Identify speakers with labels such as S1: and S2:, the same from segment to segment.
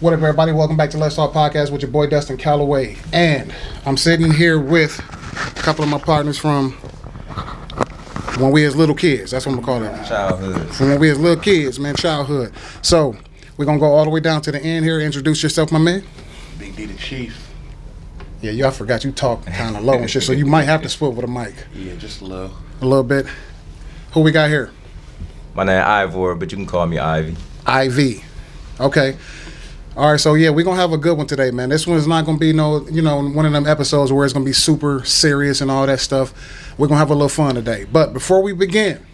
S1: What up, everybody? Welcome back to Let's Talk Podcast with your boy Dustin Calloway. And I'm sitting here with a couple of my partners from when we was little kids. That's what I'm going to call it.
S2: Childhood.
S1: From when we was little kids, man, childhood. So we're going to go all the way down to the end here. Introduce yourself, my man.
S3: Big D the Chief.
S1: Yeah, y'all forgot you talk kind of low and shit, so you might have to swivel the mic.
S3: Yeah, just a little.
S1: A little bit. Who we got here?
S2: My name Ivor, but you can call me Ivy.
S1: IV. Okay. All right, so yeah, we're going to have a good one today, man. This one is not going to be one of them episodes where it's going to be super serious and all that stuff. We're going to have a little fun today. But before we begin,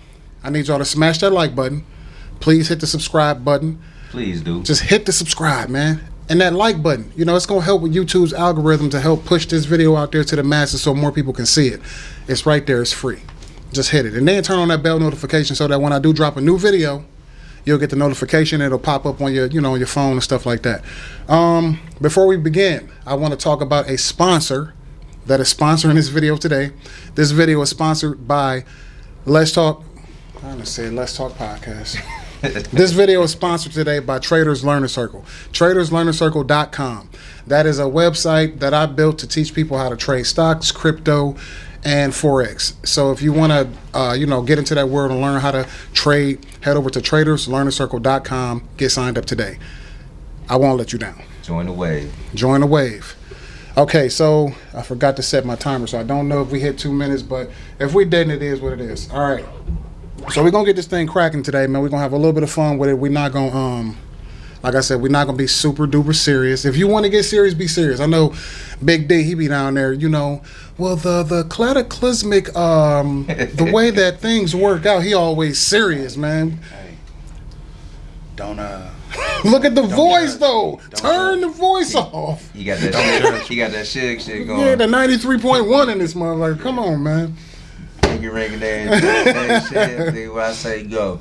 S1: I need y'all to smash that like button. Please hit the subscribe button.
S2: Please do.
S1: Just hit the subscribe, man. And that like button, it's going to help with YouTube's algorithm to help push this video out there to the masses so more people can see it. It's right there. It's free. Just hit it. And then turn on that bell notification so that when I do drop a new video, you'll get the notification. It'll pop up on your, on your phone and stuff like that. Before we begin, I want to talk about a sponsor that is sponsoring this video today. This video is sponsored by Let's Talk Podcast. This video is sponsored today by Traders Learning Circle. TradersLearningCircle.com. That is a website that I built to teach people how to trade stocks, crypto, and Forex. So if you want to, get into that world and learn how to trade, head over to TradersLearningCircle.com. Get signed up today. I won't let you down.
S2: Join the wave.
S1: Join the wave. Okay, so I forgot to set my timer, so I don't know if we hit 2 minutes, but if we didn't, it is what it is. All right. So we're going to get this thing cracking today, man. We're going to have a little bit of fun with it. We're not going to, like I said, we're not going to be super duper serious. If you want to get serious, be serious. I know Big D, he be down there, well, the cataclysmic, the way that things work out, he always serious, man.
S3: Hey, don't
S1: look at the voice, though. Turn the voice off.
S2: You got that shit. You got that shit going.
S1: Yeah, the 93.1 in this motherfucker. Come on, man.
S2: You ringing there shit. When I say go.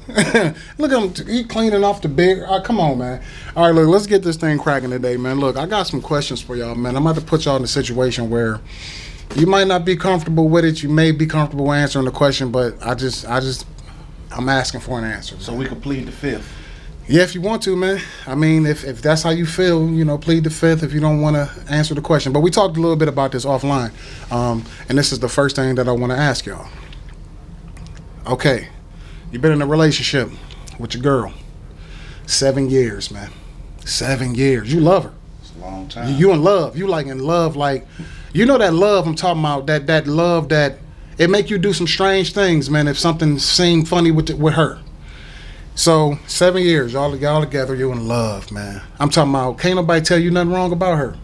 S1: Look at him. He cleaning off the big. Come on, man. All right, look, let's get this thing cracking today, man. Look, I got some questions for y'all, man. I'm about to put y'all in a situation where you might not be comfortable with it. You may be comfortable answering the question, but I'm asking for an answer.
S3: So we can plead the fifth.
S1: Yeah, if you want to, man. I mean, if that's how you feel, plead the fifth if you don't want to answer the question. But we talked a little bit about this offline, and this is the first thing that I want to ask y'all. Okay, you've been in a relationship with your girl 7 years, man. 7 years. You love her.
S3: It's a long time.
S1: You in love. You like in love, like, that love I'm talking about, that love that it make you do some strange things, man, if something seemed funny with her. So 7 years, y'all together, you in love, man. I'm talking about, can't nobody tell you nothing wrong about her.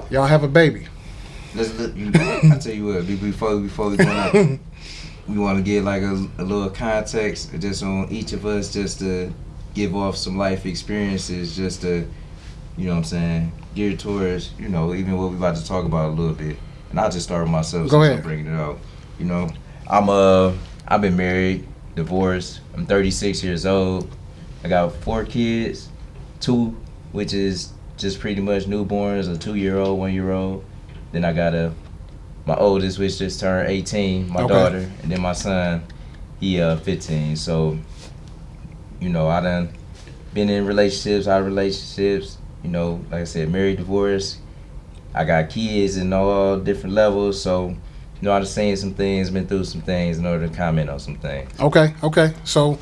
S1: Y'all have a baby.
S2: I tell you what, before we go out, we want to get like a little context just on each of us, just to give off some life experiences, just to, geared towards, even what we about to talk about a little bit. And I'll just start with myself.
S1: Go ahead.
S2: I'm bringing it out. I've been married, divorced. I'm 36 years old. I got 4 kids, 2 which is just pretty much newborns, a 2-year-old, 1-year-old. Then I got my oldest, which just turned 18, my daughter, and then my son, he 15. So, I done been in relationships, out of relationships, like I said, married, divorced. I got kids in all different levels, so I done seen some things, been through some things in order to comment on some things.
S1: Okay. So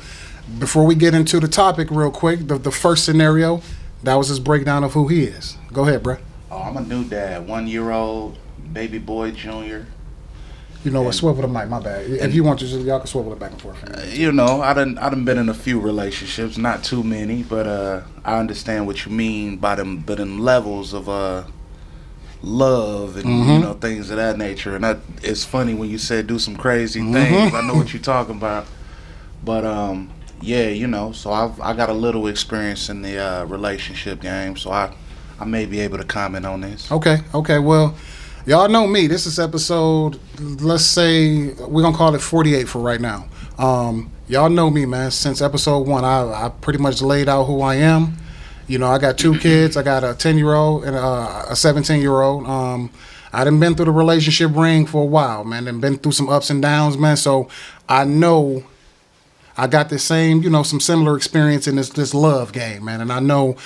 S1: before we get into the topic real quick, the first scenario, that was his breakdown of who he is. Go ahead, bruh.
S3: Oh, I'm a new dad, 1-year-old, baby boy, junior.
S1: You know what? Swivel the mic. My bad. If you want to, y'all can swivel it back and forth.
S3: I done been in a few relationships, not too many, but I understand what you mean by them levels of love and things of that nature. And it's funny when you said do some crazy things. I know what you're talking about, but so I got a little experience in the relationship game, so I may be able to comment on this.
S1: Okay. Well, y'all know me. This is episode, let's say, we're going to call it 48 for right now. Y'all know me, man. Since episode 1, I pretty much laid out who I am. I got 2 kids. I got a 10-year-old and a 17-year-old. I done been through the relationship ring for a while, man. And been through some ups and downs, man. So I know I got the same, some similar experience in this love game, man. And I know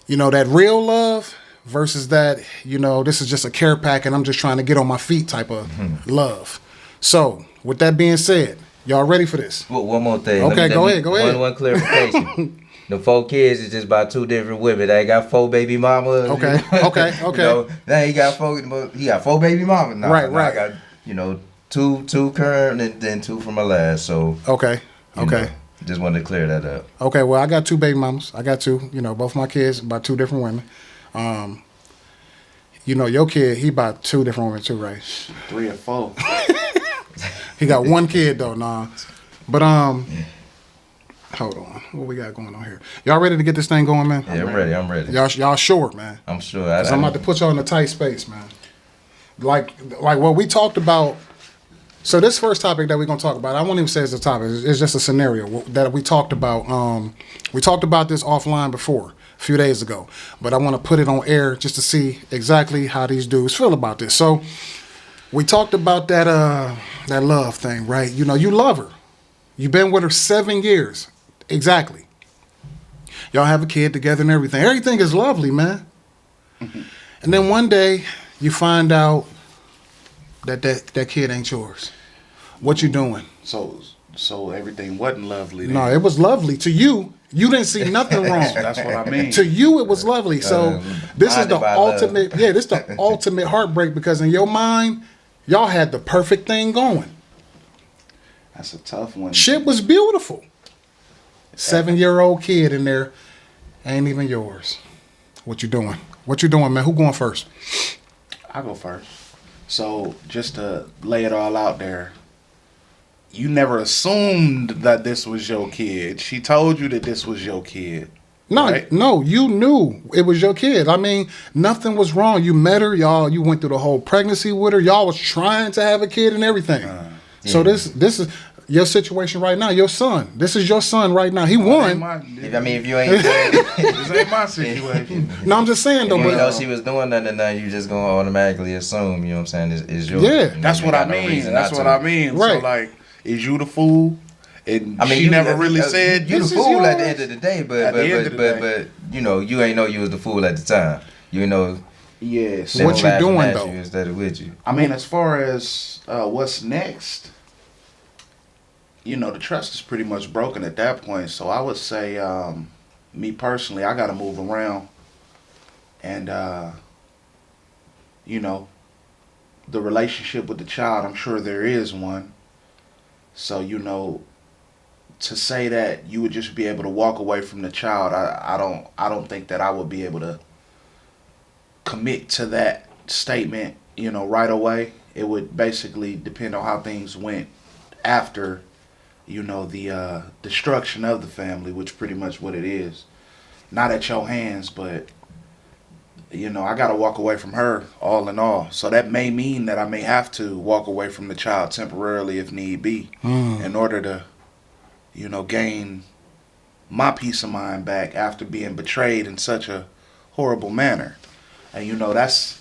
S1: You know, that real love versus that, you know, this is just a care pack and I'm just trying to get on my feet type of love. So, with that being said, y'all ready for this?
S2: Well, one more thing.
S1: Okay, go ahead.
S2: One clarification. The 4 kids is just by 2 different women. They got 4 baby mamas.
S1: Okay, okay.
S2: You know, now he got 4 baby mamas. Nah,
S1: Right.
S2: I got, you know, two current and then 2 from my last. So
S1: Okay,
S2: you know, just wanted to clear that up.
S1: Okay, well, I got 2 baby mamas. I got 2, you know, both my kids by 2 different women. You know, your kid, he by 2 different women too, right?
S3: 3 or 4.
S1: He got 1 kid though, nah. But hold on, what we got going on here? Y'all ready to get this thing going, man?
S2: Yeah, I'm ready.
S1: Y'all sure, man?
S2: I'm sure.
S1: Cause I'm about to put y'all in a tight space, man. Like what we talked about. So this first topic that we're gonna talk about, I won't even say it's a topic. It's just a scenario that we talked about. We talked about this offline before, a few days ago, but I want to put it on air just to see exactly how these dudes feel about this. So we talked about that love thing, right? You know, you love her. You've been with her 7 years, exactly. Y'all have a kid together and everything. Everything is lovely, man. Mm-hmm. And then one day you find out that kid ain't yours. What you doing?
S3: So everything wasn't lovely then.
S1: No, it was lovely to you. You didn't see nothing wrong.
S3: That's what I mean.
S1: To you, it was lovely. So this is the
S2: blinded by
S1: ultimate.
S2: love.
S1: Yeah, this is the ultimate heartbreak because in your mind, y'all had the perfect thing going.
S3: That's a tough one.
S1: Shit was beautiful. 7-year-old kid in there, ain't even yours. What you doing? What you doing, man? Who going first?
S3: I'll go first. So just to lay it all out there, you never assumed that this was your kid. She told you that this was your kid.
S1: No,
S3: right?
S1: no, you knew it was your kid. I mean, nothing was wrong. You met her, y'all. You went through the whole pregnancy with her. Y'all was trying to have a kid and everything. So this is your situation right now. Your son. This is your son right now. He won.
S2: If you ain't
S3: This ain't my situation.
S1: No, I'm just saying though.
S2: you know
S1: But,
S2: she was doing nothing, you just gonna automatically assume, you know what I'm saying, is yours.
S1: Yeah.
S2: You know,
S3: That's
S2: you
S3: what I
S2: got no
S3: mean.
S2: reason
S3: That's
S2: not
S3: what
S2: to.
S3: I mean.
S1: Right.
S3: So like, is you the fool? And
S2: I mean,
S3: she never really said
S2: you the
S3: this is
S2: fool
S3: yours?
S2: at the end of the day, but you know, you ain't know you was the fool at the time. You know,
S3: Yes.
S1: So what you doing, though?
S2: Instead of with you.
S3: I mean, as far as what's next, you know, the trust is pretty much broken at that point. So I would say, me personally, I got to move around. And, you know, the relationship with the child, I'm sure there is one. So, you know, to say that you would just be able to walk away from the child, I don't think that I would be able to commit to that statement, you know, right away. It would basically depend on how things went after, you know, the destruction of the family, which pretty much what it is. Not at your hands, but, you know, I got to walk away from her all in all. So that may mean that I may have to walk away from the child temporarily if need be in order to, you know, gain my peace of mind back after being betrayed in such a horrible manner. And, you know, that's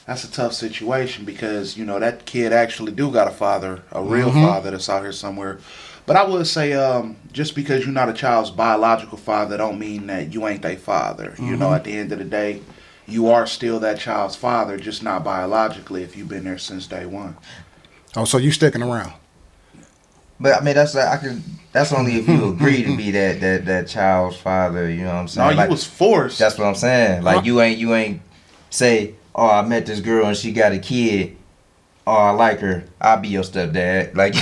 S3: a tough situation because, you know, that kid actually do got a father, a real father that's out here somewhere. But I would say just because you're not a child's biological father don't mean that you ain't their father. You know, at the end of the day, you are still that child's father, just not biologically if you've been there since day one.
S1: oh, so you sticking around?
S2: But I mean, that's only if you agree to be that child's father. You know what I'm saying?
S3: No, you was forced.
S2: That's what I'm saying. Like you ain't say, oh, I met this girl and she got a kid. Oh, I like her. I'll be your stepdad. Like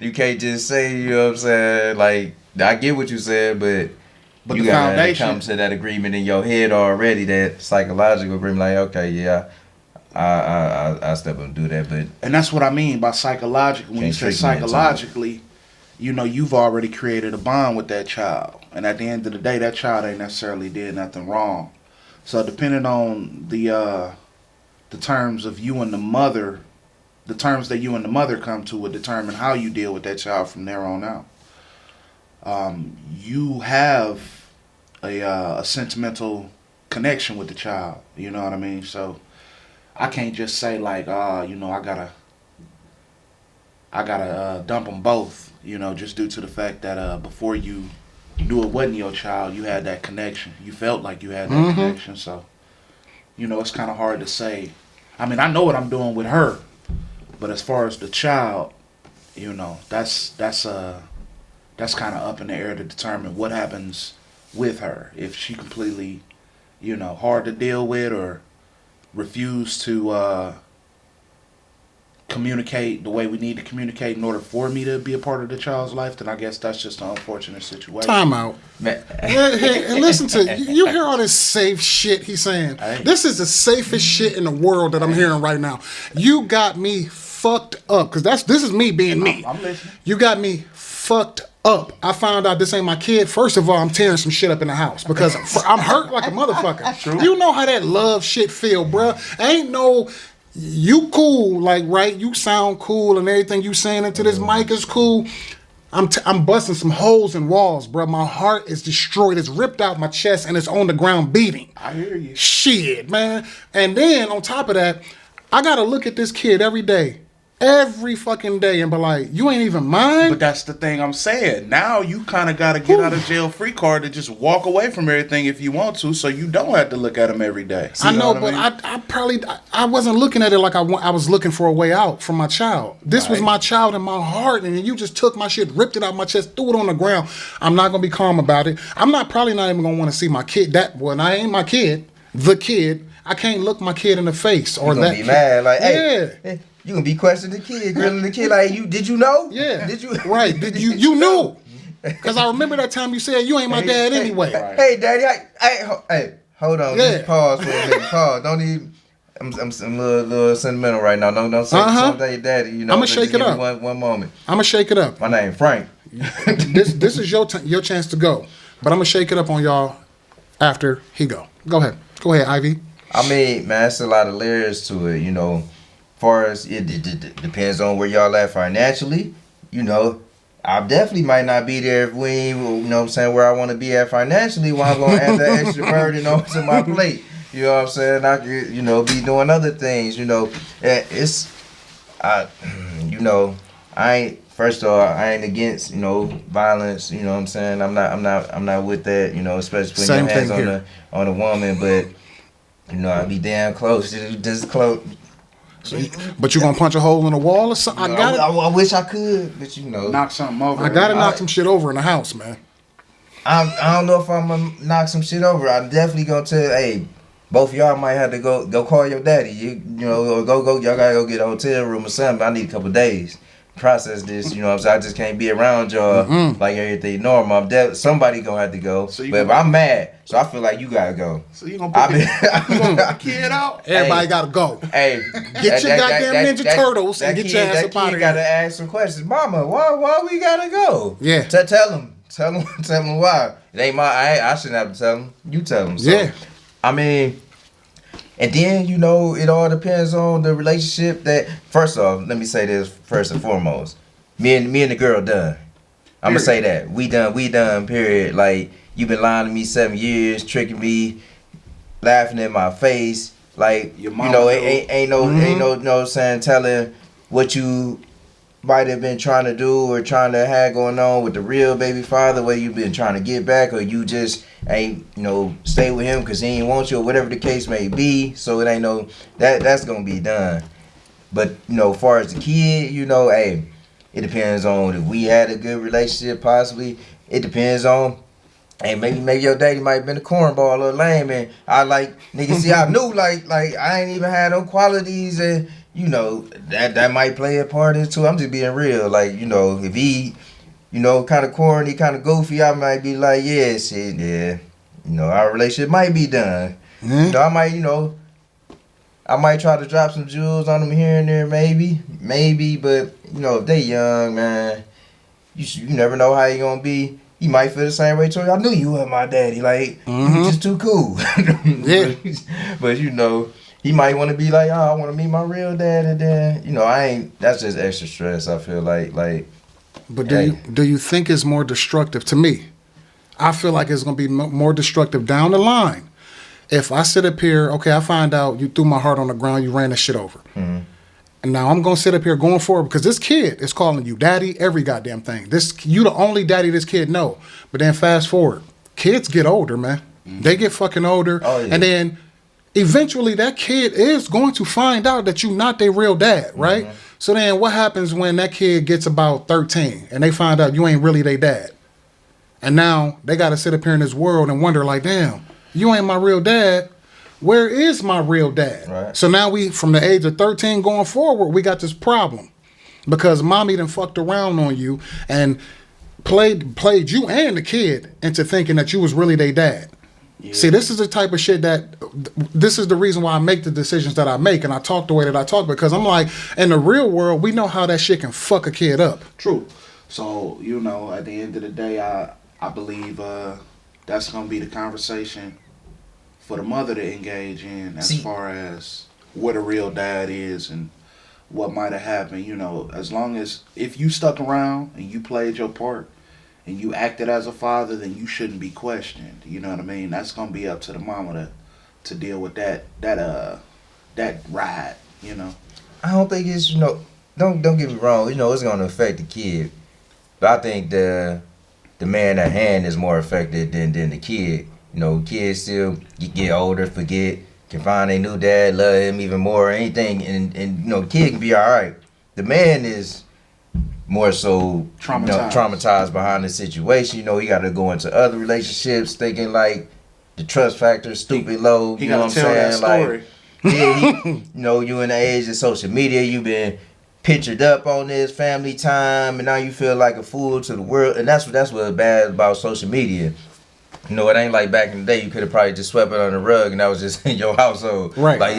S2: you can't just say, you know what I'm saying? Like I get what you said, but
S3: But
S2: you
S3: the
S2: gotta
S3: foundation,
S2: come to that agreement in your head already. That psychological agreement. Like, okay, yeah, I step up and do that, but
S3: and that's what I mean by psychological. When you
S2: Can't
S3: say
S2: trick me into it.
S3: psychologically, you know, you've already created a bond with that child. And at the end of the day, that child ain't necessarily did nothing wrong. So depending on the terms of you and the mother, the terms that you and the mother come to would determine how you deal with that child from there on out. You have a sentimental connection with the child. You know what I mean? So I can't just say like, you know, I gotta dump them both. You know, just due to the fact that before you knew it wasn't your child, you had that connection. You felt like you had that connection. So, you know, it's kind of hard to say. I mean, I know what I'm doing with her, but as far as the child, you know, that's kind of up in the air to determine what happens with her. If she completely, you know, hard to deal with or refuse to communicate the way we need to communicate in order for me to be a part of the child's life, then I guess that's just an unfortunate situation.
S1: Time out. Hey, and listen to you hear all this safe shit he's saying. This is the safest shit in the world that I'm hearing right now. You got me fucked up because this is me being me.
S3: I'm listening.
S1: You got me fucked up. I found out this ain't my kid. First of all, I'm tearing some shit up in the house because I'm hurt like a motherfucker. True. You know how that love shit feel, bruh. Ain't no. You cool, like, right? You sound cool and everything you saying into this mic is cool. I'm busting some holes in walls, bro. My heart is destroyed. It's ripped out my chest and it's on the ground beating.
S3: I hear you.
S1: Shit, man. And then on top of that, I gotta look at this kid every day. Every fucking day and be like, you ain't even mine?
S3: But that's the thing I'm saying. Now you kind of got to get out of jail free card to just walk away from everything if you want to, so you don't have to look at them every day.
S1: I know, but I probably wasn't looking at it like I was looking for a way out from my child. This was my child in my heart, and you just took my shit, ripped it out my chest, threw it on the ground. I'm not gonna be calm about it. I'm probably not even gonna want to see my kid. I ain't my kid. The kid. I can't look my kid in the face or
S4: You gonna
S1: that.
S4: be mad, like,
S1: Yeah.
S4: hey, you gonna be questioning the kid, grilling the kid, like, did you know?
S1: Yeah.
S4: Did you?
S1: Right. Did you knew? Because I remember that time you said you ain't my dad anyway.
S4: Hey, daddy, hey, hold on,
S1: Yeah.
S4: just pause for a minute. Pause. Don't even. I'm a little sentimental right now. Don't say something to your daddy. You know,
S1: I'ma shake
S4: just
S1: it
S4: give me
S1: up.
S4: One moment.
S1: I'm gonna shake it up.
S4: My name Frank.
S1: This is your chance to go, but I'm gonna shake it up on y'all after he go. Go ahead, Ivy.
S4: I mean, man, it's a lot of layers to it, you know. Far as it depends on where y'all at financially, you know. I definitely might not be there if we ain't, you know what I'm saying, where I want to be at financially, while I'm going to add that extra burden onto my plate. You know what I'm saying? I could, you know, be doing other things, you know. You know, first of all, I ain't against, you know, violence, you know what I'm saying? I'm not with that, you know, especially putting your hands on a woman, but you know, I'd be damn close. Just close.
S1: But you gonna punch a hole in the wall or something?
S4: You know, I wish I could, but you know,
S3: knock something over.
S1: I gotta knock some shit over in the house, man.
S4: I don't know if I'm gonna knock some shit over. I'm definitely gonna tell, hey, both of y'all might have to go call your daddy. You know, or go. Y'all gotta go get a hotel room or something. I need a couple days. Process this, you know what I'm saying? I just can't be around y'all like everything normal. Somebody gonna have to go. So but if I'm mad, so I feel like you gotta go.
S3: So you gonna put the kid out?
S1: Everybody gotta go.
S4: Hey,
S1: get your goddamn Ninja Turtles and get your ass up out of here.
S4: Gotta ask some questions. Mama, why we gotta go?
S1: Yeah.
S4: Tell them why. It ain't I shouldn't have to tell them. You tell them. So,
S1: yeah.
S4: I mean, and then, you know, it all depends on the relationship that, first off, let me say this first and foremost. Me and the girl done. I'm going to say that. We done, period. Like, you been lying to me 7 years, tricking me, laughing in my face. Like, you know, ain't no saying, telling what you might have been trying to do or trying to have going on with the real baby father, whether you been trying to get back or you just ain't, you know, stay with him because he ain't want you or whatever the case may be. So it ain't no, that's going to be done. But, you know, as far as the kid, you know, hey, it depends on if we had a good relationship possibly. It depends on, hey, maybe your daddy might have been a cornball or lame and I like, nigga, see, I knew like I ain't even had no qualities and, you know, that might play a part in it too. I'm just being real. Like, you know, if he, you know, kind of corny, kind of goofy, I might be like, yeah, shit, yeah. You know, our relationship might be done. You know, I might try to drop some jewels on them here and there, maybe, but, you know, if they young, man, you never know how you gonna be. You might feel the same way too. I knew you were my daddy. Like, you just too cool.
S1: Yeah.
S4: But, you know, he might want to be like, oh, I want to meet my real dad, and then, you know, that's just extra stress, I feel like.
S1: But do you think it's more destructive to me? I feel like it's going to be more destructive down the line. If I sit up here, okay, I find out you threw my heart on the ground, you ran the shit over. And now I'm gonna sit up here going forward because this kid is calling you daddy every goddamn thing. You the only daddy this kid know. But then fast forward, kids get older, man. They get fucking older, and then eventually that kid is going to find out that you're not their real dad, right? So then what happens when that kid gets about 13 and they find out you ain't really their dad? And now they got to sit up here in this world and wonder like, damn, you ain't my real dad. Where is my real dad?
S4: Right.
S1: So now from the age of 13 going forward, we got this problem because mommy done fucked around on you and played you and the kid into thinking that you was really their dad. Yeah. See, this is the type of shit this is the reason why I make the decisions that I make and I talk the way that I talk because I'm like, in the real world, we know how that shit can fuck a kid up.
S3: True. So, at the end of the day, I believe that's going to be the conversation for the mother to engage in as far as what a real dad is and what might have happened. As long as if you stuck around and you played your part and you acted as a father, then you shouldn't be questioned. You know what I mean? That's going to be up to the mama to deal with that ride,
S4: I don't think it's, don't get me wrong, it's going to affect the kid. But I think the man at hand is more affected than the kid. Kids still get older, forget, can find a new dad, love him even more, or anything, and the kid can be all right. The man is more so traumatized behind the situation. He got to go into other relationships thinking like the trust factor is stupid low.
S3: He got to tell that story.
S4: Like, you in the age of social media, you've been pictured up on this family time, and now you feel like a fool to the world, and that's what's bad about social media. It ain't like back in the day you could have probably just swept it on the rug and that was just in your household.
S1: Right.
S4: Like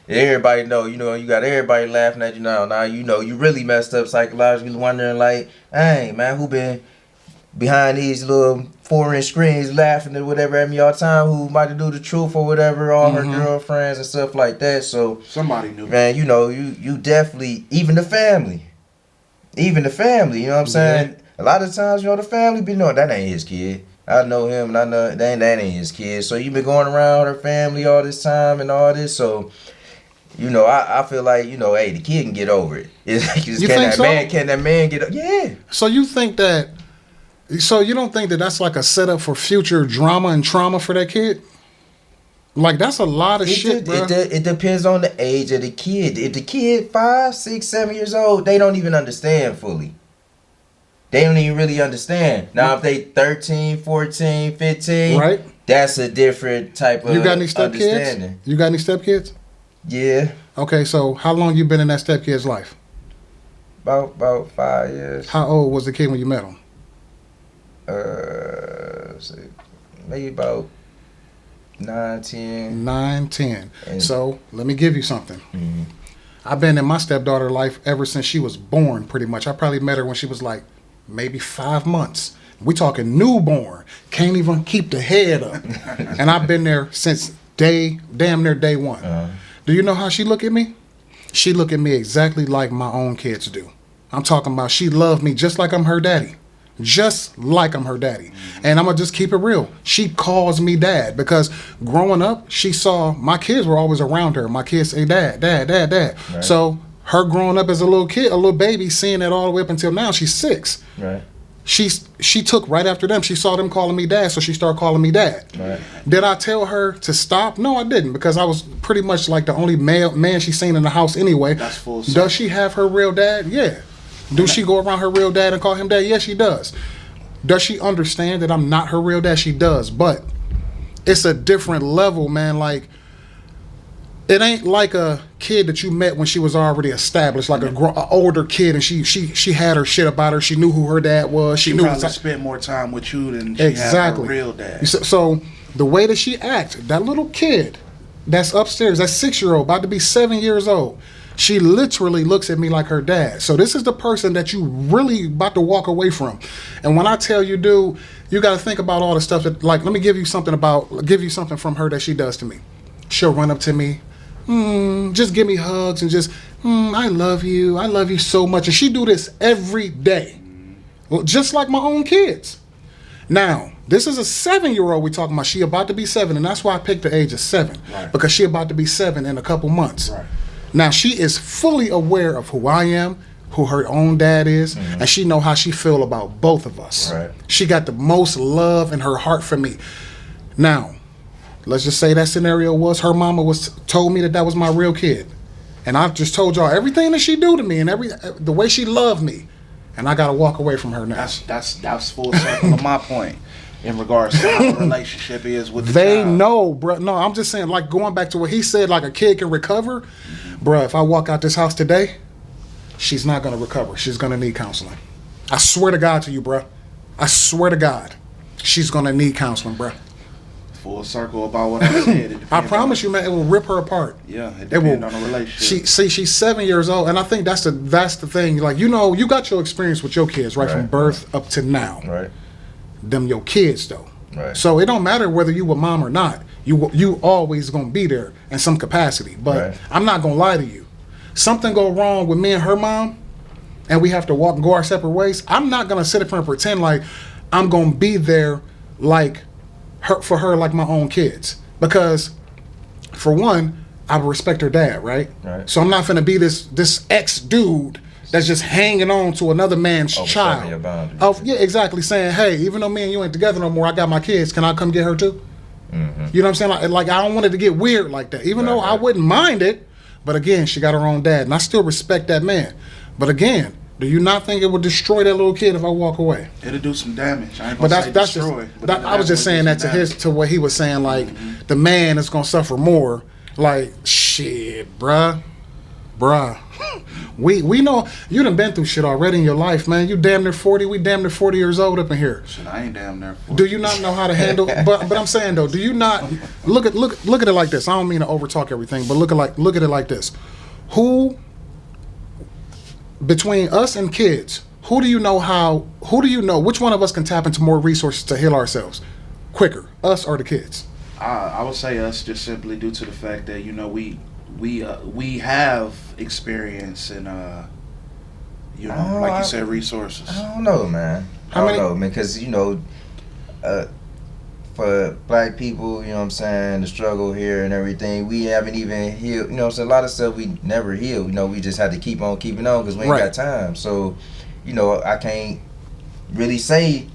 S4: everybody know, you got everybody laughing at you now. Now you really messed up psychologically, wondering like, hey man, who been behind these little 4-inch screens laughing at whatever at me all the time, who might do the truth or whatever, all her girlfriends and stuff like that. So
S3: somebody knew.
S4: Man, you definitely even the family, you know what I'm saying? Yeah. A lot of times, the family be knowing that ain't his kid. I know him, and I know that ain't his kid. So you been going around her family all this time and all this. So, I feel like, hey, the kid can get over it. Can that man get? Yeah.
S1: So you think that? So you don't think that that's like a setup for future drama and trauma for that kid? Like that's a lot of shit, bro.
S4: It depends on the age of the kid. If the kid 5, 6, 7 years old, they don't even understand fully. They don't even really understand. Now, if they 13, 14, 15,
S1: right,
S4: that's a different type of understanding.
S1: You got any stepkids?
S4: Yeah.
S1: Okay, so how long you been in that stepkid's life?
S4: About 5 years.
S1: How old was the kid when you met him?
S4: Maybe about 9, 10.
S1: 9, 10. So let me give you something. Mm-hmm. I've been in my stepdaughter's life ever since she was born, pretty much. I probably met her when she was like maybe 5 months. We talking newborn. Can't even keep the head up. And I've been there since damn near day one. Do you know how she look at me? She look at me exactly like my own kids do. I'm talking about she loved me just like I'm her daddy. Just like I'm her daddy. And I'm going to just keep it real. She calls me dad because growing up, she saw my kids were always around her. My kids say dad. Right. So her growing up as a little kid, a little baby, seeing it all the way up until now, she's 6.
S4: Right.
S1: She took right after them. She saw them calling me dad, so she started calling me dad.
S4: Right.
S1: Did I tell her to stop? No, I didn't, because I was pretty much like the only man she's seen in the house anyway.
S3: That's full.
S1: Does she have her real dad? Yeah. Do she go around her real dad and call him dad? Yes, she does. Does she understand that I'm not her real dad? She does, but it's a different level, man. Like, it ain't like a kid that you met when she was already established, like an older kid, and she had her shit about her. She knew who her dad was. She knew
S3: probably spent more time with you than she had her real dad.
S1: So the way that she acted, that little kid that's upstairs, that 6-year-old, about to be 7 years old, she literally looks at me like her dad. So this is the person that you really about to walk away from. And when I tell you, dude, you got to think about all the stuff that, like, let me give you something from her that she does to me. She'll run up to me, just give me hugs and just, I love you so much. And she do this every day, just like my own kids. Now, this is a 7-year-old we talking about. She about to be 7, and that's why I picked the age of 7,
S3: right,
S1: because she about to be 7 in a couple months.
S3: Right.
S1: Now she is fully aware of who I am, who her own dad is, and she know how she feel about both of us.
S4: Right.
S1: She got the most love in her heart for me. Now, let's just say that scenario was her mama told me that was my real kid, and I just told y'all everything that she do to me and the way she loved me, and I gotta walk away from her now.
S3: That's full circle of my point in regards to how the relationship is with the
S1: They
S3: child.
S1: know, bro. No, I'm just saying, like going back to what he said, like a kid can recover, bro. If I walk out this house today, she's not gonna recover. She's gonna need counseling. I swear to God to you, bro. I swear to God, she's gonna need counseling, bro.
S3: Full circle about what I said.
S1: I promise you, man, it will rip her apart.
S3: Yeah, it
S1: It will.
S3: depends on the relationship.
S1: She's 7 years old, and I think that's the thing. Like, you know, you got your experience with your kids, right, from
S4: Right.
S1: birth up to now.
S4: Right.
S1: Them your kids though.
S4: Right.
S1: So it don't matter whether you with mom or not. You always gonna be there in some capacity. But
S4: Right.
S1: I'm not gonna lie to you. Something go wrong with me and her mom, and we have to walk and go our separate ways. I'm not gonna sit up here and pretend like I'm gonna be there like her for her like my own kids. Because for one, I respect her dad, right?
S4: Right.
S1: So I'm not gonna be this ex dude that's just hanging on to another man's
S4: Overstepping
S1: child.
S4: your boundaries.
S1: Oh, yeah, exactly. Saying, hey, even though me and you ain't together no more, I got my kids. Can I come get her too? You know what I'm saying? Like I don't want it to get weird like that. Even though I
S4: Right.
S1: wouldn't mind it, but again, she got her own dad, and I still respect that man. But again, do you not think it would destroy that little kid if I walk away?
S3: It'll do some damage. I ain't
S1: But
S3: gonna say
S1: that's
S3: destroy.
S1: just.
S3: but
S1: That,
S3: it'll
S1: I was just saying
S3: definitely
S1: that
S3: do
S1: to
S3: some
S1: to what he was saying. Like the man is gonna suffer more. Like shit, bruh. We know you done been through shit already in your life, man. You damn near 40. We damn near 40 years old up in here.
S3: damage. Shit, I ain't damn there for
S1: Do
S3: it.
S1: you not know how to handle? But I'm saying though, do you not look at it like this? I don't mean to overtalk everything, but look at it like this. Who between us and kids? Who do you know which one of us can tap into more resources to heal ourselves quicker, us or the kids?
S3: I would say us just simply due to the fact that we have experience and like you said, resources.
S4: I don't know, man.
S1: How
S4: I don't
S1: many-
S4: know, man, because for black people, you know what I'm saying, the struggle here and everything, we haven't even healed. You know what I'm saying? A lot of stuff we never healed. You know, we just had to keep on keeping on because we ain't
S1: Right.
S4: got time. So, you know, I can't really say,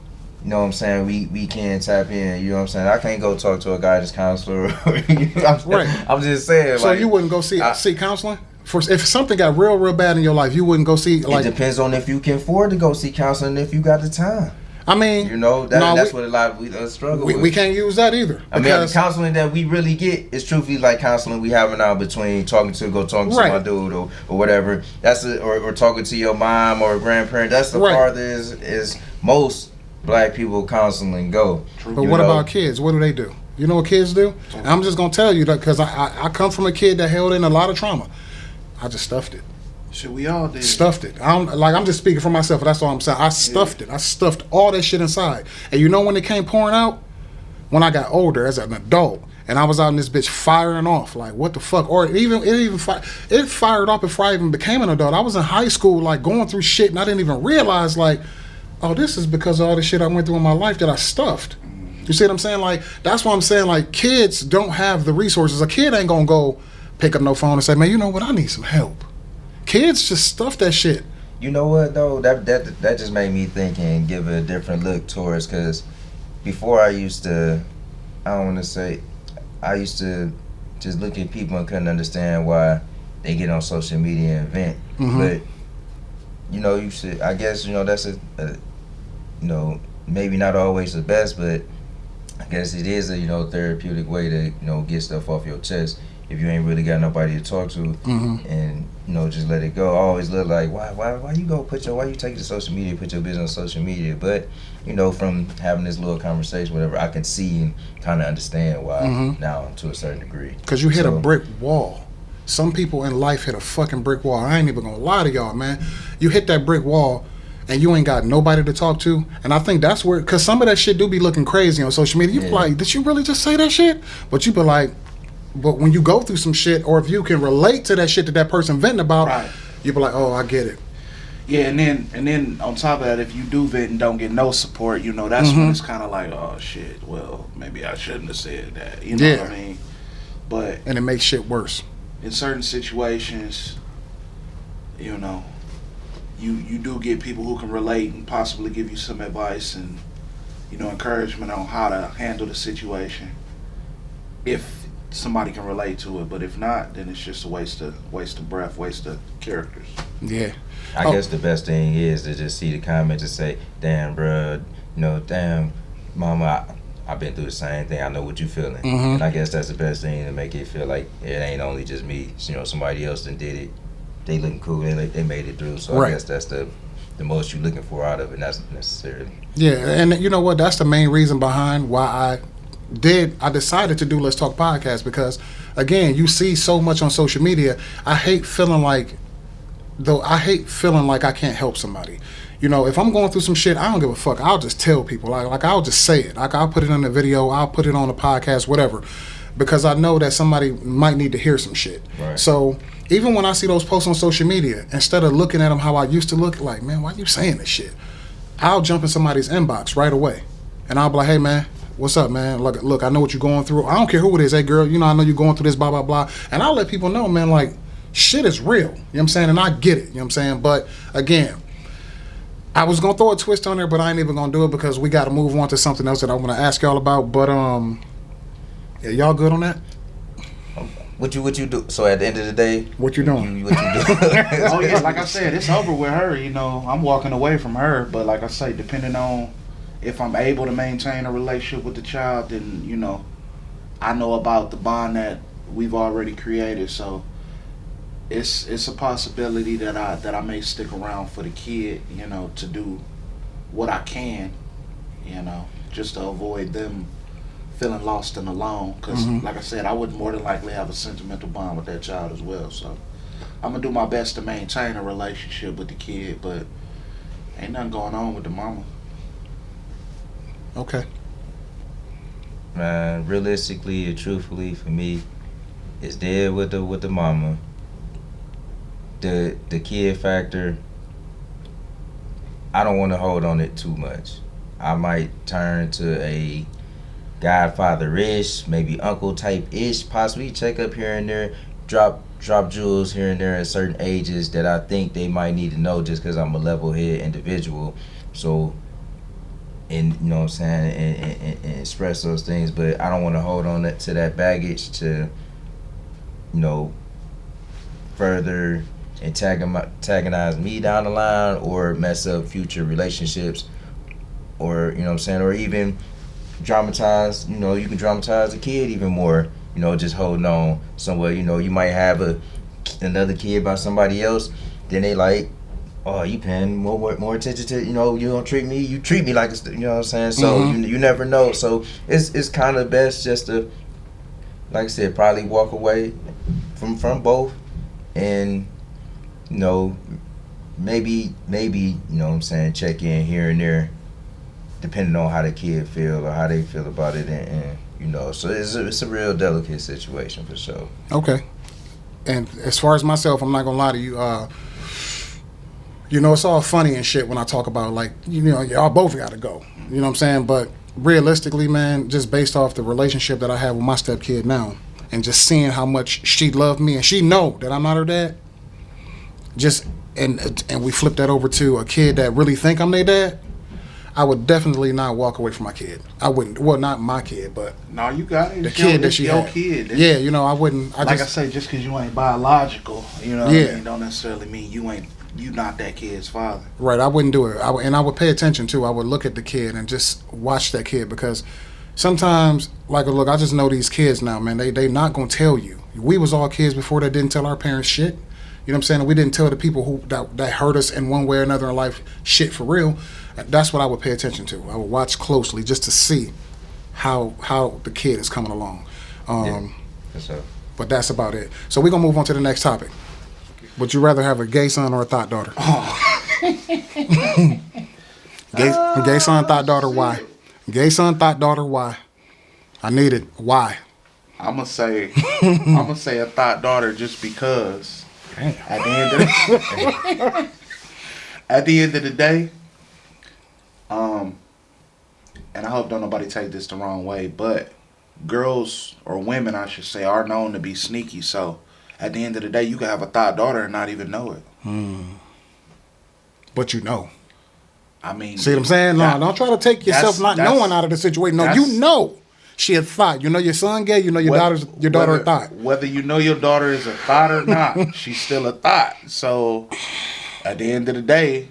S4: you know what I'm saying, we can tap in. You know what I'm saying? I can't go talk to a guidance counselor.
S1: Right.
S4: I'm just saying.
S1: So
S4: like,
S1: you wouldn't go see
S4: I-
S1: counseling if something got real bad in your life. You wouldn't go see
S4: It depends on if you can afford to go see counseling, if you got the time.
S1: I mean,
S4: You know, that's what a lot of us struggle with.
S1: we can't use that either.
S4: I mean, the
S1: because-
S4: counseling that we really get is truthfully like counseling we having now between talking to my
S1: Right.
S4: dude or whatever. That's or talking to your mom or a grandparent. That's the
S1: Right.
S4: farthest is most black people counseling go.
S1: But
S4: You
S1: what
S4: know?
S1: about kids? What do they do? You know what kids do? And I'm just gonna tell you that because I come from a kid that held in a lot of trauma. I just stuffed it.
S3: Shit, we all did.
S1: Stuffed it. I'm just speaking for myself. But that's all I'm saying. I stuffed it. I stuffed all that shit inside. And you know when it came pouring out? When I got older as an adult. And I was out in this bitch firing off. Like, what the fuck? Or it fired off before I even became an adult. I was in high school, like, going through shit, and I didn't even realize, like, oh, this is because of all the shit I went through in my life that I stuffed. You see what I'm saying? Like, that's what I'm saying. Like, kids don't have the resources. A kid ain't gonna go pick up no phone and say, man, you know what? I need some help. Kids just stuff that shit.
S4: You know what though? That just made me think and give a different look towards, because before I used to just look at people and couldn't understand why they get on social media and vent.
S1: Mhm.
S4: But you know, you should. I guess you know that's a you know, maybe not always the best, but I guess it is a therapeutic way to get stuff off your chest if you ain't really got nobody to talk to, and just let it go. I always look like why you take to social media, put your business on social media, but from having this little conversation, whatever, I can see and kind of understand why now to a certain degree.
S1: Because you hit a
S4: So-
S1: brick wall. Some people in life hit a fucking brick wall. I ain't even gonna lie to y'all, man. You hit that brick wall and you ain't got nobody to talk to. And I think that's where, because some of that shit do be looking crazy on social media. You be
S4: Yeah.
S1: like, did you really just say that shit? But you be like, but when you go through some shit, or if you can relate to that shit that person venting about,
S3: Right.
S1: you be like, oh, I get it.
S3: Yeah, and then on top of that, if you do vent and don't get no support, that's when it's kind of like, oh shit, well maybe I shouldn't have said that. You know
S1: Yeah.
S3: what I mean? But
S1: And it makes shit worse.
S3: in certain situations, you know, you do get people who can relate and possibly give you some advice and, you know, encouragement on how to handle the situation if somebody can relate to it. But if not, then it's just a waste of breath, waste of characters.
S1: Yeah.
S4: I guess the best thing is to just see the comments and say, damn, bruh, you know, damn, mama, I've been through the same thing. I know what you feeling.
S1: Mhm.
S4: And I guess that's the best thing, to make it feel like it ain't only just me. You know, somebody else done did it. They looking cool. They made it through. So
S1: Right.
S4: I guess that's the most you're looking for out of it, not necessarily.
S1: Yeah, and you know what? That's the main reason behind why I decided to do Let's Talk podcast, because again, you see so much on social media. I hate feeling like I can't help somebody. You know, if I'm going through some shit, I don't give a fuck. I'll just tell people. Like I'll just say it. Like I'll put it on the video, I'll put it on the podcast, whatever. Because I know that somebody might need to hear some shit.
S4: Right.
S1: So even when I see those posts on social media, instead of looking at them how I used to look, like, man, why you saying this shit? I'll jump in somebody's inbox right away. And I'll be like, hey, man, what's up, man? Look, I know what you're going through. I don't care who it is. Hey, girl, you know, I know you're going through this, blah, blah, blah. And I'll let people know, man, like, shit is real. You know what I'm saying? And I get it. You know what I'm saying? But, again, I was going to throw a twist on there, but I ain't even going to do it because we got to move on to something else that I want to ask y'all about. But, yeah, y'all good on that?
S4: What you do? So at the end of the day,
S1: What you doing?
S4: what you do?
S3: Oh yeah, like I said, it's over with her. You know, I'm walking away from her. But like I say, depending on if I'm able to maintain a relationship with the child, then you know, I know about the bond that we've already created. So it's a possibility that I may stick around for the kid. You know, to do what I can. You know, just to avoid them feeling lost and alone, because like I said, I would more than likely have a sentimental bond with that child as well. So I'm gonna do my best to maintain a relationship with the kid, but ain't nothing going on with the mama.
S1: Okay.
S4: Man, realistically and truthfully, for me, it's dead with the mama. The kid factor, I don't want to hold on it too much. I might turn to a godfather-ish, maybe uncle type-ish, possibly check up here and there, drop jewels here and there at certain ages that I think they might need to know, just because I'm a level-head individual. So, and you know what I'm saying, and express those things, but I don't want to hold on to that baggage to, you know, further antagonize me down the line or mess up future relationships, or you know what I'm saying, or even dramatize, you know, you can dramatize the kid even more, you know, just holding on somewhere. You know, you might have another kid by somebody else, then they like, oh, you paying more attention to, you know, you don't treat me, you treat me like it's, you know what I'm saying, so you never know. So it's kind of best just to, like I said, probably walk away from both, and you know, maybe you know what I'm saying, check in here and there, depending on how the kid feel or how they feel about it, and you know, so it's a real delicate situation for sure.
S1: Okay. And as far as myself, I'm not gonna lie to you. You know, it's all funny and shit when I talk about, like, you know, y'all both got to go. You know what I'm saying? But realistically, man, just based off the relationship that I have with my stepkid now, and just seeing how much she loved me, and she know that I'm not her dad. Just and we flip that over to a kid that really think I'm their dad. I would definitely not walk away from my kid. I wouldn't. Well, not my kid, but
S3: No, you got it.
S1: the
S3: It's
S1: kid that
S3: it's
S1: she
S3: your
S1: had.
S3: kid.
S1: Yeah, you know, I wouldn't.
S3: Like I say, just because you ain't biological, you know,
S1: Yeah.
S3: what I mean, don't necessarily mean you not that kid's father.
S1: Right, I wouldn't do it. And I would pay attention too. I would look at the kid and just watch that kid, because sometimes, like, look, I just know these kids now, man. They not gonna tell you. We was all kids before that didn't tell our parents shit. You know what I'm saying? We didn't tell the people who that hurt us in one way or another in life shit for real. That's what I would pay attention to. I would watch closely just to see how the kid is coming along.
S4: So
S1: But that's about it. So we're gonna move on to the next topic. Would you rather have a gay son or a thought daughter? Gay son, thought daughter, why? Gay son, thought daughter, why? I need it. Why?
S3: I'm gonna say a thought daughter just because. At the end of the day, and I hope don't nobody take this the wrong way, but girls, or women I should say, are known to be sneaky. So At the end of the day, you can have a thought daughter and not even know it.
S1: But you know.
S3: I mean,
S1: See what I'm saying? No, don't try to take yourself not
S3: that's-
S1: knowing out of the situation. No, you know she a thought. You know your son gay. You know your daughter a thought.
S3: Whether you know your daughter is a thought or not, she's still a thought. So at the end of the day,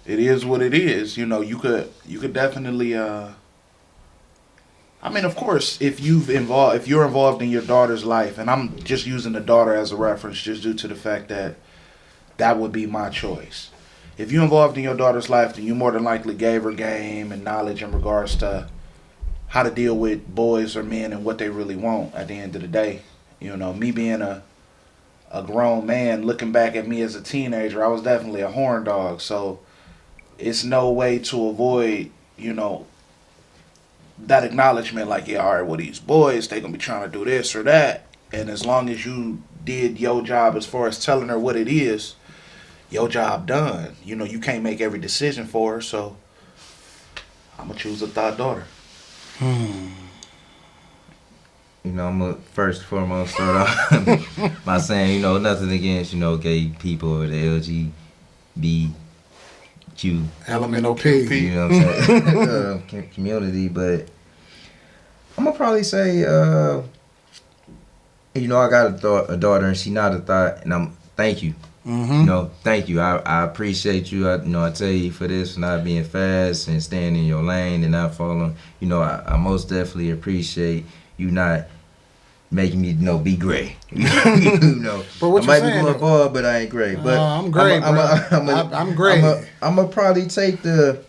S3: it is what it is. You know, you could definitely. I mean, of course, if you're involved in your daughter's life, and I'm just using the daughter as a reference, just due to the fact that would be my choice. If you're involved in your daughter's life, then you more than likely gave her game and knowledge in regards to how to deal with boys or men and what they really want at the end of the day. You know, me being a grown man, looking back at me as a teenager, I was definitely a horn dog. So it's no way to avoid, you know, that acknowledgement like, yeah, all right, well, these boys, they going to be trying to do this or that. And as long as you did your job as far as telling her what it is, your job done. You know, you can't make every decision for her, so I'm going to choose a thought daughter.
S2: You know, I'm gonna first and foremost start off by saying, you know, nothing against, you know, gay people or the LGBTQ
S1: LMNOP.
S2: you know what I'm saying, community, but I'm gonna probably say, you know, I got a daughter and she not a thought, and thank you.
S1: Mm-hmm.
S2: You know, thank you. I appreciate you. I tell you for this, for not being fast and staying in your lane and not following. You know, I most definitely appreciate you not making me, you know, be gray. You know,
S1: But what
S2: I
S1: you
S2: might
S1: saying,
S2: be going far, but I ain't gray. But
S1: I'm gray, I'm gray.
S2: I'm gonna probably take the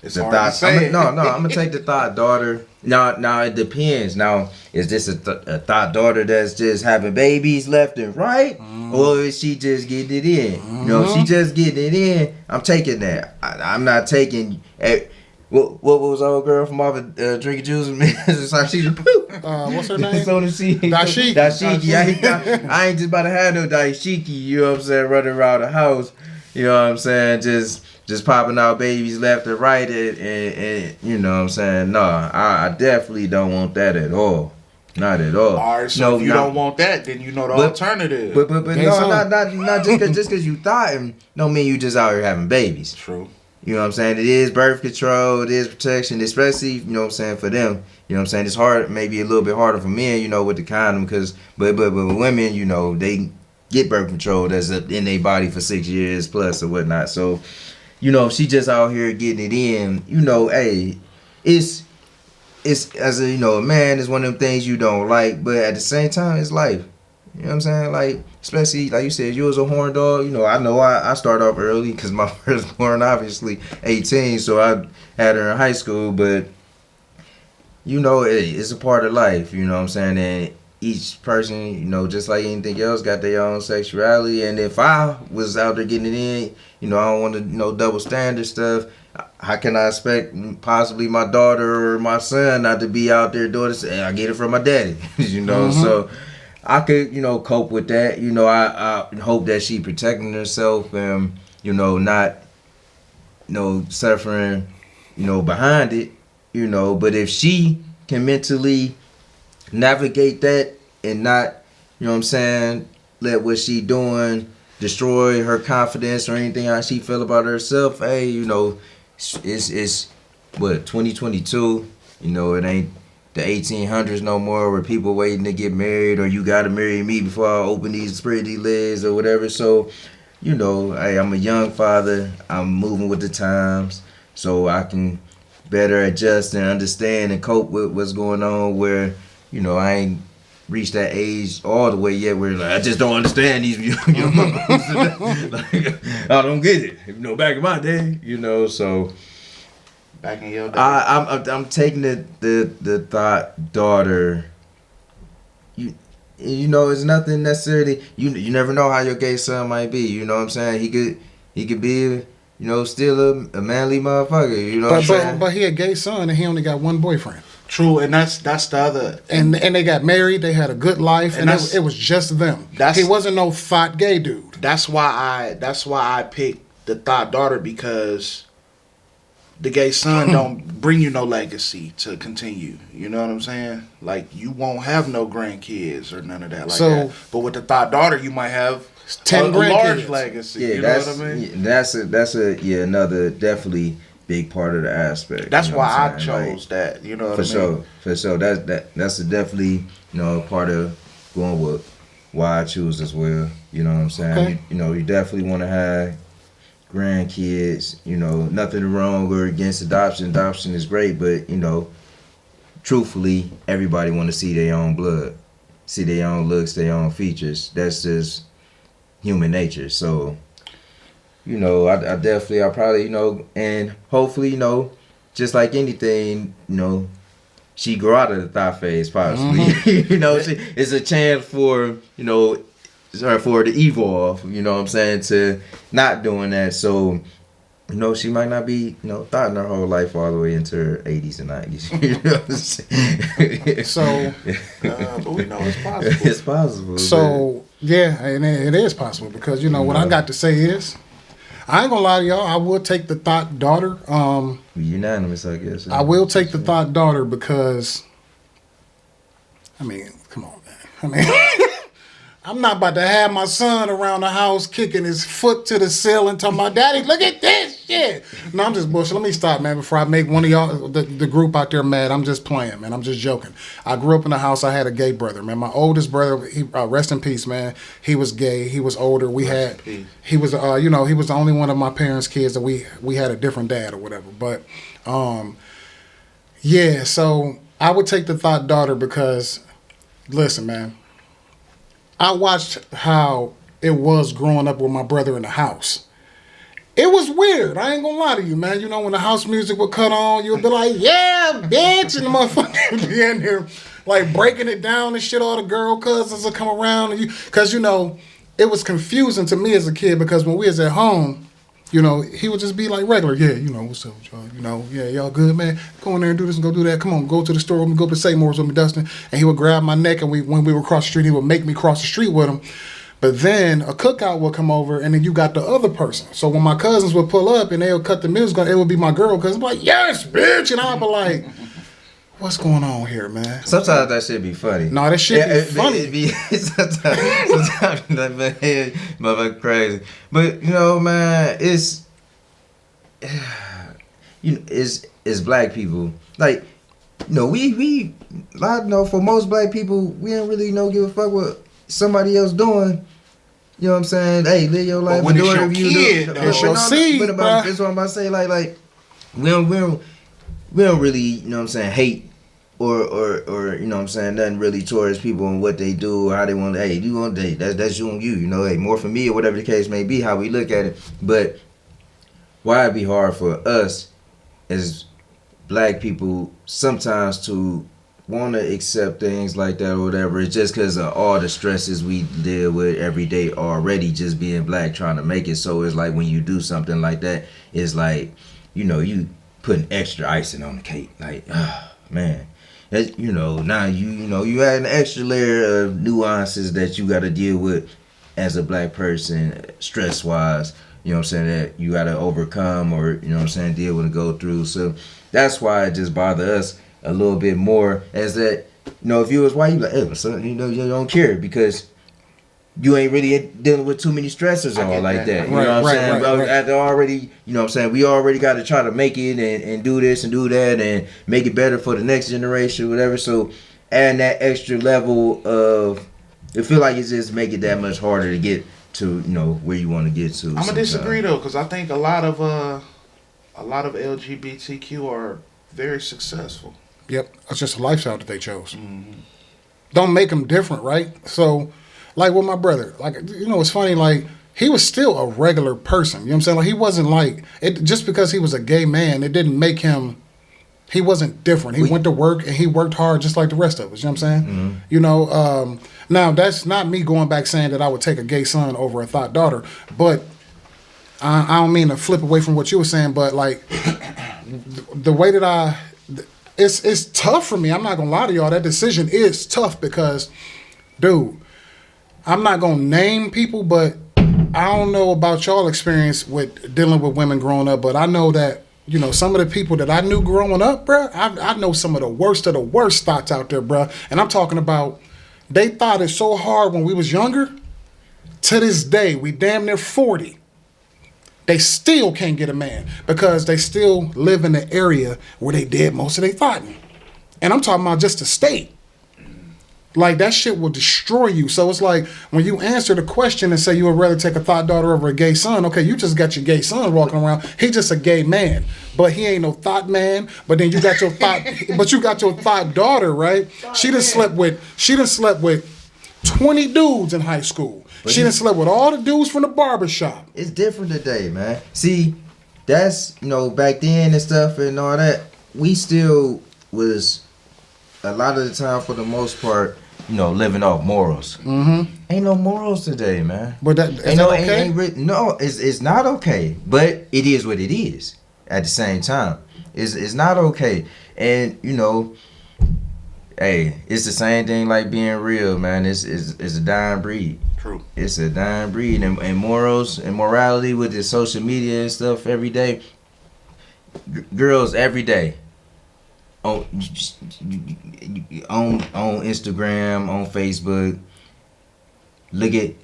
S3: It's
S2: the
S3: hard to
S2: thought.
S3: say.
S2: I'm gonna take the thought daughter. Now it depends. Now, is this a thought daughter that's just having babies left and right, or is she just getting it in? You know, if she just getting it in, I'm taking that. I'm not taking. What was our old girl from off of Drinking Juice? It's like she's
S1: What's her name?
S2: Dashiki.
S1: Dashiki.
S2: I ain't just about to have no dashiki. You know what I'm saying? Running around the house. You know what I'm saying? Just popping out babies left and right, and you know what I'm saying? No, I definitely don't want that at all. Not at all.
S3: All right, so if you don't want that, then you know the alternative.
S2: But no, not just because you thought, and don't mean you just out here having babies.
S3: True.
S2: You know what I'm saying? It is birth control, it is protection, especially, you know what I'm saying, for them. You know what I'm saying? It's hard, maybe a little bit harder for men, you know, with the condom, because, but with women, you know, they get birth control that's in their body for 6 years plus or whatnot. So, you know, if she just out here getting it in, you know, hey, it's as a, you know, a man, it's one of them things you don't like, but at the same time, it's life. You know what I'm saying? Like, especially, like you said, you was a horn dog. You know I started off early because my firstborn, obviously, 18, so I had her in high school, but, you know, it's a part of life, you know what I'm saying? And each person, you know, just like anything else, got their own sexuality, and if I was out there getting it in, you know, I don't want to, you know, double standard stuff. How can I expect possibly my daughter or my son not to be out there doing this? I get it from my daddy, you know, so I could, you know, cope with that. You know, I hope that she protecting herself and, you know, not, you know, suffering, you know, behind it, you know. But if she can mentally navigate that and not, you know what I'm saying, let what she doing destroy her confidence or anything how she feel about herself, hey, you know, it's what, 2022, you know, it ain't the 1800s no more where people waiting to get married or you gotta marry me before I open these pretty legs or whatever. So, you know, hey, I'm a young father. I'm moving with the times so I can better adjust and understand and cope with what's going on where, you know, I ain't reached that age all the way yet where like, I just don't understand these like, I don't get it. You know, back in my day, you know, so
S3: Back in your day.
S2: I'm taking the thought daughter. You know, it's nothing necessarily. You never know how your gay son might be. You know what I'm saying? He could be, you know, still a manly motherfucker. You know what I'm saying?
S1: But he a gay son and he only got one boyfriend.
S3: True, and that's the other.
S1: And they got married. They had a good life, and it was just them. He wasn't no thought gay dude.
S3: That's why I picked the thought daughter, because the gay son don't bring you no legacy to continue. You know what I'm saying? Like you won't have no grandkids or none of that like
S1: So-
S3: that. But with the thought daughter, you might have
S1: 10
S3: a large
S1: grandkids.
S3: legacy.
S4: Yeah,
S3: you know what I mean?
S4: that's another definitely big part of the aspect.
S3: That's
S4: you know
S3: why
S4: what
S3: I
S4: I'm saying? Like,
S3: chose that. You know what
S4: for
S3: I mean?
S4: sure, for sure. That's a definitely part of going with why I choose as well. You know what I'm saying?
S1: Okay.
S4: You definitely want to have grandkids. Nothing wrong or against adoption. Adoption is great, but truthfully, everybody want to see their own blood, see their own looks, their own features. That's just human nature. So, I probably, and hopefully, just like anything, she grow out of the thought phase possibly. It's a chance for, for her to evolve, what I'm saying, to not doing that. So, she might not be, thought her whole life all the way into her 80s and 90s. You know what I'm saying?
S1: So,
S3: but we know it's possible.
S4: It's possible.
S1: so yeah, and it is possible because what I got to say is, I ain't gonna lie to y'all. I will take the thought daughter.
S4: Be unanimous, I guess.
S1: I will take the thought daughter because, I mean, come on, man. I mean, I'm not about to have my son around the house kicking his foot to the ceiling, talking about, Daddy, look at this shit. No, I'm just bullshit. Let me stop, man, before I make one of y'all, the group out there mad. I'm just playing, man. I'm just joking. I grew up in a house. I had a gay brother, man. My oldest brother, he rest in peace, man. He was gay. He was older. He was, he was the only one of my parents' kids that we had a different dad or whatever. But, yeah, so I would take the thought daughter because, listen, man, I watched how it was growing up with my brother in the house. It was weird. I ain't gonna lie to you, man. When the house music would cut on, you'd be like, yeah, bitch. And the motherfucker would be in there, like, breaking it down and shit. All the girl cousins would come around. Because, it was confusing to me as a kid because when we was at home, he would just be like regular. Yeah, what's up with y'all? Yeah, y'all good, man? Go in there and do this and go do that. Come on, go to the store with me, go to Seymour's with me, Dustin. And he would grab my neck and when we would cross the street, he would make me cross the street with him. But then a cookout would come over and then you got the other person. So when my cousins would pull up and they would cut the music on, it would be my girl cousin. Like, yes, bitch. And I'd be like, what's going on here, man?
S4: Sometimes that shit be funny.
S1: No, that shit be funny.
S4: It be, sometimes that my head motherfucker crazy. But man, it's black people. Like, we for most black people, we don't really give a fuck what somebody else doing. You know what I'm saying? Hey, live your life.
S3: when
S4: and do
S3: it's your
S4: whatever you
S3: kid,
S4: do.
S3: though. It's
S1: your seed,
S4: But
S1: bruh.
S4: that's what I'm about to say. Like we don't really, you know what I'm saying, hate or you know what I'm saying, nothing really towards people and what they do or how they want. Hey, you want to date? That's you and you. Hey, more for me or whatever the case may be, how we look at it. But why it be hard for us as black people sometimes to want to accept things like that or whatever. It's just because of all the stresses we deal with every day already, just being black, trying to make it. So it's like when you do something like that, it's like, you putting extra icing on the cake. Like, man, that, now you add an extra layer of nuances that you got to deal with as a black person, stress wise. You know what I'm saying, that you got to overcome or, you know what I'm saying, deal with and go through. So that's why it just bothers us a little bit more, as that, if you was white, you like, hey, son, you don't care because you ain't really dealing with too many stressors all like that. You know what I'm saying?
S1: Right.
S4: After already, you know what I'm saying, we already got to try to make it and do this and do that and make it better for the next generation, whatever. So adding that extra level of, it feel like it just make it that much harder to get to, where you want to get to.
S3: I'm gonna disagree though, because I think a lot of LGBTQ are very successful.
S1: Yep, it's just a lifestyle that they chose. Mm-hmm. Don't make them different, right? So, like with my brother, like, it's funny, like, he was still a regular person. You know what I'm saying? Like, he wasn't like, just because he was a gay man, it didn't make him, he wasn't different. He went to work and he worked hard just like the rest of us. You know what I'm saying? Mm-hmm. Now, that's not me going back saying that I would take a gay son over a thought daughter, but I don't mean to flip away from what you were saying, but, like, the way that it's tough for me. I'm not gonna lie to y'all. That decision is tough because, dude, I'm not gonna name people, but I don't know about y'all experience with dealing with women growing up, but I know that you know, some of the people that I knew growing up, bruh, I know some of the worst thoughts out there, bruh. And I'm talking about, they thought it so hard when we was younger. To this day, we damn near 40. They still can't get a man because they still live in the area where they did most of their thoughting. And I'm talking about just the state. Like, that shit will destroy you. So it's like, when you answer the question and say you would rather take a thought daughter over a gay son, okay, you just got your gay son walking around. He just a gay man, but he ain't no thought man. But then you got your thought, but you got your thought daughter, right? She done slept with 20 dudes in high school. She done slept with all the dudes from the barbershop.
S4: It's different today, man. See, that's, you know, back then and stuff and all that, we still was, a lot of the time, for the most part, you know, living off morals.
S1: Mm-hmm.
S4: Ain't no morals today, man.
S1: But that, is that okay?
S4: No, it's not okay. But it is what it is. At the same time, it's not okay. And you know, hey, it's the same thing like being real, man. It's a dying breed.
S3: True.
S4: It's a dying breed, and morals and morality with the social media and stuff every day. Girls every day. On Instagram, on Facebook, look at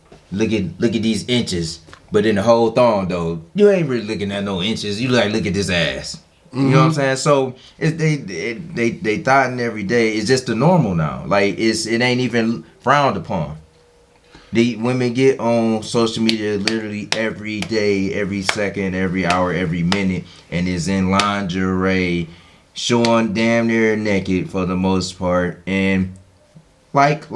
S4: these inches, but in the whole thong though, you ain't really looking at no inches. You look at this ass. You know what I'm saying? So it's they thoughting every day. It's just the normal now. Like it ain't even frowned upon. The women get on social media literally every day, every second, every hour, every minute, and is in lingerie, showing damn near naked for the most part, and like. So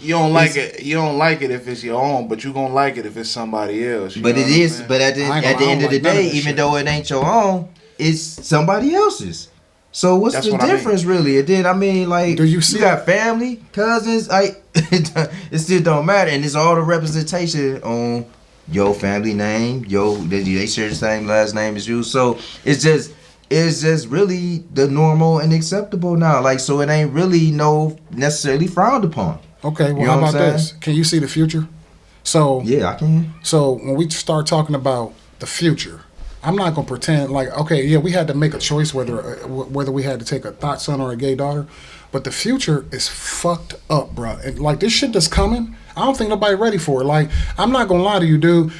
S3: you don't like it. You don't like it if it's your own, but you gonna like it if it's somebody else.
S4: But it is. But at the end of the day, even though it ain't your own, it's somebody else's. So what's the difference, really? And then I mean, like, you got family, cousins, like it still don't matter, and it's all the representation on your family name, they share the same last name as you. So it's just really the normal and acceptable now. Like, so it ain't really no necessarily frowned upon.
S1: Okay, well, how about this? Can you see the future? So
S4: yeah, I can.
S1: So when we start talking about the future, I'm not gonna pretend like, okay, yeah, we had to make a choice whether we had to take a thought son or a gay daughter, but the future is fucked up, bro. And like, this shit that's coming, I don't think nobody ready for it. Like, I'm not gonna lie to you, dude.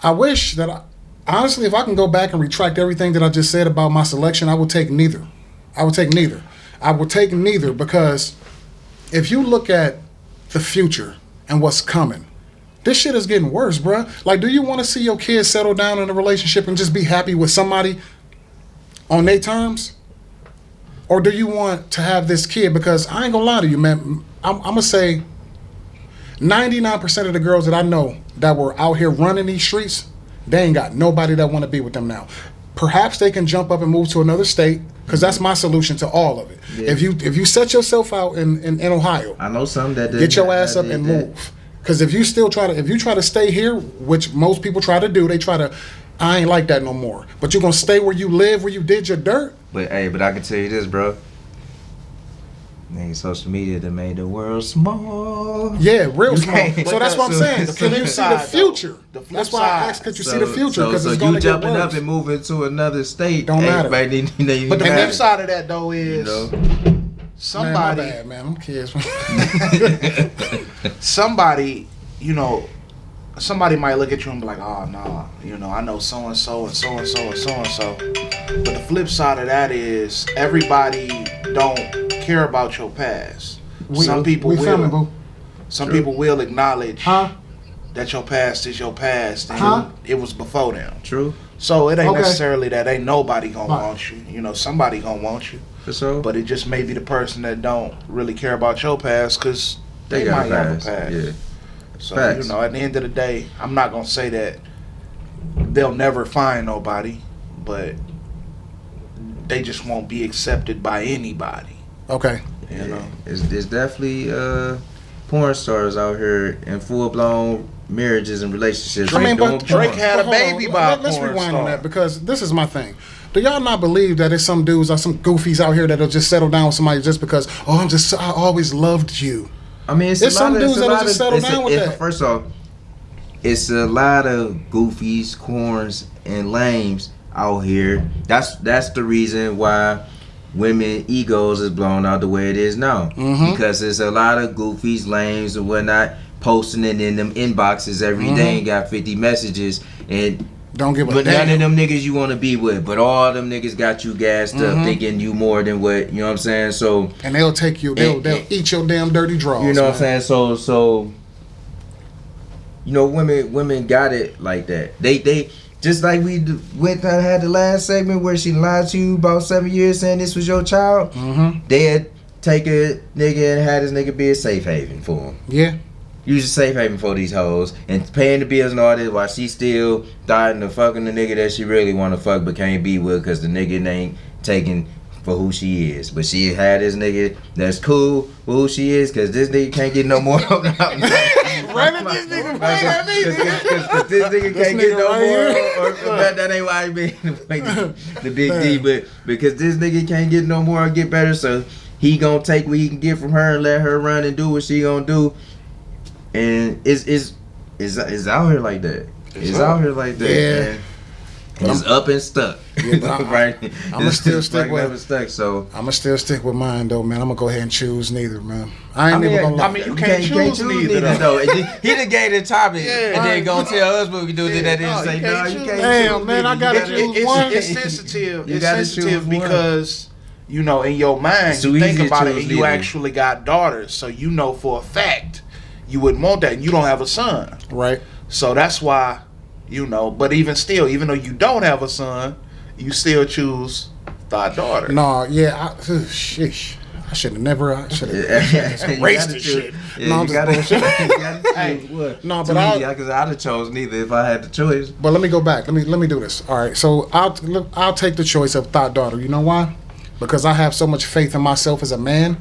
S1: I wish that honestly, if I can go back and retract everything that I just said about my selection, I would take neither. I would take neither because if you look at the future and what's coming, this shit is getting worse, bruh. Like, do you want to see your kids settle down in a relationship and just be happy with somebody on their terms? Or do you want to have this kid? Because I ain't gonna lie to you, man. I'm gonna say 99% of the girls that I know that were out here running these streets, they ain't got nobody that want to be with them now. Perhaps they can jump up and move to another state, because that's my solution to all of it. Yeah. If you set yourself out in Ohio,
S4: I know some that
S1: get your ass up and move. Because if you try to stay here, which most people try to do, I ain't like that no more. But you're gonna stay where you live, where you did your dirt.
S4: But I can tell you this, bro. Social media that made the world small.
S1: Yeah, real small. So that's what I'm saying. Can you see the future? That's why I asked, could you see the future? Because it's going to get worse. So you jumping up
S4: and moving to another state
S1: don't matter.
S3: But the flip side of that though is, somebody,
S1: man, my bad, man, I'm kids.
S3: Somebody, somebody might look at you and be like, oh no, I know so and so and so and so and so and so. But the flip side of that is everybody don't care about your past. Some people will acknowledge that your past is your past and it was before them.
S4: True.
S3: So it ain't necessarily that ain't nobody gonna want you. Somebody gonna want you.
S4: For sure.
S3: But it just may be the person that don't really care about your past because they might have a past.
S4: Yeah.
S3: So at the end of the day, I'm not gonna say that they'll never find nobody, but they just won't be accepted by anybody.
S1: Okay.
S4: It's definitely porn stars out here in full blown marriages and relationships.
S3: Drake had a baby by a porn star.
S1: Let's rewind on that, because this is my thing. Do y'all not believe that there's some dudes or some goofies out here that'll just settle down with somebody just because, I always loved you?
S4: I mean,
S1: there's some dudes that'll just settle down with that.
S4: First off, it's a lot of goofies, corns, and lames out here. That's the reason why women egos is blown out the way it is now. Because there's a lot of goofies, lames, and whatnot posting it in them inboxes every day and got 50 messages and
S1: Don't give a
S4: but
S1: damn.
S4: none of them niggas you want to be with, but all them niggas got you gassed up thinking you more than what, you know what I'm saying? So
S1: And they'll take you. They'll eat your damn dirty drawers.
S4: you know
S1: man.
S4: what I'm saying? So you know, women got it like that. They just like we had the last segment where she lied to you about 7 years saying this was your child. They had take a nigga and had this nigga be a safe haven for him.
S1: Yeah.
S4: Use a safe haven for these hoes and paying the bills and all this while she still dying of fucking the nigga that she really want to fuck but can't be with because the nigga ain't taken for who she is. But she had this nigga that's cool with who she is because this nigga can't get no more.
S1: Right at this nigga right at me.
S4: Because this nigga
S1: This
S4: can't
S1: nigga
S4: get no
S1: right
S4: more.
S1: here.
S4: Or that ain't why I mean the big D. But because this nigga can't get no more or get better, so he gonna take what he can get from her and let her run and do what she gonna do. And it's out here like that. It's out here like that.
S1: Yeah.
S4: Man. It's up and stuck.
S1: Yeah, but
S4: right.
S1: I'ma still stick
S4: right
S1: with-
S4: up and stuck. So
S1: I'ma still stick with mine though, man. I'm gonna go ahead and choose neither, man. I ain't even gonna lie.
S3: I mean, you can't choose neither,
S4: though. He done gave the topic
S3: Yeah.
S4: and then gonna tell us what we do. Then that
S3: No,
S4: didn't say
S3: you
S4: no.
S3: can't
S4: You
S3: choose.
S4: can't
S1: Damn,
S4: choose
S1: man, I
S4: neither.
S1: gotta
S4: You
S1: choose one.
S3: It's sensitive.
S4: You
S3: It's
S4: gotta
S3: sensitive
S4: choose one.
S3: because, you know, in your mind,
S4: It's
S3: you
S4: too
S3: think
S4: easy to
S3: about it
S4: choose
S3: and you
S4: neither.
S3: actually got daughters. So you know for a fact you wouldn't want that. And you don't have a son.
S1: Right.
S3: So that's why, you know, but even still, even though you don't have a son, you still choose thy daughter.
S1: No, yeah, sheesh. I should have never. I should have.
S4: Erased
S1: this shit.
S4: Yeah,
S1: No, I'm
S4: you
S1: just
S4: gotta,
S1: bullshitting.
S4: you gotta
S3: Hey,
S4: choose what.
S1: no,
S4: Too
S1: but
S4: easy, because I'd have chose neither if I had the choice.
S1: But let me go back. Let me do this. All right. So I'll take the choice of thought daughter. You know why? Because I have so much faith in myself as a man.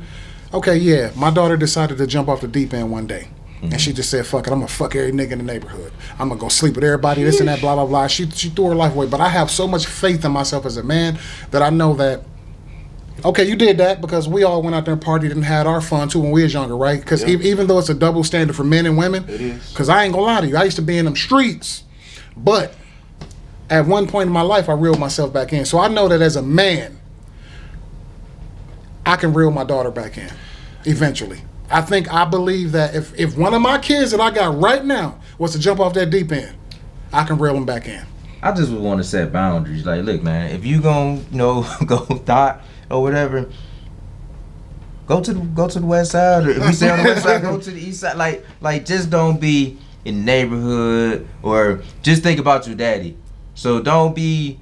S1: Okay, yeah, my daughter decided to jump off the deep end one day. And she just said, fuck it, I'm gonna fuck every nigga in the neighborhood. I'm gonna go sleep with everybody, this and that, blah, blah, blah. She threw her life away. But I have so much faith in myself as a man that I know that, okay, you did that because we all went out there and partied and had our fun too when we was younger, right? Because even though it's a double standard for men and women,
S3: It is.
S1: because I ain't gonna lie to you, I used to be in them streets. But at one point in my life, I reeled myself back in. So I know that as a man, I can reel my daughter back in eventually. I believe that if one of my kids that I got right now was to jump off that deep end, I can reel them back in.
S4: I just would want to set boundaries. Like, look, man, if you gonna, go thought or whatever, go to the west side. Or if we stay on the west side, go to the east side. Like, just don't be in the neighborhood or just think about your daddy. So don't be,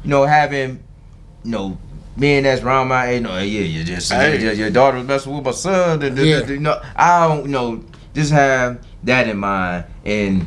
S4: having, men that's around my age. No, yeah, you just your daughter was messing with my son. And I don't, just have that in mind and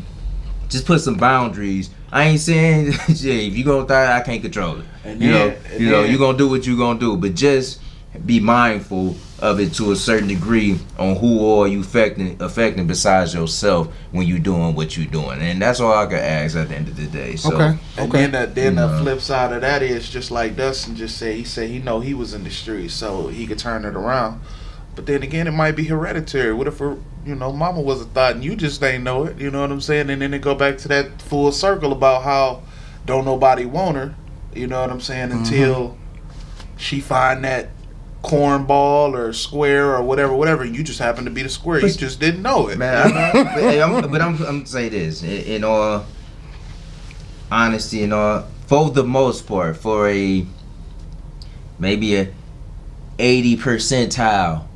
S4: just put some boundaries. I ain't saying, if you gonna die, I can't control it.
S3: And
S4: You gonna do what you gonna do, but just be mindful of it to a certain degree on who all you affecting besides yourself when you doing what you doing, and that's all I can ask at the end of the day. So,
S1: Okay.
S3: And then the flip side of that is just like Dustin just said. He said he was in the streets, so he could turn it around. But then again, it might be hereditary. What if mama was a thought and you just ain't know it? You know what I'm saying? And then it go back to that full circle about how don't nobody want her. You know what I'm saying? Until she find that cornball or square or whatever, and you just happen to be the square. You just didn't know it.
S4: man, I'm say this in all honesty and all, for the most part, for maybe a 80 percentile,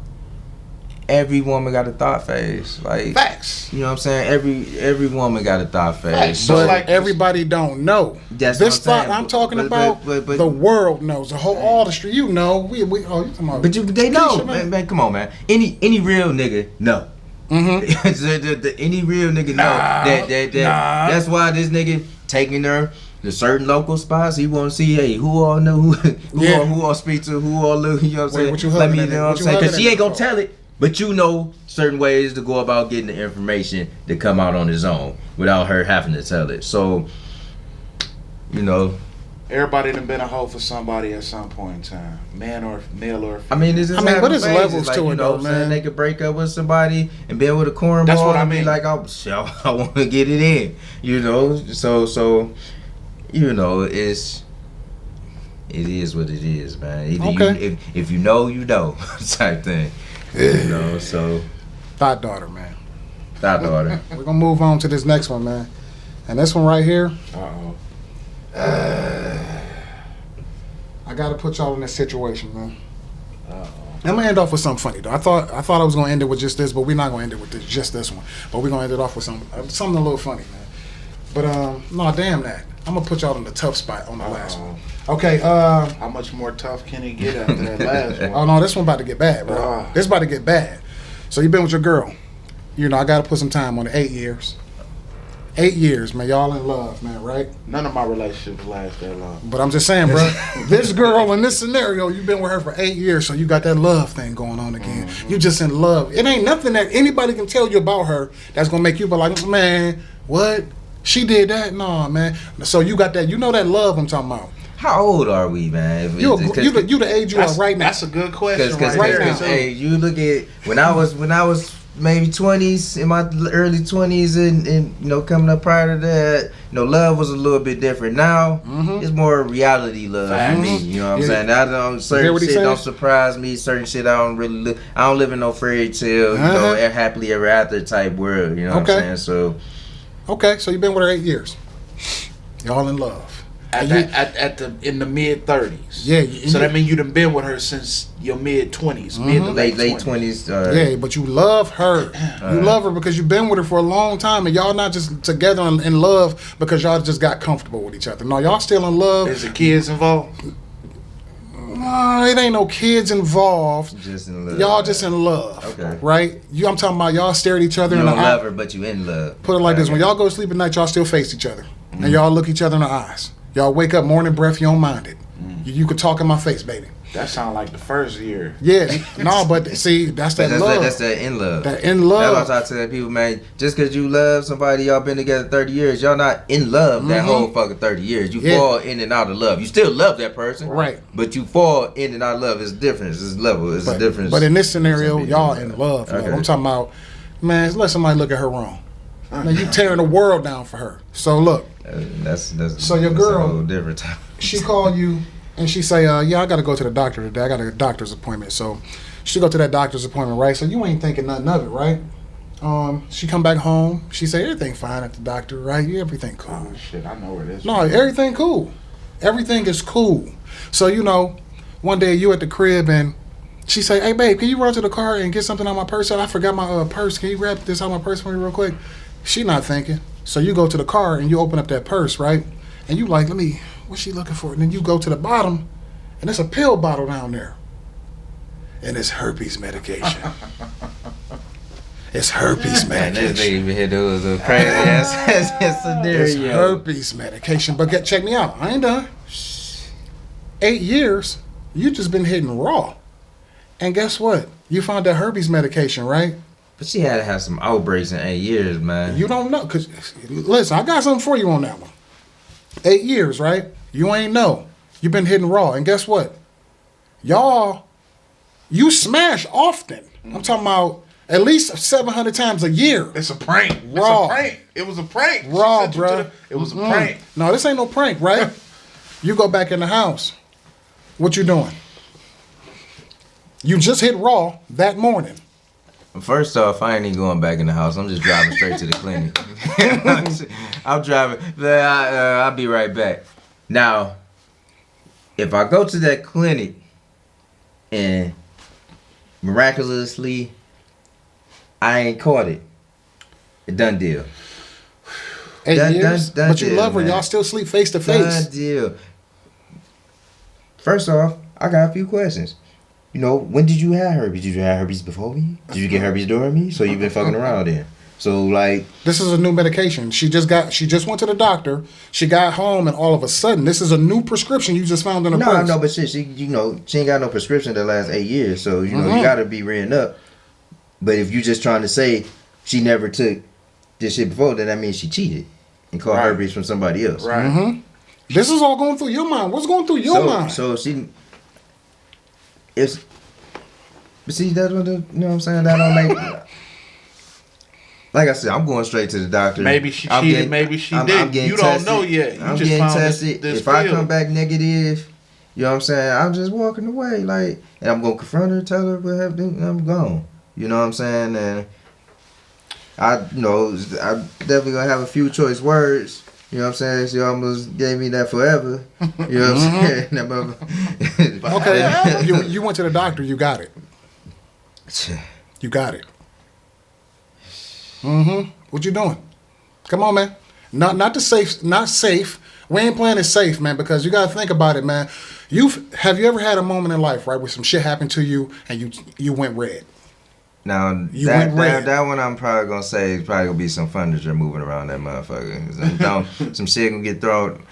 S4: every woman got a thought phase. Like,
S3: Facts.
S4: you know what I'm saying? Every woman got a thought phase.
S3: Facts.
S4: So
S1: But
S3: like-
S1: everybody don't know.
S4: That's
S1: This
S4: what I'm
S1: thought
S4: saying.
S1: I'm talking
S4: But-
S1: about,
S4: but-
S1: the world knows. The whole industry, you know. We you talking about?
S4: But they know,
S1: Keisha,
S4: man. Come on, man. Any real nigga know. Any real nigga know that that's why this nigga taking her to certain local spots. He want to see, hey, who all know who all speak to, who all look. You know what I'm
S1: Wait,
S4: saying?
S1: what you
S4: Let me,
S1: hugging
S4: you
S1: at
S4: know
S1: it?
S4: what I'm
S1: What you
S4: saying? Because
S1: hugging
S4: she
S1: at
S4: ain't
S1: it
S4: gonna
S1: for?
S4: tell it. But you know certain ways to go about getting the information to come out on his own without her having to tell it. So,
S3: Everybody done been a hoe for somebody at some point in time, man or male or female.
S4: I mean, it's just
S1: but
S4: having
S1: there's
S4: phases,
S1: levels
S4: like,
S1: to
S4: you
S1: it,
S4: know
S1: though,
S4: what I'm saying?
S1: man.
S4: They could break up with somebody and be with a cornball.
S3: That's what I
S4: and be
S3: mean.
S4: like, oh, shit, I want to get it in. You know, so you know, it is what it is, man. Either
S1: Okay.
S4: if you know, you know, type thing. You know, so
S1: Thought daughter, man.
S4: that daughter.
S1: We're gonna move on to this next one, man. And this one right here,
S3: Uh-oh.
S1: I gotta put y'all in this situation, man.
S3: Uh-oh.
S1: I'm gonna end off with something funny though. I thought I was gonna end it with just this, but we're not gonna end it with just this one. But we're gonna end it off with something a little funny, man. But no, damn that. I'm gonna put y'all in the tough spot on the last one. Okay.
S3: How much more tough can he get after that last one?
S1: Oh no, this one about to get bad, bro.
S3: Ah.
S1: This about to get bad. So you've been with your girl. You know, I gotta put some time on it. 8 years. 8 years, man. Y'all in love, man, right?
S3: None of my relationships last that long.
S1: But I'm just saying, bro, this girl in this scenario, you've been with her for 8 years, so you got that love thing going on again.
S3: Mm-hmm.
S1: You just in love. It ain't nothing that anybody can tell you about her that's gonna make you be like, man, what? She did that? No, man. So you got that, you know that love I'm talking about.
S4: How old are we, man?
S1: You the age you are right now.
S3: That's a good question
S4: Because
S3: right there.
S1: now.
S4: hey, you look at when I was maybe 20s, in my early 20s, and you know, coming up prior to that, you know, love was a little bit different. Now it's more reality love for me. You know what I'm saying? I don't certain shit don't surprise me. Certain shit I don't really I don't live in no fairy tale, you know, happily ever after type world. You know what I'm saying? So
S1: okay, so you've been with her 8 years. Y'all in love.
S3: In the mid 30s.
S1: Yeah.
S3: So that means you done been with her since your mid 20s, mid to late
S4: late
S3: 20s.
S4: 20s.
S1: Yeah, but you love her. You love her because you've been with her for a long time, and y'all not just together in love because y'all just got comfortable with each other. No, y'all still in love.
S3: Is the kids involved?
S1: No, it ain't no kids involved.
S4: Just in love.
S1: Y'all just in love.
S4: Okay.
S1: Right? I'm talking about y'all stare at each other
S4: You
S1: in the
S4: don't
S1: eye.
S4: love her, but you in love.
S1: Put it like this: when y'all go to sleep at night, y'all still face each other, and y'all look each other in the eyes. Y'all wake up, morning breath, you don't mind it. You could talk in my face, baby.
S3: That sound like the first year.
S1: Yeah, no, but see, that's that love.
S4: That's that in love.
S1: That in love.
S4: That's what I tell people, man. Just because you love somebody, y'all been together 30 years, y'all not in love that whole fucking 30 years. You fall in and out of love. You still love that person,
S1: Right?
S4: But you fall in and out of love. It's different. It's level. It's a difference.
S1: But in this scenario,
S4: It's a
S1: y'all
S4: big
S1: in love.
S4: Okay.
S1: I'm talking about, man, let somebody look at her wrong. Man, you tearing the world down for her. So look,
S4: That's
S1: So your
S4: that's
S1: girl-
S4: a whole different time.
S1: she call you and she say, yeah, I got to go to the doctor today. I got a doctor's appointment. So she go to that doctor's appointment, right? So you ain't thinking nothing of it, right? She come back home. She say, everything fine at the doctor, right? Everything cool.
S3: Oh shit, I know where this.
S1: No, everything cool. Everything is cool. So, you know, one day you at the crib and she say, hey, babe, can you run to the car and get something out of my purse? I forgot my purse. Can you grab this out of my purse for me real quick? She not thinking. So you go to the car and you open up that purse, right? And you like, what's she looking for? And then you go to the bottom and there's a pill bottle down there. And it's herpes medication. It's herpes
S4: Man, this
S1: medication.
S4: nigga even hit those crazy ass
S1: It's
S4: scenario.
S1: herpes medication. But check me out. I ain't done. 8 years, you just been hitting raw. And guess what? You found that herpes medication, right?
S4: But she had to have some outbreaks in 8 years, man.
S1: You don't know. Because, listen, I got something for you on that one. 8 years, right? You ain't know. You been hitting raw. And guess what? Y'all, you smash often. I'm talking about at least 700 times a year.
S3: It's a prank.
S1: Raw.
S3: It's a prank. It was a prank. She
S1: Raw,
S3: sent you to
S1: bruh.
S3: the- It was a prank.
S1: No, this ain't no prank, right? You go back in the house. What you doing? You just hit raw that morning.
S4: First off, I ain't even going back in the house. I'm just driving straight to the clinic. I'm driving. I'll be right back. Now, if I go to that clinic and miraculously I ain't caught it, a done deal.
S1: 8 years,
S4: done
S1: but you
S4: deal,
S1: love her.
S4: man.
S1: Y'all still sleep face to
S4: Done
S1: face.
S4: deal. First off, I got a few questions. You know, when did you have herpes? Did you have herpes before me? Did you get herpes during me? So you've been fucking around then. So like,
S1: This is a new medication. She just went to the doctor. She got home, and all of a sudden, this is a new prescription you just found in her purse.
S4: no, but shit, she ain't got no prescription the last 8 years. So you know, you gotta be reading up. But if you just trying to say she never took this shit before, then that means she cheated and caught
S3: Right.
S4: herpes from somebody else.
S3: Right.
S1: This is all going through your mind. What's going through your mind?
S4: So she, it's, but see, that's what you know what I'm saying. That don't make. Like I said, I'm going straight to the doctor.
S3: Maybe she cheated, maybe she didn't. You don't know yet. You
S4: I'm
S3: just
S4: getting
S3: found
S4: tested.
S3: this
S4: If I
S3: pill.
S4: come back negative, you know what I'm saying, I'm just walking away. Like, and I'm going to confront her, tell her what happened, and I'm gone. You know what I'm saying? And I definitely going to have a few choice words. You know what I'm saying? She almost gave me that forever. You know what I'm saying? That mother-
S1: Okay, you went to the doctor. You got it. You got it. What you doing? Come on, man. Not safe. We ain't playing it safe, man, because you gotta think about it, man. Have you ever had a moment in life, right, where some shit happened to you and you went red?
S4: Now,
S1: went red.
S4: that one I'm probably going to say is probably going to be some furniture moving around that motherfucker. Some shit going to get thrown.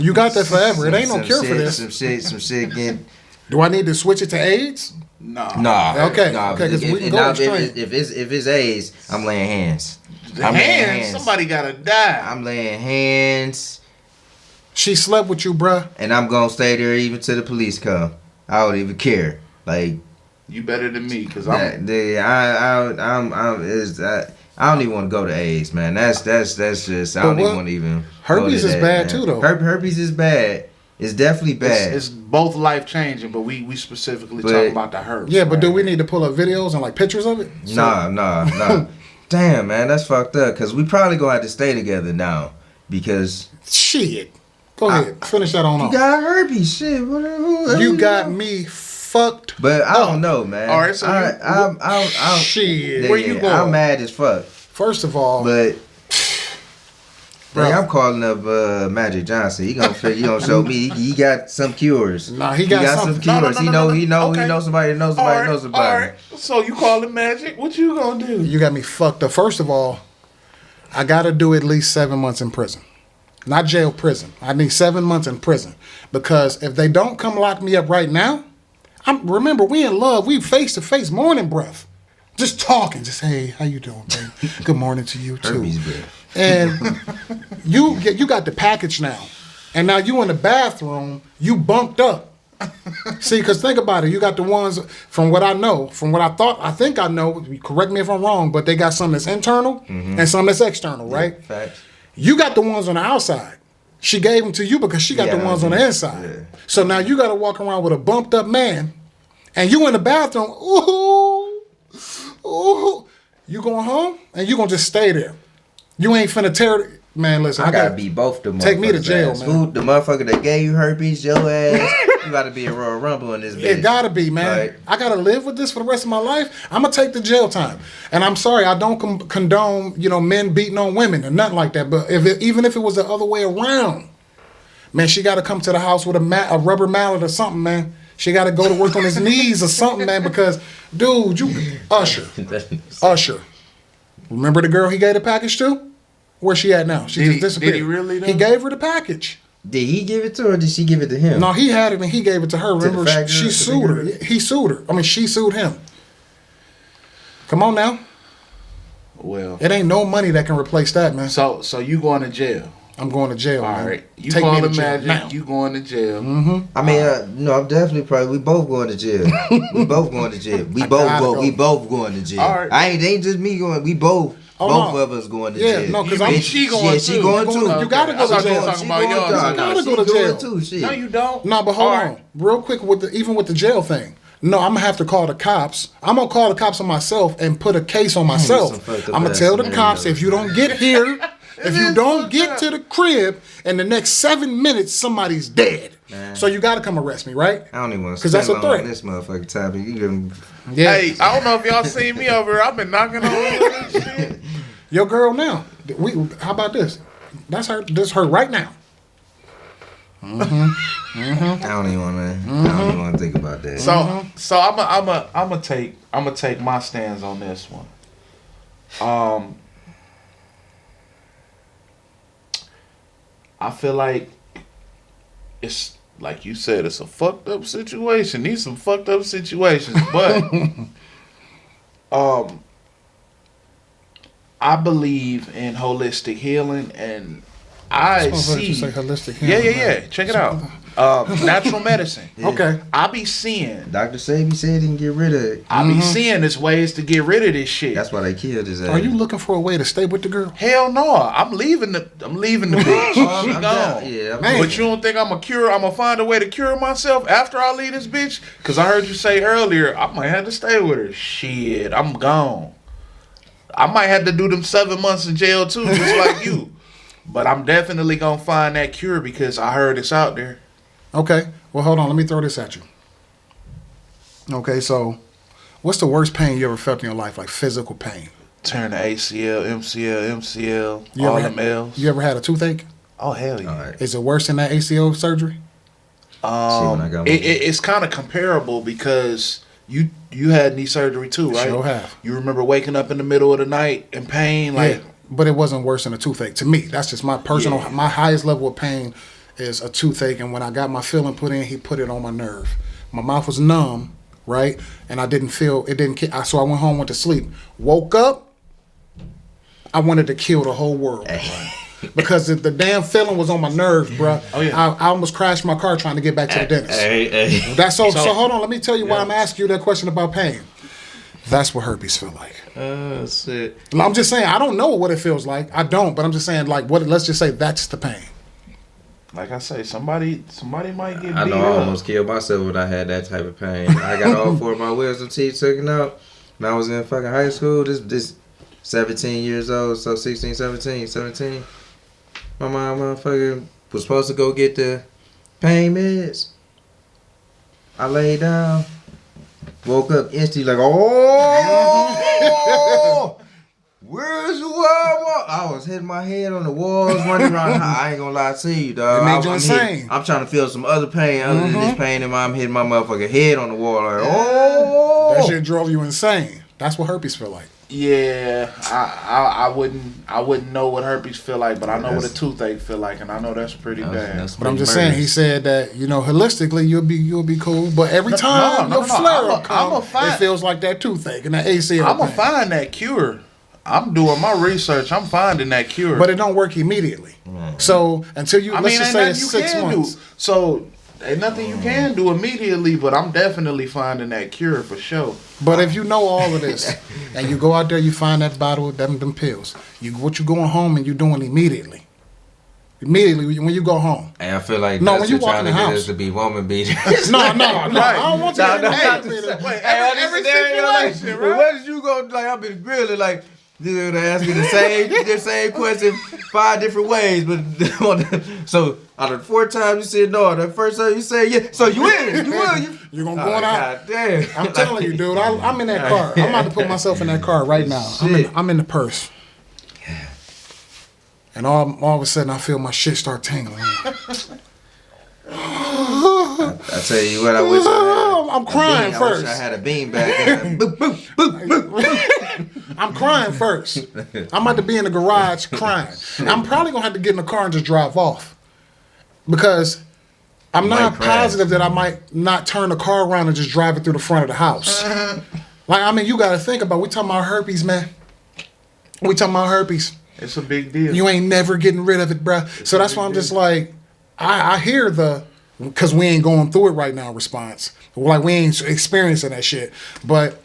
S1: You got that forever. It ain't no cure for this.
S4: Some shit get...
S1: Do I need to switch it to AIDS?
S3: Nah.
S1: Okay, because we can go extreme.
S4: If it's AIDS, I'm laying hands.
S3: Somebody gotta die.
S4: I'm laying hands.
S1: She slept with you, bruh.
S4: And I'm going to stay there even till the police come. I don't even care. Like...
S3: You better than me, cause
S4: I don't even want to go to AIDS, man. That's just I don't even want to even.
S1: Herpes is
S4: that,
S1: bad
S4: man.
S1: too, though.
S4: Herpes is bad. It's definitely bad.
S3: It's both life changing, but we specifically talking about the herpes.
S1: Yeah, but
S3: right?
S1: do we need to pull up videos and like pictures of it?
S4: Nah. Damn, man, that's fucked up. Cause we probably gonna have to stay together now because
S1: shit. Go ahead, finish that on
S4: you
S1: off.
S4: got herpes, shit.
S1: You got me fucked.
S4: But I don't know, man.
S3: All right, so
S4: I'm
S1: shit.
S3: Where you going?
S4: I'm mad as fuck.
S1: First of all,
S4: But
S1: bro.
S4: hey, I'm calling up Magic Johnson. He gonna show me he got some cures.
S1: Nah, he got
S4: some
S1: something.
S4: cures. He know somebody that knows somebody
S3: All
S4: knows somebody.
S3: right. So you call it magic? What you gonna do?
S1: You got me fucked up. First of all, I gotta do at least 7 months in prison. Not jail, prison. I need 7 months in prison. Because if they don't come lock me up right now, remember, we in love. We face to face, morning breath. Just talking. Just, hey, how you doing, babe? Good morning to you, too.
S4: Herpes breath.
S1: And you got the package now. And now you in the bathroom, you bumped up. See, because think about it. You got the ones, from what I know, from what I think I know, correct me if I'm wrong, but they got some that's internal and some that's external, right?
S4: Yeah, facts.
S1: You got the ones on the outside. She gave them to you because she got the ones on the inside.
S4: Yeah.
S1: So now you got to walk around with a bumped up man, and you in the bathroom. Ooh, you going home and you gonna just stay there. You ain't finna tear. Man, listen,
S4: I gotta be both the motherfuckers.
S1: take me to jail,
S4: ass.
S1: man.
S4: Who the motherfucker that gave you herpes, your ass? You gotta be a Royal Rumble in this bitch.
S1: It gotta be, man.
S4: Right.
S1: I gotta live with this for the rest of my life. I'm gonna take the jail time, and I'm sorry, I don't condone men beating on women or nothing like that. But even if it was the other way around, man, she gotta come to the house with a rubber mallet or something, man. She gotta go to work on his knees or something, man. Because, dude, Usher. Remember the girl he gave the package to? Where's she at now? She just disappeared.
S3: Did he really, though?
S1: He gave her the package.
S4: Did he give it to her or did she give it to him?
S1: No, he had it and he gave it to her.
S4: the
S1: Remember,
S4: factory,
S1: she
S4: to
S1: sued her.
S4: the
S1: He sued her. I mean, she sued him. Come on now.
S3: Well,
S1: It ain't no money that can replace that, man.
S3: so you going to jail?
S1: I'm going to jail,
S3: All
S1: man.
S3: right. You
S1: Take
S3: call
S1: me to
S3: it
S1: jail
S3: magic.
S1: now.
S3: You going to jail?
S4: I mean, I'm definitely probably. We both going to jail. We both going to jail. We both going to jail.
S3: All right.
S4: It ain't just me going. We both.
S1: Oh,
S4: both
S1: no.
S4: of us going to
S1: Yeah,
S4: jail.
S1: no, 'cause
S3: You
S1: I'm-
S3: mean she going
S4: Yeah,
S3: too?
S4: she going too.
S1: You gotta go
S3: I thought
S1: to
S3: you
S1: jail.
S3: were talking about yours.
S1: You gotta go to jail.
S4: Too, shit.
S3: No, you don't.
S1: No, but hold
S3: All
S1: on.
S3: right.
S1: Real quick, even with the jail thing. No, I'm going to have to call the cops. I'm going to call the cops on myself and put a case on myself.
S4: some fucked up
S1: I'm going
S4: ass
S1: to tell the
S4: scenario.
S1: cops, if you don't get here, if you don't get to the crib in the next 7 minutes, somebody's dead.
S4: Man.
S1: So you got to come arrest me, right?
S4: I don't even want to
S1: 'Cause that's a threat.
S4: on this motherfucking topic. You can,
S1: Yeah.
S3: Hey, I don't know if y'all seen me over here. I've been knocking on this shit.
S1: Your girl now. How about this? That's her. This her right now.
S4: I don't even want to. I don't even want to think about that.
S3: So I'm gonna take my stance on this one. I feel like it's like you said, it's a fucked up situation. These some fucked up situations, but I believe in holistic healing, and I
S1: This motherfucker
S3: see.
S1: just say holistic
S3: Yeah,
S1: healing,
S3: yeah,
S1: man.
S3: yeah. Check it out. Natural medicine.
S1: Okay.
S3: I be seeing.
S4: Dr. Sebi said he can get rid of it.
S3: I be seeing there's ways to get rid of this shit.
S4: That's why they killed his ass.
S1: Are you looking for a way to stay with the girl?
S3: Hell no. I'm leaving the bitch. She
S4: I'm
S3: gone.
S4: down. Yeah, I'm
S1: Man.
S3: But you don't think I'm gonna find a way to cure myself after I leave this bitch? Cause I heard you say earlier I might have to stay with her. Shit, I'm gone. I might have to do them 7 months in jail too, just like you. But I'm definitely gonna find that cure because I heard it's out there.
S1: Okay. Well, hold on. Let me throw this at you. Okay, so what's the worst pain you ever felt in your life, like physical pain?
S3: Turn the ACL, MCL,
S1: You
S3: all
S1: ever
S3: them
S1: had,
S3: L's.
S1: you ever had a toothache?
S3: Oh hell yeah.
S4: All right.
S1: Is it worse than that ACL surgery?
S4: when I got my-
S3: It's kind of comparable because you had knee surgery too, right?
S1: Sure have.
S3: You remember waking up in the middle of the night in pain, like
S1: Yeah, but it wasn't worse than a toothache to me. That's just my personal.
S3: Yeah.
S1: My highest level of pain is a toothache, and when I got my filling put in, he put it on my nerve. My mouth was numb, right, and I didn't feel it. So I went home, went to sleep, woke up. I wanted to kill the whole world. Because the damn feeling was on my nerves, bruh.
S3: Oh, yeah.
S1: I almost crashed my car trying to get back to the dentist.
S4: Hey.
S1: That's so
S3: So-
S1: hold on, let me tell you why
S3: Yeah.
S1: I'm asking you that question about pain. That's what herpes feel like.
S4: Oh shit.
S1: I'm just saying I don't know what it feels like. I don't, but I'm just saying like what. Let's just say that's the pain.
S3: like I say, somebody might get
S4: I
S3: beat
S4: know I
S3: up.
S4: almost killed myself when I had that type of pain. I got all 4 of my wisdom teeth taken out when I was in fucking high school. This 17 years old, so 16, 17. My mom motherfucker was supposed to go get the pain meds. I laid down, woke up instantly like, oh, where's the wall? I was hitting my head on the walls, running around. I ain't gonna lie to you, dog.
S1: It made you
S4: I'm
S1: insane.
S4: I'm trying to feel some other pain other than this pain, and I'm hitting my motherfucking head on the wall like, oh.
S1: That shit drove you insane. That's what herpes feel like.
S3: Yeah, I wouldn't know what herpes feel like, but I know what a
S4: That's-
S3: toothache feel like, and I know that's pretty bad.
S1: But I'm just saying, he said that holistically you'll be cool, but every time
S3: no,
S1: your
S3: no.
S1: flare up
S3: I'ma
S1: comes,
S3: find-
S1: it feels like that toothache and that ACL.
S3: I'm gonna
S1: pain.
S3: find that cure. I'm doing my research. I'm finding that cure.
S1: But it don't work immediately. So until you,
S3: I
S1: let's
S3: mean,
S1: just
S3: ain't
S1: say
S3: nothing
S1: it's
S3: you
S1: 6
S3: can
S1: months.
S3: do. So ain't nothing you can do immediately, but I'm definitely finding that cure for sure.
S1: But if you know all of this and you go out there, you find that bottle of them pills. What you going home and you doing immediately. Immediately when you go home.
S4: And I feel like
S1: No,
S4: that's
S1: when you
S4: what
S1: walk
S4: trying
S1: in
S4: to
S1: the
S4: get
S1: house.
S4: us to be woman beaters.
S1: No, I don't want you to
S4: not
S1: be
S4: to
S1: a-
S3: Wait,
S4: Hey,
S3: every
S4: like,
S3: situation,
S4: but
S3: right?
S4: what did you go like? I've been grilling like. They're gonna ask me the same question 5 different ways, but so out of the 4 times you said no, the first time you said yeah, so you in, you will,
S1: You're gonna go out.
S4: God damn!
S1: I'm telling you, dude. I'm in that car. I'm about to put myself in that car right now.
S4: Shit.
S1: I'm in the purse. And all of a sudden, I feel my shit start tingling.
S4: I tell you what, I wish I had.
S1: I'm crying
S4: I
S1: first.
S4: wish I had a beanbag. Boop, boop, boop, boop.
S1: I'm crying first. I'm about to be in the garage crying. I'm probably gonna have to get in the car and just drive off because I'm
S4: You
S1: not
S4: might crash.
S1: positive that I might not turn the car around and just drive it through the front of the house. Like, I mean, you got to think about. We talking about herpes, man. We talking about herpes.
S3: It's a big deal.
S1: You ain't never getting rid of it, bruh. So that's why I'm just like, I hear because we ain't going through it right now response. Like, we ain't experiencing that shit. But,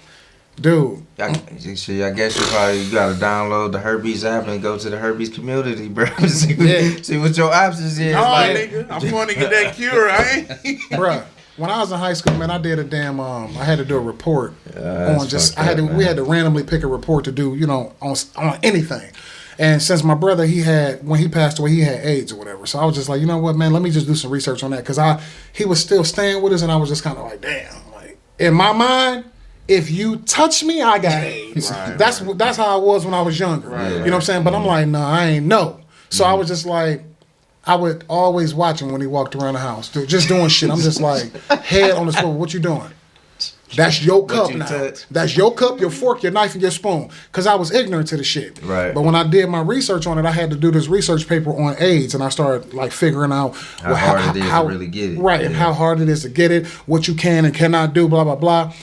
S1: dude.
S4: I guess you gotta download the herpes app and go to the herpes community, bro. see what your options is.
S3: Oh,
S4: like,
S3: nigga, I'm going to get that cure. I ain't.
S1: Bruh, when I was in high school, man, I did a damn. I had to do a report
S4: that's
S1: on just.
S4: fucked up,
S1: We had to randomly pick a report to do, on anything. And since my brother, when he passed away, he had AIDS or whatever. So I was just like, you know what, man, let me just do some research on that because he was still staying with us, and I was just kind of like, damn, like in my mind. If you touch me, I got AIDS.
S3: Right,
S1: That's how I was when I was younger.
S3: Right,
S1: you know what I'm saying? But I'm like, no, I ain't know. So I was just like, I would always watch him when he walked around the house, just doing shit. I'm just like, head on the swivel. What you doing? That's your cup
S4: you
S1: now.
S4: touch?
S1: That's your cup, your fork, your knife, and your spoon. Because I was ignorant to the shit.
S4: Right.
S1: But when I did my research on it, I had to do this research paper on AIDS, and I started like figuring out
S4: How hard it is to really get it.
S1: Right, and how hard it is to get it, what you can and cannot do, blah blah blah.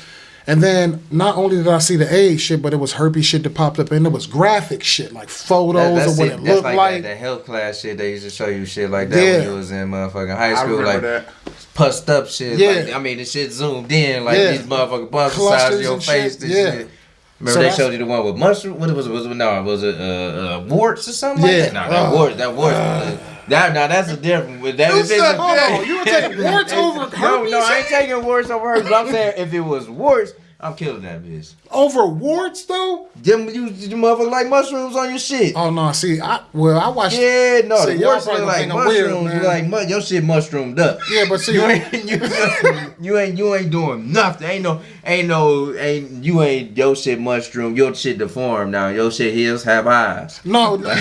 S1: And then not only did I see the AIDS shit, but it was herpes shit that popped up, and it was graphic shit like photos
S4: That's
S1: of what
S4: it.
S1: it
S4: That's
S1: looked like.
S4: that health class shit. They used to show you shit like that when
S1: Yeah.
S4: you was in motherfucking high
S3: I
S4: school,
S3: remember
S4: like
S3: that.
S4: pussed up shit.
S1: Yeah.
S4: Like, I mean, the shit zoomed in like
S1: Yeah.
S4: these motherfucking bumps the
S1: Clusters
S4: size of your
S1: and
S4: face.
S1: shit.
S4: This
S1: Yeah.
S4: shit. Remember
S1: So
S4: they
S1: that's-
S4: showed you the one with mushroom? What was it? Was it warts or something
S1: Yeah.
S4: like that? No, that warts. That warts. Now that's a different. That
S3: You
S4: if
S3: said
S4: it's-
S1: Hold on, you were taking warts over herpes?
S4: No, I ain't taking warts over herpes. But I'm saying if it was warts, I'm killing that bitch.
S1: Over warts though?
S4: Them you motherfucker like mushrooms on your shit.
S1: Oh no, see, I watched.
S4: Yeah, no,
S1: See,
S4: the
S1: y'all
S4: warts
S1: probably
S4: look
S1: gonna
S4: like
S1: think I'm weird,
S4: mushrooms.
S1: man.
S4: Like your shit mushroomed up.
S1: Yeah, but see,
S4: You ain't doing nothing. You ain't your shit mushroom. Your shit deformed now. Your shit heels have eyes.
S1: no, no,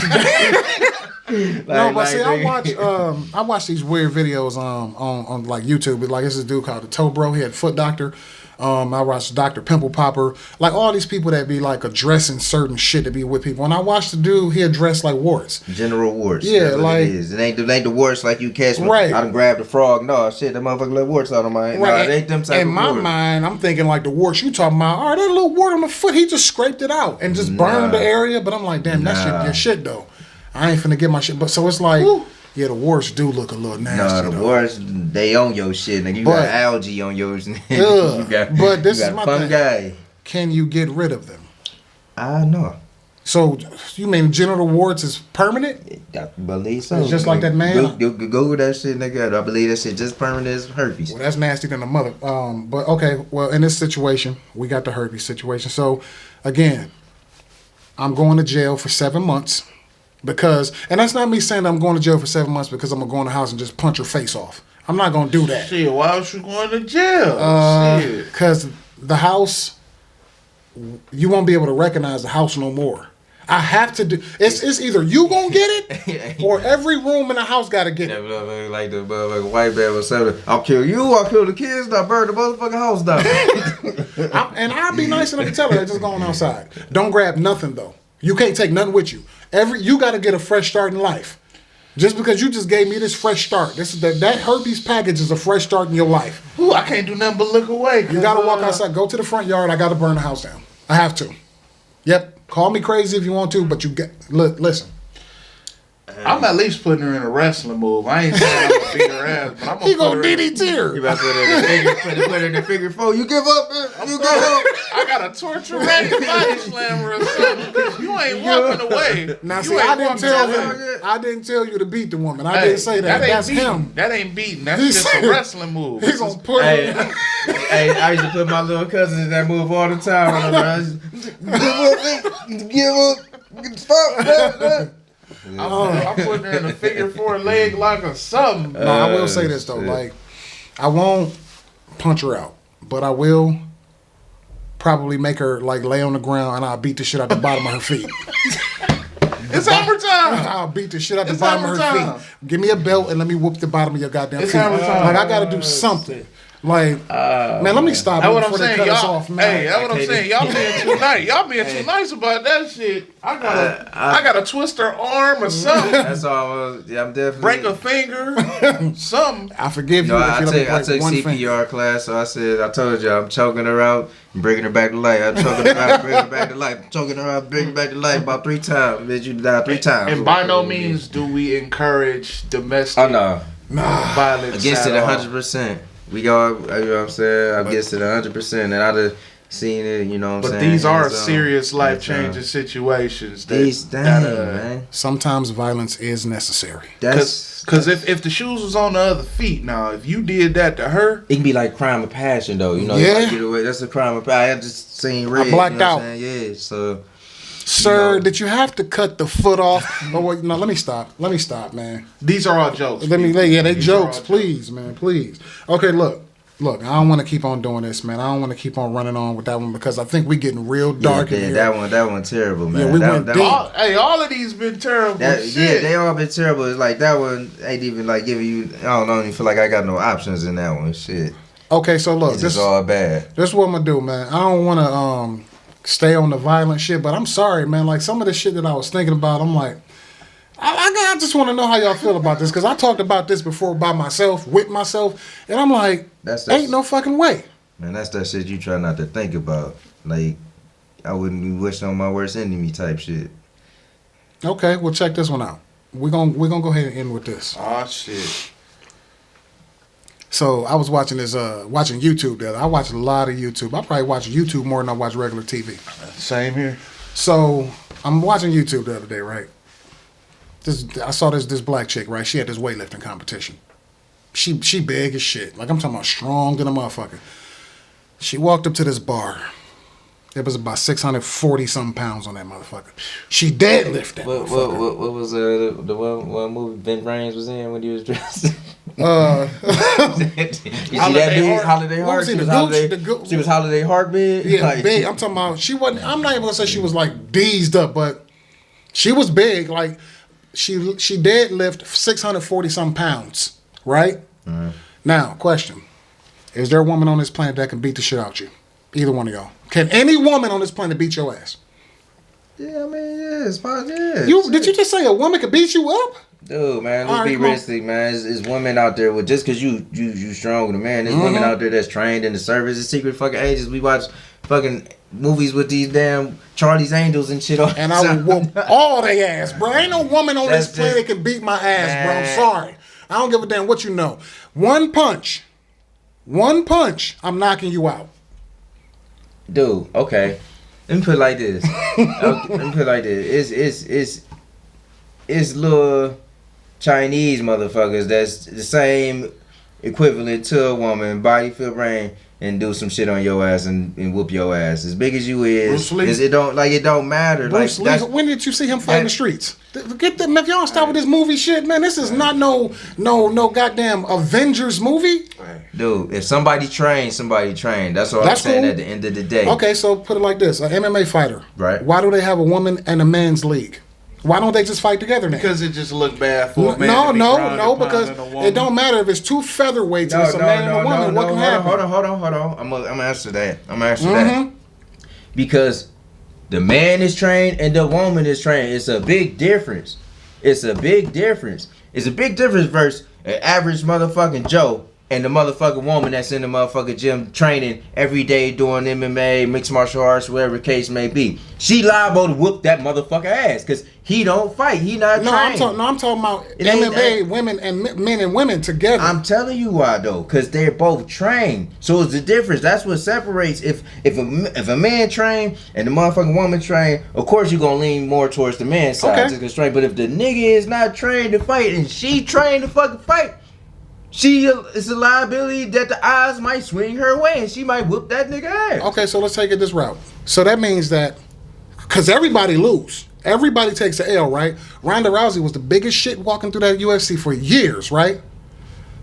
S1: but
S4: Like,
S1: see, I
S4: nigga.
S1: watch these weird videos on like YouTube. Like this is a dude called the Toe Bro. He had Foot Doctor. I watched Dr. Pimple Popper. Like all these people that be like addressing certain shit to be with people. And I watched the dude. He addressed like warts.
S4: General warts.
S1: Yeah,
S4: That's what
S1: like-
S4: it is. It ain't the warts like you catch.
S1: Right.
S4: I done grabbed a frog. No shit, that motherfucker let warts out of my. No, it ain't them type
S1: In
S4: of
S1: my
S4: warts.
S1: mind, I'm thinking like the warts you talking about. All right, that little wart on the foot, he just scraped it out and just burned the area. But I'm like, damn, that shit, your shit though. I ain't finna get my shit. But so it's like, yeah, the warts do look a little nasty.
S4: No, the
S1: though.
S4: warts they on your shit, nigga. You
S1: But-
S4: got algae on yours.
S1: Ugh,
S4: you
S1: but this is
S4: got
S1: my
S4: fungi.
S1: Can you get rid of them?
S4: I know.
S1: So you mean genital warts is permanent?
S4: I believe so.
S1: It's just like that man?
S4: Google that shit, nigga. I believe that shit just permanent as herpes.
S1: Well, that's nasty than the mother. But okay, well, in this situation, we got the herpes situation. So again, I'm going to jail for 7 months because, and that's not me saying that I'm going to jail for 7 months because I'm gonna go in the house and just punch her face off. I'm not gonna do that.
S3: Shit, why was you going to jail? Shit.
S1: Because the house, you won't be able to recognize the house no more. I have to do. It's either you gonna get it or every room in the house gotta get
S4: That
S1: it.
S4: motherfucker like the motherfucking white man was saying, I'll kill you, I'll kill the kids, I'll burn the motherfucking house down.
S1: And I'll be nice enough to tell her that just going outside. Don't grab nothing though. You can't take nothing with you. You got to get a fresh start in life. Just because you just gave me this fresh start, that herpes package is a fresh start in your life.
S3: Ooh, I can't do nothing but look away.
S1: You got to walk outside, go to the front yard. I got to burn the house down. I have to. Yep. Call me crazy if you want to, but listen.
S3: I'm at least putting her in a wrestling move. I ain't saying I'm gonna beat her ass, but I'm
S1: He
S3: gonna
S1: gonna
S3: put her in.
S1: DDT her.
S4: You about to put her in the figure four. You give up, man. You give up.
S3: I got a torture ready body slammer or something. 'Cause you ain't walking away.
S1: Now
S3: You
S1: see,
S3: ain't
S1: I didn't
S3: walking
S1: tell
S3: away.
S1: him. I didn't tell you to beat the woman. I
S3: Hey,
S1: didn't say that.
S3: ain't
S1: That's
S3: beating.
S1: him.
S3: That ain't beating. That's
S1: He
S3: just
S1: said-
S3: a wrestling move.
S1: He's gonna put her.
S4: Hey, I used to put my little cousins in that move all the time. I give up, stop.
S3: I'm putting her in a figure four leg lock or something.
S1: No, I will say this though,
S4: shit.
S1: like I won't punch her out, but I will probably make her like lay on the ground and I'll beat the shit out the bottom of her feet.
S3: It's hammer time.
S1: I'll beat the shit out the
S3: It's
S1: bottom of her
S3: hammer time.
S1: feet. Give me a belt and let me whoop the bottom of your goddamn
S3: It's
S1: feet.
S3: hammer time.
S1: Like I gotta do something. Like man, let me stop
S3: That's what I'm
S1: before they
S3: saying.
S1: cut us
S3: Y'all,
S1: off, man.
S3: hey, that's what I'm saying. Y'all being too nice. Y'all being too nice about that shit. I gotta twist her arm or something.
S4: That's all. I'm definitely
S3: Break a finger, something.
S1: I forgive you
S4: No,
S1: if
S4: I
S1: you let me
S4: took
S1: break one
S4: CPR
S1: finger.
S4: class, so I told you, I'm choking her out and bringing her back to life. I'm choking her out, bringing her back to life. Choking her out, bringing her back to life about 3 times. Bitch, you died 3 times.
S3: And by no means do we encourage domestic
S4: Oh no,
S3: violence.
S4: against it
S3: at all.
S4: 100%. We all, you know what I'm saying? I'm against it 100%, and I'd have seen it. You know what I'm
S3: But
S4: saying?
S3: these are
S4: Hands on.
S3: serious life changing
S4: Hands on.
S3: situations.
S4: These dang, man.
S1: Sometimes violence is necessary.
S4: That's
S3: Because if the shoes was on the other feet, now if you did that to her,
S4: it can be like crime of passion though. You know,
S1: Yeah.
S4: you might get away. That's a crime of passion. I just seen red.
S1: blacked
S4: you know
S1: out.
S4: What I'm saying? Yeah, so.
S1: Sir,
S4: know.
S1: did you have to cut the foot off? Oh wait, no, let me stop, man.
S3: these are all jokes.
S1: They
S3: These
S1: jokes,
S3: are all
S1: please, man, please. Okay, look, I don't want to keep on doing this, man. I don't want to keep on running on with that one because I think we getting real dark in
S4: yeah,
S1: here.
S4: that one terrible, man.
S1: Yeah, we
S4: that,
S1: went
S4: that
S1: deep.
S4: one-
S3: All of these been terrible.
S4: That,
S3: shit.
S4: yeah, they all been terrible. It's like that one ain't even like giving you. I don't even feel like I got no options in that one. Shit,
S1: Okay, so look,
S4: it's
S1: this
S4: just all bad.
S1: is what I'm gonna do, man. I don't want to stay on the violent shit, but I'm sorry, man. Like some of the shit that I was thinking about, I'm like, I just want to know how y'all feel about this because I talked about this before by myself, with myself, and I'm like,
S4: That's
S1: ain't no fucking way.
S4: Man, that's that shit you try not to think about. Like, I wouldn't be wishing on my worst enemy type shit.
S1: Okay, well check this one out. We're gonna go ahead and end with this.
S3: Oh shit.
S1: So I was watching watching YouTube the other. I watch a lot of YouTube. I probably watch YouTube more than I watch regular TV.
S3: Same here.
S1: So I'm watching YouTube the other day, right? I saw this black chick, right? She had this weightlifting competition. She big as shit. Like, I'm talking about strong than a motherfucker. She walked up to this bar. It was about 640 something pounds on that motherfucker. She deadlifted that motherfucker.
S2: What was the one movie Ben Rames was in when he was dressed? You see that big Holiday
S1: What
S2: Heart?
S1: was he,
S2: She
S1: the
S2: was
S1: Gooch?
S2: Holiday.
S1: The Goo-
S2: She was Holiday Heart big.
S1: Yeah,
S2: Like,
S1: big. I'm talking about, she wasn't, I'm not even gonna say she was like deezed up, but she was big. Like, she deadlift 640 some pounds, right? Now, question. Is there a woman on this planet that can beat the shit out you? Either one of y'all. Can any woman on this planet beat your ass?
S4: Yeah, I mean, yeah, it's possible. Yeah,
S1: Did you just say a woman could beat you up?
S2: dude, man,
S1: All
S2: let's
S1: right,
S2: be
S1: come on.
S2: realistic, man. It's women out there with just because you strong with a man. There's women out there that's trained in the service. It's secret fucking agents. We watch fucking movies with these damn Charlie's Angels and shit on.
S1: And I will whoop all they ass, bro. Ain't no woman on this
S2: That's
S1: planet
S2: just-
S1: can beat my ass, bro. I'm
S2: Man.
S1: sorry. I don't give a damn what you know. One punch, I'm knocking you out.
S2: Dude, okay. Let me put it like this. It's little Chinese motherfuckers that's the same equivalent to a woman, body feel brain, and do some shit on your ass and whoop your ass. As big as you
S1: Bruce Lee.
S2: it don't matter.
S1: Bruce
S2: like
S1: Lee, when did you see him fight in the streets? Get them, if y'all stop with this movie shit, man. This is not no goddamn Avengers movie.
S2: dude, if somebody trained, That's all
S1: That's
S2: I'm saying
S1: cool.
S2: at the end of the day.
S1: Okay, so put it like this: an MMA fighter.
S2: Right.
S1: Why do they have a woman and a man's league? Why don't they just fight together now?
S3: Because it just looked bad for a man.
S1: No,
S3: to be
S1: no,
S3: grounded,
S1: because
S3: pounding a woman.
S1: it don't matter if it's two featherweights and it's a man and a woman. What can happen?
S2: Hold on. I'm gonna answer that. Because the man is trained and the woman is trained. It's a big difference. It's a big difference versus an average motherfucking Joe and the motherfucking woman that's in the motherfucking gym training every day doing MMA, mixed martial arts, whatever the case may be. She liable to whoop that motherfucker ass because he don't fight. He not trained.
S1: I'm talking about
S2: It ain't-
S1: MMA, women and men and women together.
S2: I'm telling you why though, because they're both trained. So it's the difference. That's what separates. If a man trained and the motherfucking woman trained, of course you're gonna lean more towards the man's side,
S1: Okay.
S2: just constrained. But if the nigga is not trained to fight and she trained to fucking fight, it's a liability that the odds might swing her way and she might whoop that nigga ass.
S1: Okay, so let's take it this route. So that means that, because everybody lose. Everybody takes a L, right? Ronda Rousey was the biggest shit walking through that UFC for years, right?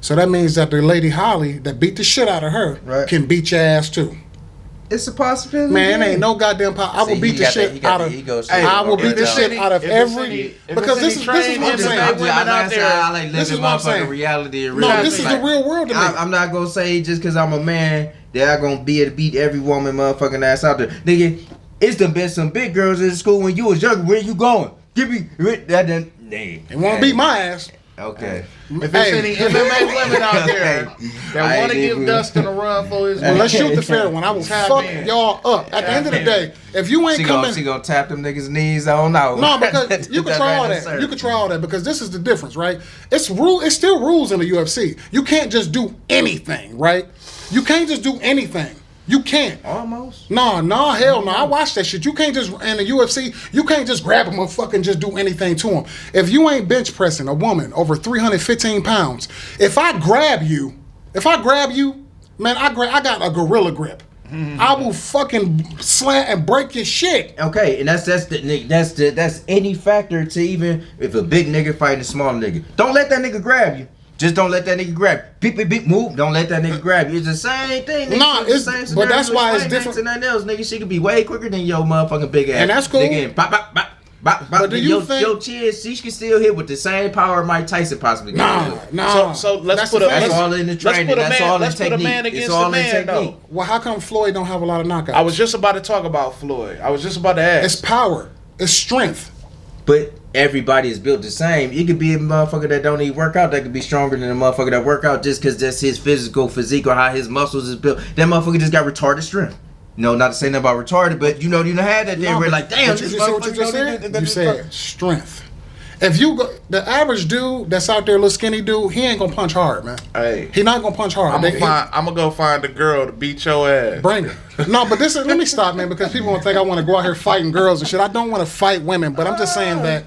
S1: So that means that the Lady Holly that beat the shit out of her
S4: Right.
S1: can beat your ass too.
S4: It's a possibility.
S1: Man, ain't no goddamn I will
S2: See,
S1: beat
S2: he
S1: the
S2: got
S1: shit
S2: that- he got
S1: out
S2: the
S1: of.
S2: ego shit.
S1: I will
S2: Hey,
S1: beat the
S2: if
S1: shit
S2: it's
S1: out of
S3: if it's
S1: every.
S3: any- if
S1: Because
S3: it's
S1: this is
S3: any
S1: what
S3: trained
S1: I'm saying.
S3: MMA women out there-
S2: I like
S1: This
S2: living
S1: is what I'm
S2: motherfucking
S1: saying.
S2: reality. And
S1: No,
S2: reality.
S1: this is the real world to me.
S2: I'm not gonna say just because I'm a man that I gonna be able to beat every woman motherfucking ass out there. Nigga, it's done been some big girls in school when you was younger. Where you going? Give me that. Then
S1: They want to beat my ass.
S2: Okay.
S3: If there's
S1: Hey.
S3: any MMA women out there that
S2: I
S3: want to
S2: ain't
S3: give
S2: even-
S3: Dustin a run for his
S1: Well,
S3: money,
S1: let's shoot the fair one. I will
S3: Tap
S1: fuck
S3: in.
S1: y'all up. At the end of the
S3: in.
S1: day, if you ain't
S2: She
S1: coming.
S2: gonna tap them niggas' knees on out.
S1: No, because you can try all that. You can try all that because this is the difference, right? It's still rules in the UFC. You can't just do anything, right? You can't just do anything. You can't.
S2: Almost.
S1: Hell no. I watch that shit. You can't just, in the UFC, you can't just grab a motherfucker and just do anything to him. If you ain't bench pressing a woman over 315 pounds, if I grab you, man, I got a gorilla grip. I will fucking slam and break your shit.
S2: Okay, and that's any factor to even if a big nigga fighting a small nigga. Don't let that nigga grab you. Just don't let that nigga grab you. Beep, move. Don't let that nigga grab you. It's the same thing. Nigga.
S1: Nah,
S2: It's
S1: it's- but that's why it's different.
S2: And nothing else, nigga. She could be way quicker than your motherfucking big ass.
S1: And that's cool.
S2: Nigga, and bop, bop, bop. Bop, bop.
S1: But do you
S2: your,
S1: think-
S2: your chin, she can still hit with the same power Mike Tyson possibly can.
S1: Nah.
S3: So let's
S1: That's
S3: put
S1: the
S3: a
S1: thing.
S2: That's all in the training. That's all in
S3: let's put a
S2: technique.
S3: man
S2: It's
S3: against
S2: all
S3: a
S2: in
S3: man
S2: technique.
S3: though.
S1: Well, how come Floyd don't have a lot of knockouts?
S3: I was just about to talk about Floyd. I was just about to ask.
S1: It's power. It's strength.
S2: But everybody is built the same. It could be a motherfucker that don't even work out that could be stronger than a motherfucker that work out just because that's his physical physique or how his muscles is built. That motherfucker just got retarded strength. No, not to say nothing about retarded, but you had that there where like, damn,
S1: but you
S2: this
S1: see what you just
S2: motherfucker
S1: said? You said strength. If you go, the average dude that's out there, little skinny dude, he ain't gonna punch hard, man.
S3: Hey,
S1: He not gonna punch hard.
S3: I'm gonna go find a girl to beat your ass.
S1: Bring it. No, but this is, let me stop, man, because people gonna think I want to go out here fighting girls and shit. I don't want to fight women, but I'm just saying that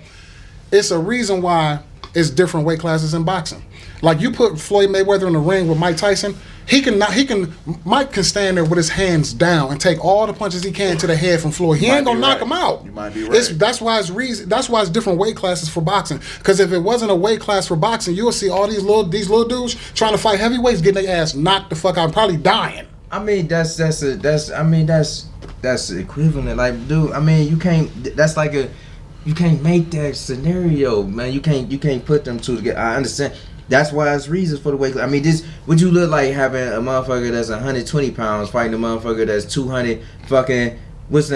S1: it's a reason why it's different weight classes in boxing. Like you put Floyd Mayweather in the ring with Mike Tyson, Mike can stand there with his hands down and take all the punches he can to the head from Floyd. He ain't gonna knock him out.
S3: You might be right.
S1: That's why it's different weight classes for boxing. Because if it wasn't a weight class for boxing, you'll see all these little dudes trying to fight heavyweights getting their ass knocked the fuck out, probably dying.
S2: I mean, that's equivalent. Like, dude, I mean, you can't make that scenario, man. You can't put them two together. I understand. That's why it's reasons for the weight class. I mean, would you look like having a motherfucker that's 120 pounds fighting a motherfucker that's 200 fucking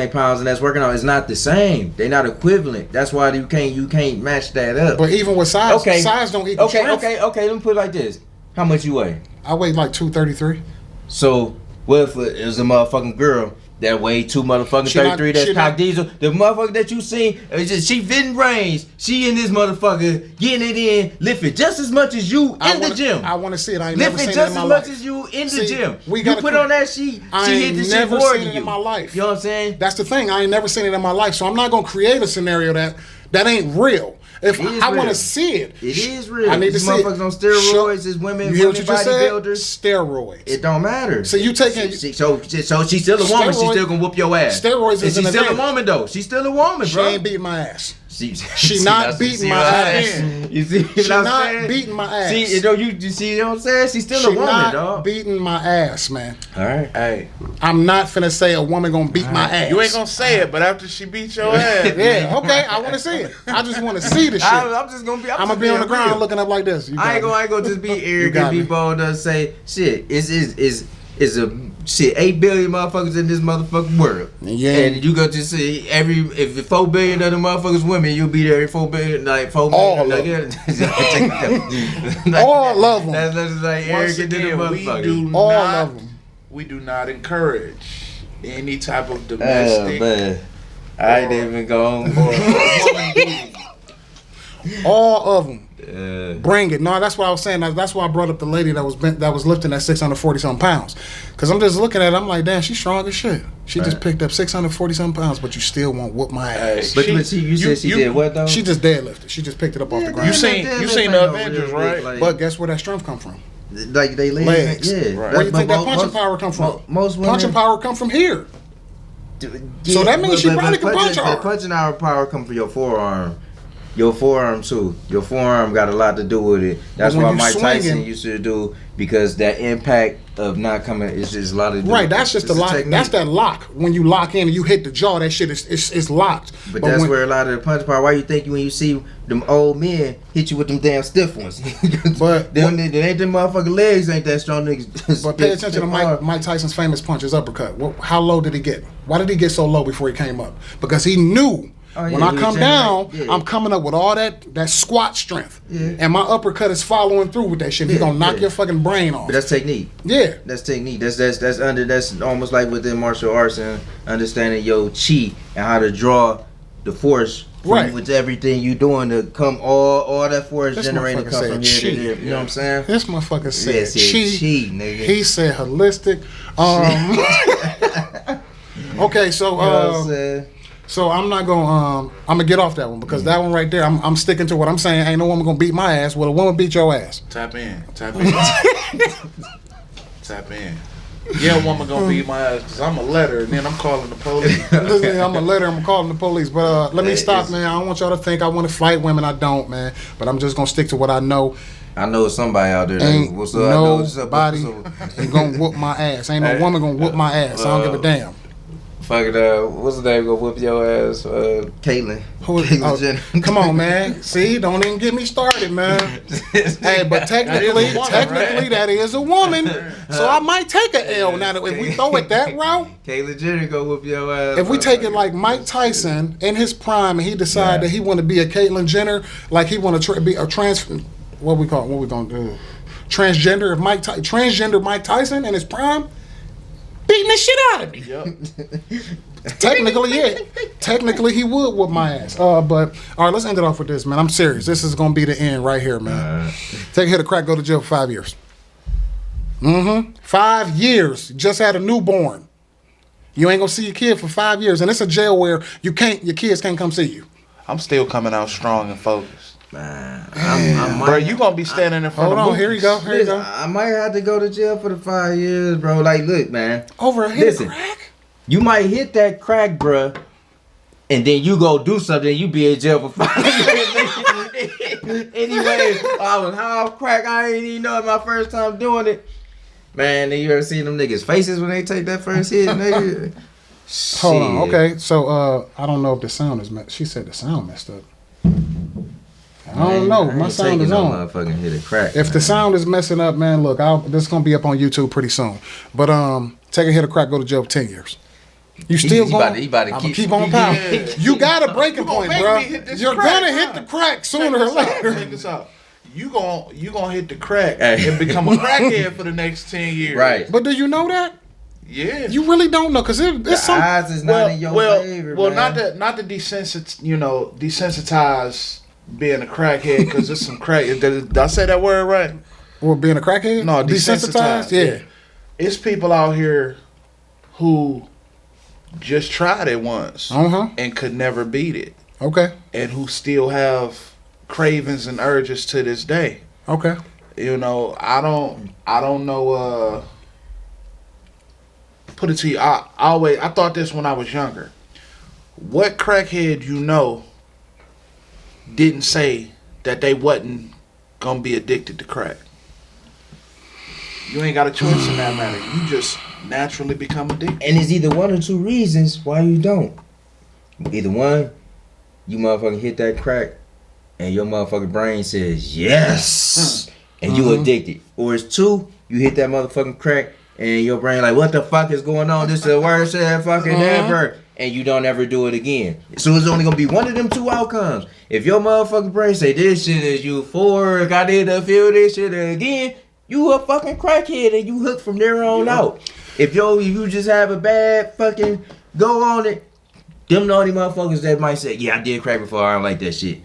S2: pounds and that's working out? It's not the same. They're not equivalent. That's why you can't match that up.
S1: But even with size, size don't equal strength.
S2: Okay. Let me put it like this. How much you weigh?
S1: I weigh like 233.
S2: So what if it was a motherfucking girl that weighed 233? That's Pac Diesel. The motherfucker that you seen, she fitting range. She in this motherfucker getting it in, lifting just as much as you in the gym.
S1: I want to see it. I ain't never seen it in my life.
S2: Lifting just as much as you in the gym. You put on that sheet. She hit the shit more than you.
S1: In my life.
S2: You know what I'm saying?
S1: That's the thing. I ain't never seen it in my life, so I'm not gonna create a scenario that ain't real. If I want to see it,
S2: it is real.
S1: I need to see it.
S2: Motherfuckers on steroids is women,
S1: you hear what you just said?
S2: bodybuilders.
S1: Steroids.
S2: It don't matter.
S1: So you taking
S2: so she's still a woman. She's still gonna whoop your ass.
S1: Steroids is an
S2: she's still
S1: advantage.
S2: a woman though. She's still a woman,
S1: She
S2: bro.
S1: ain't beating my ass.
S2: She
S1: not beating my ass.
S2: You see
S1: She
S2: what I'm
S1: not
S2: saying?
S1: beating my ass.
S2: See, you see what I'm saying? She's still a
S1: She
S2: woman,
S1: not
S2: dog.
S1: beating my ass, man.
S2: All right.
S3: Hey,
S1: I'm not finna say a woman gonna beat my ass.
S3: you ain't gonna say it, but after she beats your ass,
S1: Yeah, okay. I want to see it. I just want to see the shit.
S2: I'm just gonna be.
S1: I'm gonna be on the ground looking up like this.
S2: I ain't gonna just be arrogant, be bold, and say shit. Is a shit 8 billion motherfuckers in this motherfucking world.
S1: Yeah.
S2: And you go to see if 4 billion of the motherfuckers women, you'll be there. 4 billion, like 4
S1: All
S2: million.
S1: of All of them.
S2: That's just like
S3: once
S2: arrogant to the
S3: again,
S2: motherfuckers.
S3: we do not encourage any type of domestic.
S2: Man. I ain't even going.
S1: All of them. Bring it. No, that's what I was saying. That's why I brought up the lady that was lifting that 640 something pounds. Because I'm just looking at it, I'm like, damn, she's strong as shit. She just picked up 640 something pounds, but you still won't whoop my ass.
S2: But you said she did what though?
S1: She just deadlifted. She just picked it up off the ground.
S3: You seen the Avengers, right?
S1: But guess where that strength come from?
S2: Like they
S1: Legs.
S2: Yeah.
S3: Right.
S1: Where you think that punching power come from?
S2: Most women,
S1: punching power come from here. So that means she probably can punch hard.
S2: Punching power come from your forearm. Your forearm too. Your forearm got a lot to do with it. That's why Mike Tyson used to do, because that impact of not coming is just a lot of
S1: right. That's just the lock.
S2: Technique.
S1: That's that lock. When you lock in and you hit the jaw, that shit is locked.
S2: But that's where a lot of the punch power. Why you think when you see them old men hit you with them damn stiff ones?
S1: But
S2: they ain't them motherfucking legs ain't that strong niggas.
S1: But pay attention to Mike Tyson's famous punch, his uppercut. How low did he get? Why did he get so low before he came up? Because he knew. When I come down, I'm coming up with all that squat strength. Yeah. And my uppercut is following through with that shit. He's gonna knock your fucking brain off.
S2: But that's technique.
S1: Yeah.
S2: That's technique. That's almost like within martial arts and understanding your chi and how to draw the force from with everything you doing to come all that force generating come from here to there. You know what I'm saying?
S1: This motherfucker said chi,
S2: nigga.
S1: He said holistic. Okay, so
S2: you know what I'm saying?
S1: So I'm not gonna I'm gonna get off that one, because that one right there, I'm sticking to what I'm saying. Ain't no woman gonna beat my ass. Well, a woman beat your ass.
S3: Tap in. Tap in. Yeah, a woman gonna beat my ass because I'm a letter, and then I'm calling the police.
S1: I'm a letter. I'm calling the police. But let me stop, man. I don't want y'all to think I want to fight women. I don't, man. But I'm just gonna stick to what I know.
S2: I know somebody out there.
S1: Ain't nobody gonna whoop my ass. Ain't no woman gonna whoop my ass. I don't give a damn.
S4: Fucking what's the name? Gonna whoop your ass, Caitlyn.
S1: Oh,
S4: Jenner.
S1: come on, man. See, don't even get me started, man. Hey, but technically, that is a woman. So I might take a L now that if we throw it that route.
S4: Caitlyn Jenner gonna whoop your ass.
S1: If we take it like Mike Tyson in his prime, and he decide that he want to be a Caitlyn Jenner, like he want to be a what we gonna do? Transgender. If transgender Mike Tyson in his prime, beating the shit out of me.
S3: Yep.
S1: Technically, yeah. Technically, he would whoop my ass. But all right, let's end it off with this, man. I'm serious. This is gonna be the end right here, man. Take a hit of crack, go to jail for 5 years. 5 years. Just had a newborn. You ain't gonna see your kid for 5 years, and it's a jail where your kids can't come see you.
S3: I'm still coming out strong and focused.
S4: Man,
S3: Bro, you gonna be standing in front
S1: Hold
S3: of
S1: on, here you go. Here you go.
S4: I might have to go to jail for the 5 years, bro. Like, look, man.
S1: Over a hit
S4: Listen.
S1: of crack?
S4: You might hit that crack, bruh, and then you go do something, you be in jail for 5 years. Anyway, I was high off crack. I ain't even know it my first time doing it. Man, you ever seen them niggas' faces when they take that first hit, nigga?
S1: Hold on.
S4: Shit.
S1: Okay, so I don't know if the sound is messed. She said the sound messed up. I don't know. My sound is on.
S4: Motherfucking hit a crack.
S1: If the sound is messing up, man, look, this is gonna be up on YouTube pretty soon. But take a hit of crack, go to jail for 10 years. You still going?
S4: He about to
S1: keep on pounding.
S3: Yeah.
S1: You got a breaking point, bro. You're gonna hit the crack sooner or later.
S3: Check this out. You gonna hit the crack and become a crackhead for the next 10 years.
S4: Right.
S1: But do you know that?
S3: Yeah.
S1: You really don't know because it's some.
S4: Odds is not in your favor, man.
S3: not to desensitize being a crackhead because it's some crack. Did I say that word right?
S1: Well, being a crackhead.
S3: No, desensitized.
S1: Yeah.
S3: It's people out here who just tried it once and could never beat it,
S1: Okay.
S3: and who still have cravings and urges to this day.
S1: Okay.
S3: You know, I don't know. Put it to you. I thought this when I was younger. What crackhead you know didn't say that they wasn't gonna be addicted to crack? You ain't got a choice in that matter. You just naturally become addicted.
S4: And it's either one or two reasons why you don't. Either one, you motherfucking hit that crack, and your motherfucking brain says yes, and you addicted. Or it's two, you hit that motherfucking crack, and your brain like, what the fuck is going on? This is the worst shit fucking ever. And you don't ever do it again. So it's only gonna be one of them two outcomes. If your motherfucking brain say this shit is euphoric, I need to feel this shit again, you a fucking crackhead and you hooked from there on out. If you just have a bad fucking go on it, them naughty motherfuckers that might say, yeah, I did crack before, I don't like that shit.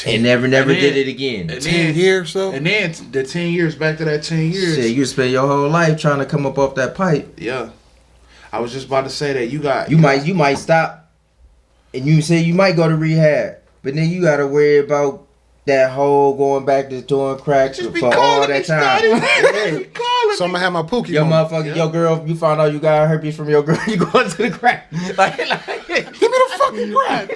S4: And never did it again.
S1: 10 years, so.
S3: And then the 10 years, back to that 10 years.
S4: Shit, you spend your whole life trying to come up off that pipe.
S3: Yeah. I was just about to say that
S4: you might stop, and you say you might go to rehab, but then you gotta worry about that whole going back to doing cracks for all that time.
S1: So I'm gonna have my pookie.
S4: Your motherfucker, your girl, you found out you got herpes from your girl. You going to the crack? Like,
S1: give me the fucking crack.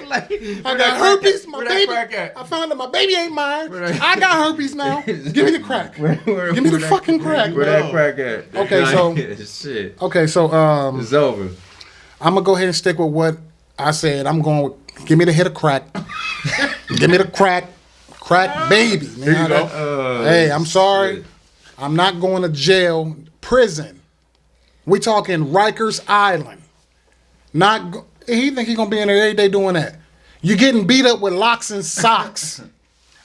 S1: I got herpes. My baby. I found out my baby ain't mine. I got herpes now. Give me the crack. Give me the fucking crack.
S4: Where that crack at?
S1: Okay, so
S4: shit.
S1: Okay, so
S4: It's over.
S1: I'm gonna go ahead and stick with what I said. I'm going with give me the hit of crack. Give me the crack. Crack baby.
S3: There you go.
S1: Hey, I'm sorry. I'm not going to jail. Prison. We talking Rikers Island. He think he gonna be in there every day doing that. You getting beat up with locks and socks.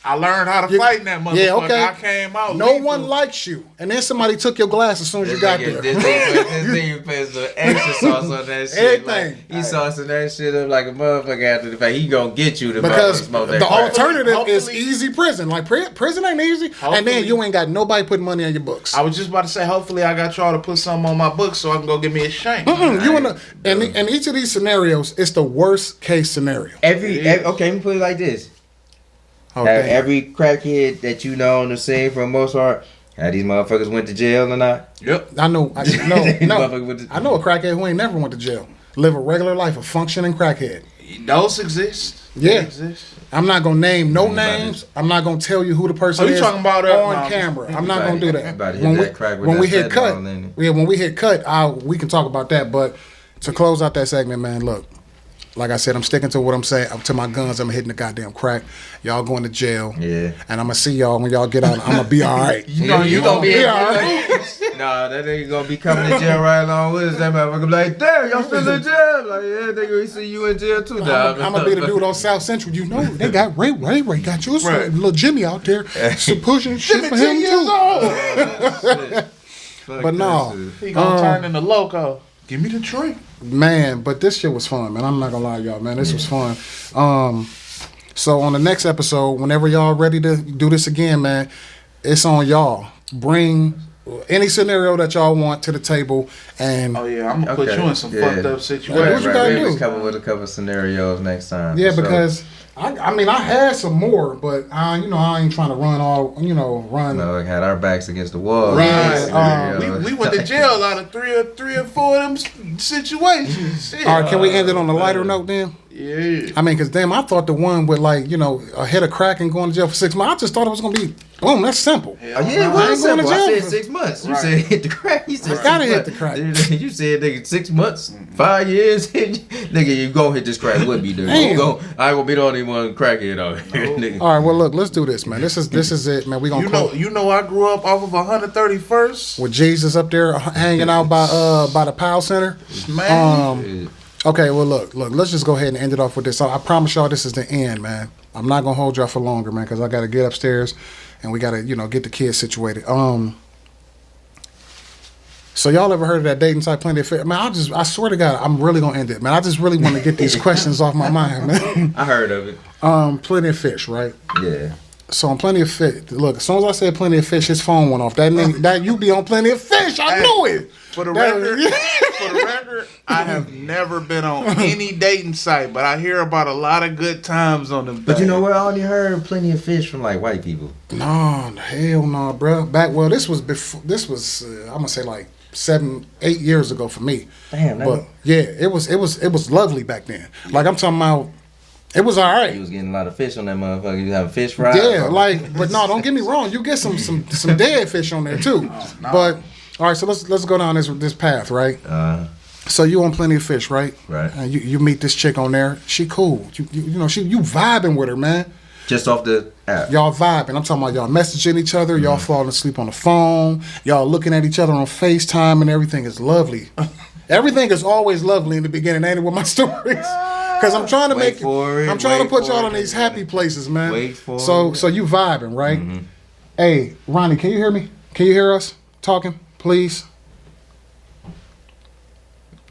S3: I learned how to fight in that motherfucker.
S1: Yeah, okay.
S3: I came out.
S1: No one likes you. And then somebody took your glass as soon as you got there.
S4: This nigga put some extra sauce on that shit.
S1: Everything.
S4: Like, he saucing that shit up like a motherfucker after the fact. He gonna get you to
S1: because
S4: smoke that
S1: the
S4: crack.
S1: alternative is easy prison. Like prison ain't easy. And then you ain't got nobody putting money on your books.
S3: I was just about to say, hopefully I got y'all to put something on my books so I can go get me a shank.
S1: You in each of these scenarios, it's the worst case scenario.
S4: Okay, let me put it like this.
S1: Okay.
S4: Every crackhead that you know on the scene for the most part, how these motherfuckers went to jail or not?
S3: Yep.
S1: I know a crackhead who ain't never went to jail. Live a regular life, a functioning crackhead.
S3: Those exist.
S1: Yeah.
S3: They exist.
S1: I'm not gonna name no names. I'm not gonna tell you who the person is
S3: talking about
S1: on camera. I'm not gonna do that. When we hit cut, we can talk about that. But to close out that segment, man, look. Like I said, I'm sticking to what I'm saying. Up to my guns, I'm hitting the goddamn crack. Y'all going to jail.
S4: Yeah.
S1: And I'm going to see y'all when y'all get out. I'm going to be all right.
S4: You gonna be
S1: all right.
S4: Nah, that nigga gonna be coming to jail right along with us. That motherfucker be like, damn, y'all still in jail? Like, yeah, nigga, we see you in jail too, dog.
S1: I'm going to be the dude on South Central. You know, they got Ray got yours.
S3: Right.
S1: Little Jimmy out there pushing shit for him, too. But no.
S3: He gonna turn into loco. Give me the drink.
S1: Man, but this shit was fun, man. I'm not gonna lie, y'all, man. This was fun. So on the next episode, whenever y'all ready to do this again, man, it's on y'all. Bring any scenario that y'all want to the table, and
S3: Oh yeah, I'm gonna put you in some fucked up situations.
S1: What you gotta do?
S4: We come with a couple scenarios next time.
S1: yeah,
S4: for sure.
S1: because I mean, I had some more, but I ain't trying to run all, run.
S4: No, we had our backs against the wall.
S1: Right.
S4: Yeah,
S3: We went to jail out of three or four of them situations. Shit.
S1: All right, can we end it on a lighter note then?
S3: Yeah.
S1: I mean, because damn, I thought the one with a hit of crack and going to jail for 6 months. I just thought it was gonna be boom. That's simple.
S4: Oh, yeah, it
S1: I ain't
S4: was
S1: going to
S4: simple. I
S1: jail.
S4: said 6 months. You
S3: Right.
S4: said hit the crack. You said
S1: I gotta
S4: 6
S1: hit the crack.
S4: months. You said nigga 6 months, 5 years. Nigga, you gonna hit this crack? Would be dude.
S1: Damn.
S4: I ain't gonna be the only one crackhead out here. Nigga.
S1: All right, well look, let's do this, man. This is it, man. We gonna
S3: You know, I grew up off of 131st.
S1: with Jesus up there hanging out by the Powell Center.
S3: Man,
S1: Okay, well look, let's just go ahead and end it off with this. I promise y'all this is the end, man. I'm not gonna hold y'all for longer, man, because I gotta get upstairs and we gotta, get the kids situated. So y'all ever heard of that dating site Plenty of Fish? Man, I swear to God, I'm really gonna end it, man. I just really want to get these questions off my mind, man.
S4: I heard of it.
S1: Plenty of Fish, right?
S4: Yeah.
S1: So on Plenty of Fish, look, as soon as I said Plenty of Fish, his phone went off. That you be on Plenty of Fish. I knew it.
S3: for the
S1: That-
S3: record, I have never been on any dating site, but I hear about a lot of good times on them.
S4: But you know
S3: things.
S4: what? I only heard Plenty of Fish from like white people.
S1: No, hell no, bro. This was before. This was I'm gonna say like 7-8 years ago for me.
S4: Damn, that
S1: But yeah, it was lovely back then. Like I'm talking about, it was all
S4: He
S1: right.
S4: was getting a lot of fish on that motherfucker. You have fish fry.
S1: Yeah, but no, don't get me wrong. You get some dead fish on there too. But all right, so let's go down this path, right? So you on Plenty of Fish, right?
S4: Right.
S1: And you meet this chick on there. She cool. You vibing with her, man.
S4: Just off the app.
S1: Y'all vibing. I'm talking about y'all messaging each other. Y'all falling asleep on the phone. Y'all looking at each other on FaceTime, and everything is lovely. Everything is always lovely in the beginning, ain't it, with my stories? Because I'm trying to
S4: Wait for it,
S1: I'm trying to
S4: wait
S1: put
S4: for
S1: y'all
S4: it.
S1: in these happy places, man.
S4: Wait for
S1: so
S4: it.
S1: so you vibing, right? Hey, Ronnie, can you hear me? Can you hear us talking, please?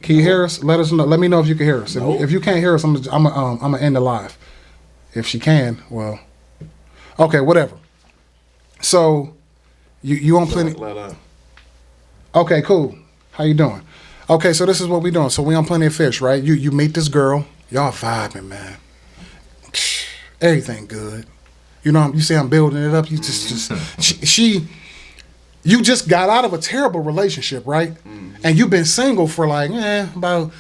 S1: Can you hear us? Let us know. Let me know if you can hear us. If you can't hear us, I'm gonna end the live. If she can, well, okay, whatever. So, you on Plenty? Okay, cool. How you doing? Okay, so this is what we doing. So we on Plenty of Fish, right? You meet this girl, y'all vibing, man. Everything good. You see I'm building it up. You just you just got out of a terrible relationship, right? And you've been single for like about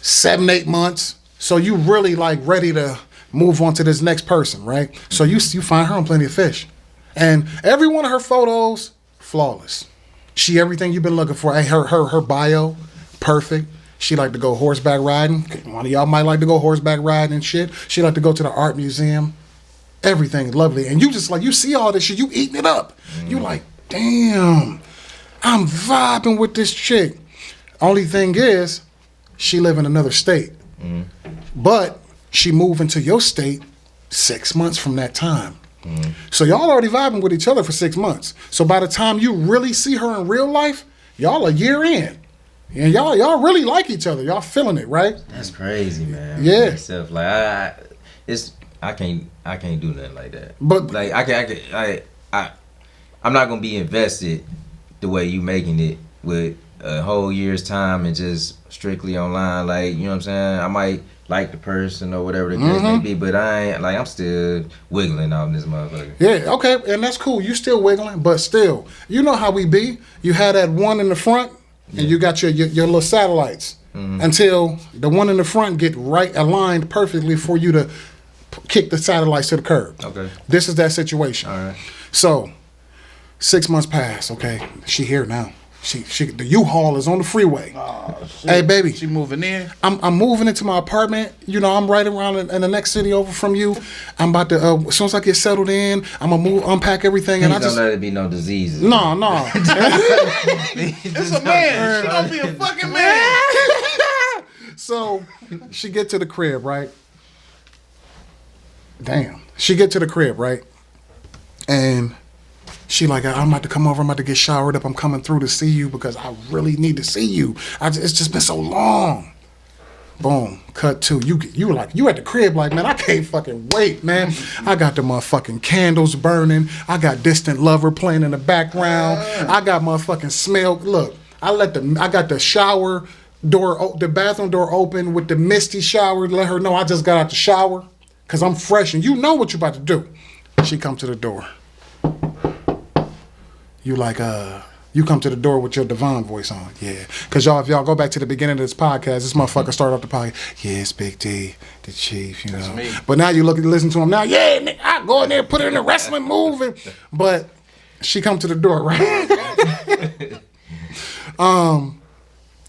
S1: 7-8 months. So you really like ready to move on to this next person, right? So you find her on Plenty of Fish. And every one of her photos, flawless. She everything you've been looking for. Hey, her bio, perfect. She like to go horseback riding. One of y'all might like to go horseback riding and shit. She like to go to the art museum. Everything is lovely. And you just like, you see all this shit, you eating it up. You like, damn, I'm vibing with this chick. Only thing is, she live in another state. But she moved into your state 6 months from that time. So y'all already vibing with each other for 6 months. So by the time you really see her in real life, y'all a year in. And y'all really like each other. Y'all feeling it, right?
S4: That's crazy, man.
S1: Yeah.
S4: Myself, like I can't do nothing like that.
S1: But
S4: Like I'm not gonna be invested the way you making it with a whole year's time and just strictly online. Like, you know what I'm saying? I might like the person or whatever the case may be, but I'm still wiggling on this motherfucker.
S1: yeah, okay, and that's cool. You still wiggling, but still, you know how we be. You had that one in the front, and you got your little satellites until the one in the front get right aligned perfectly for you to kick the satellites to the curb.
S4: Okay.
S1: This is that situation.
S4: All right.
S1: So, 6 months pass. Okay, she here now. The U-Haul is on the freeway.
S3: Oh, shit.
S1: Hey, baby.
S3: She moving in?
S1: I'm moving into my apartment. You know, I'm right around in the next city over from you. I'm about to, as soon as I get settled in, I'm going to unpack everything. And
S2: Please
S1: I just,
S2: don't let it be no diseases.
S1: no.
S3: It's a man. She gonna be a fucking man.
S1: So she get to the crib, right? Damn. She get to the crib, right? And she like, I'm about to come over. I'm about to get showered up. I'm coming through to see you because I really need to see you. It's just been so long. Boom. Cut two. You at the crib like, man, I can't fucking wait, man. I got the motherfucking candles burning. I got Distant Lover playing in the background. I got motherfucking smell. Look, I got the shower door, the bathroom door open with the misty shower to let her know I just got out the shower because I'm fresh and you know what you about to do. She come to the door. You like, you come to the door with your Devon voice on. Yeah. Because if y'all go back to the beginning of this podcast, this motherfucker started off the podcast. Yeah, it's Big D, the chief, you know.
S3: That's me.
S1: But now you listen to him now. Yeah, nigga, I go in there, put her in a wrestling move. But she come to the door, right?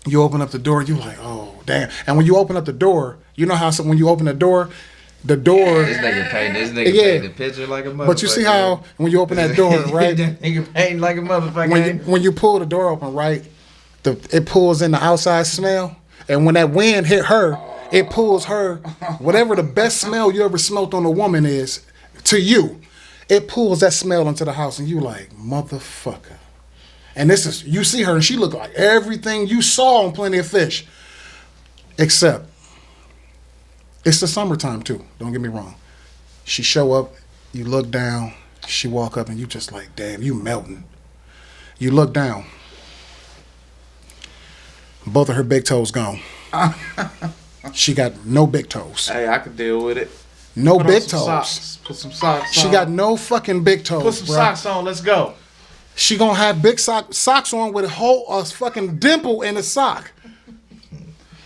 S1: You open up the door, you like, oh, damn. And when you open up the door, you know how when you open the door.
S2: This nigga paint the picture like a motherfucker.
S1: But you see how when you open that door, right?
S2: That nigga paint like a motherfucker.
S1: When you pull the door open, right? It pulls in the outside smell. And when that wind hit her, it pulls her, whatever the best smell you ever smelt on a woman is, to you, it pulls that smell into the house and you like, motherfucker. And you see her and she look like everything you saw on Plenty of Fish. Except, it's the summertime too, don't get me wrong. She show up, you look down, she walk up and you just like, damn, you melting. You look down. Both of her big toes gone. She got no big toes.
S3: Hey, I could deal with it.
S1: No
S3: Put on
S1: big
S3: some
S1: toes.
S3: Socks. Put some socks on.
S1: She got no fucking big toes.
S3: Put some
S1: bruh.
S3: socks on. Let's go.
S1: She gonna have big socks on with a fucking dimple in the sock.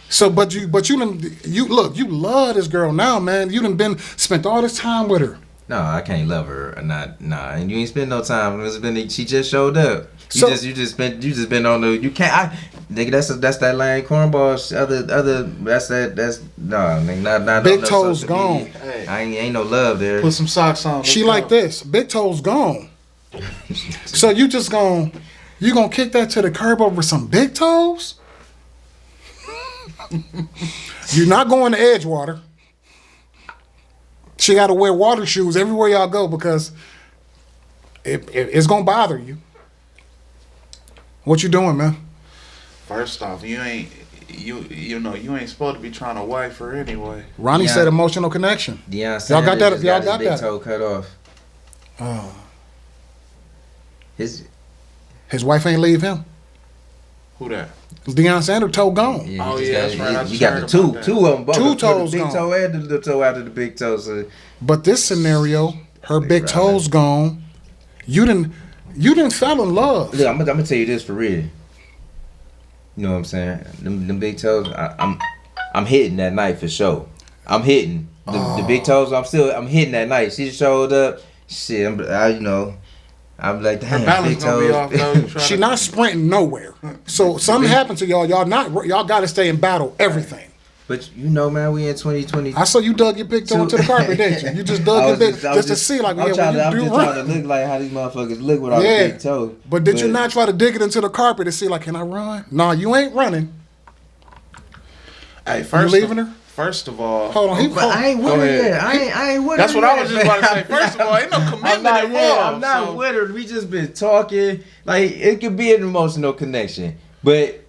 S1: So, but you love this girl now, man. You done spent all this time with her.
S2: No, I can't love her. Nah. And you ain't spend no time. She just showed up. You just been on the. You can't. Nigga, that's that lame cornball. Not
S1: Big
S2: no
S1: toes
S2: social
S1: gone.
S2: media. Hey. Ain't no love there.
S3: Put some socks on.
S1: She like this. Big toes gone. So you gonna kick that to the curb over some big toes? You're not going to Edgewater. She got to wear water shoes everywhere y'all go because it's gonna bother you. What you doing, man?
S3: First off, you ain't supposed to be trying to wife her anyway.
S1: Ronnie
S2: Yeah.
S1: said emotional connection.
S2: Deion
S1: Y'all got that?
S2: Sanders
S1: Y'all
S2: just
S1: got
S2: his big
S1: that?
S2: toe cut off.
S1: Oh,
S2: His
S1: his wife ain't leave him.
S3: Who that?
S1: Deion Sanders toe gone.
S2: yeah,
S3: Oh,
S2: he
S3: yeah,
S2: just
S3: that's right. I
S2: You
S3: just
S2: got
S3: heard
S2: the two
S3: about that.
S2: of them both.
S1: Two
S2: The
S1: toes
S2: big
S1: gone.
S2: toe and the little toe after the big toe. So
S1: But this scenario, her big
S2: right
S1: toes gone. You didn't fell in love.
S2: look, I'm gonna tell you this for real. You know what I'm saying? Them big toes. I'm hitting that night for sure. I'm hitting the big toes. I'm hitting that night. She showed up. Shit, I'm like,
S3: Her
S2: damn, big
S3: balance gonna be off
S2: toes.
S3: though.
S1: She not sprinting nowhere. So something happened to y'all. Y'all got to stay in battle. Everything.
S2: But man, we in 2020.
S1: I saw you dug your big toe into the carpet, didn't you? You just dug your big just to see like
S2: I'm
S1: yeah,
S2: trying
S1: when you do
S2: trying to
S1: run.
S2: look like how these motherfuckers look with all
S1: Yeah.
S2: the big toes.
S1: But did you not try to dig it into the carpet to see like, can I run? No, you ain't running.
S3: Hey,
S1: You
S3: first
S1: leaving her?
S3: First of all,
S1: Hold on.
S2: But I ain't with
S3: Go
S2: her
S3: ahead.
S2: yet. I ain't with
S3: that's
S2: her
S3: what I
S2: yet,
S3: was just about to say.
S2: man.
S3: First of all, ain't no commitment
S2: I'm
S3: involved.
S2: not
S3: so-
S2: with her. We just been talking. Like it could be an emotional connection, but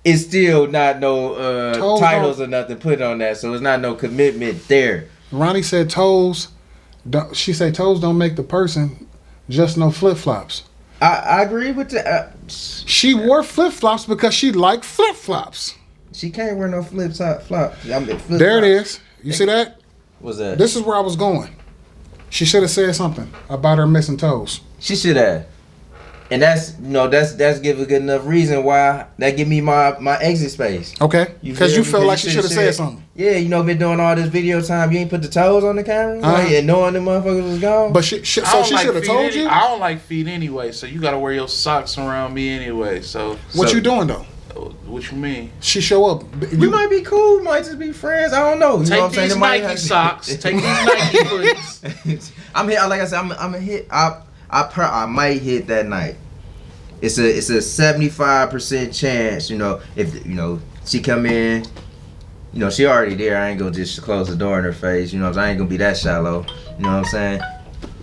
S2: it's still not no
S1: Toes
S2: titles
S1: don't-
S2: or nothing put on that. So it's not no commitment there.
S1: Ronnie said toes. She said toes don't make the person. Just no flip flops.
S2: I agree with the.
S1: She wore flip flops because she liked flip flops.
S2: She can't wear no flip flop.
S1: There it is. You see that?
S2: What's that?
S1: This is where I was going. She should have said something about her missing toes.
S2: She should have.
S4: And that's that's give a good enough reason why that give me my exit space.
S1: Okay, because you feel like she should have said something.
S4: Yeah, been doing all this video time. You ain't put the toes on the camera, and knowing the motherfuckers was gone.
S1: But she should have told you.
S3: I don't like feet anyway, so you gotta wear your socks around me anyway. So
S1: what you doing though?
S3: What you mean?
S1: She show up.
S4: We might be cool. Might just be friends. I don't know. You know what I'm saying?
S3: Take these Nike socks. Take these Nike boots.
S4: I'm here. Like I said, I'm a hit. I might hit that night. It's a 75% chance. If she come in. She already there. I ain't gonna just close the door in her face. I ain't gonna be that shallow. You know what I'm saying?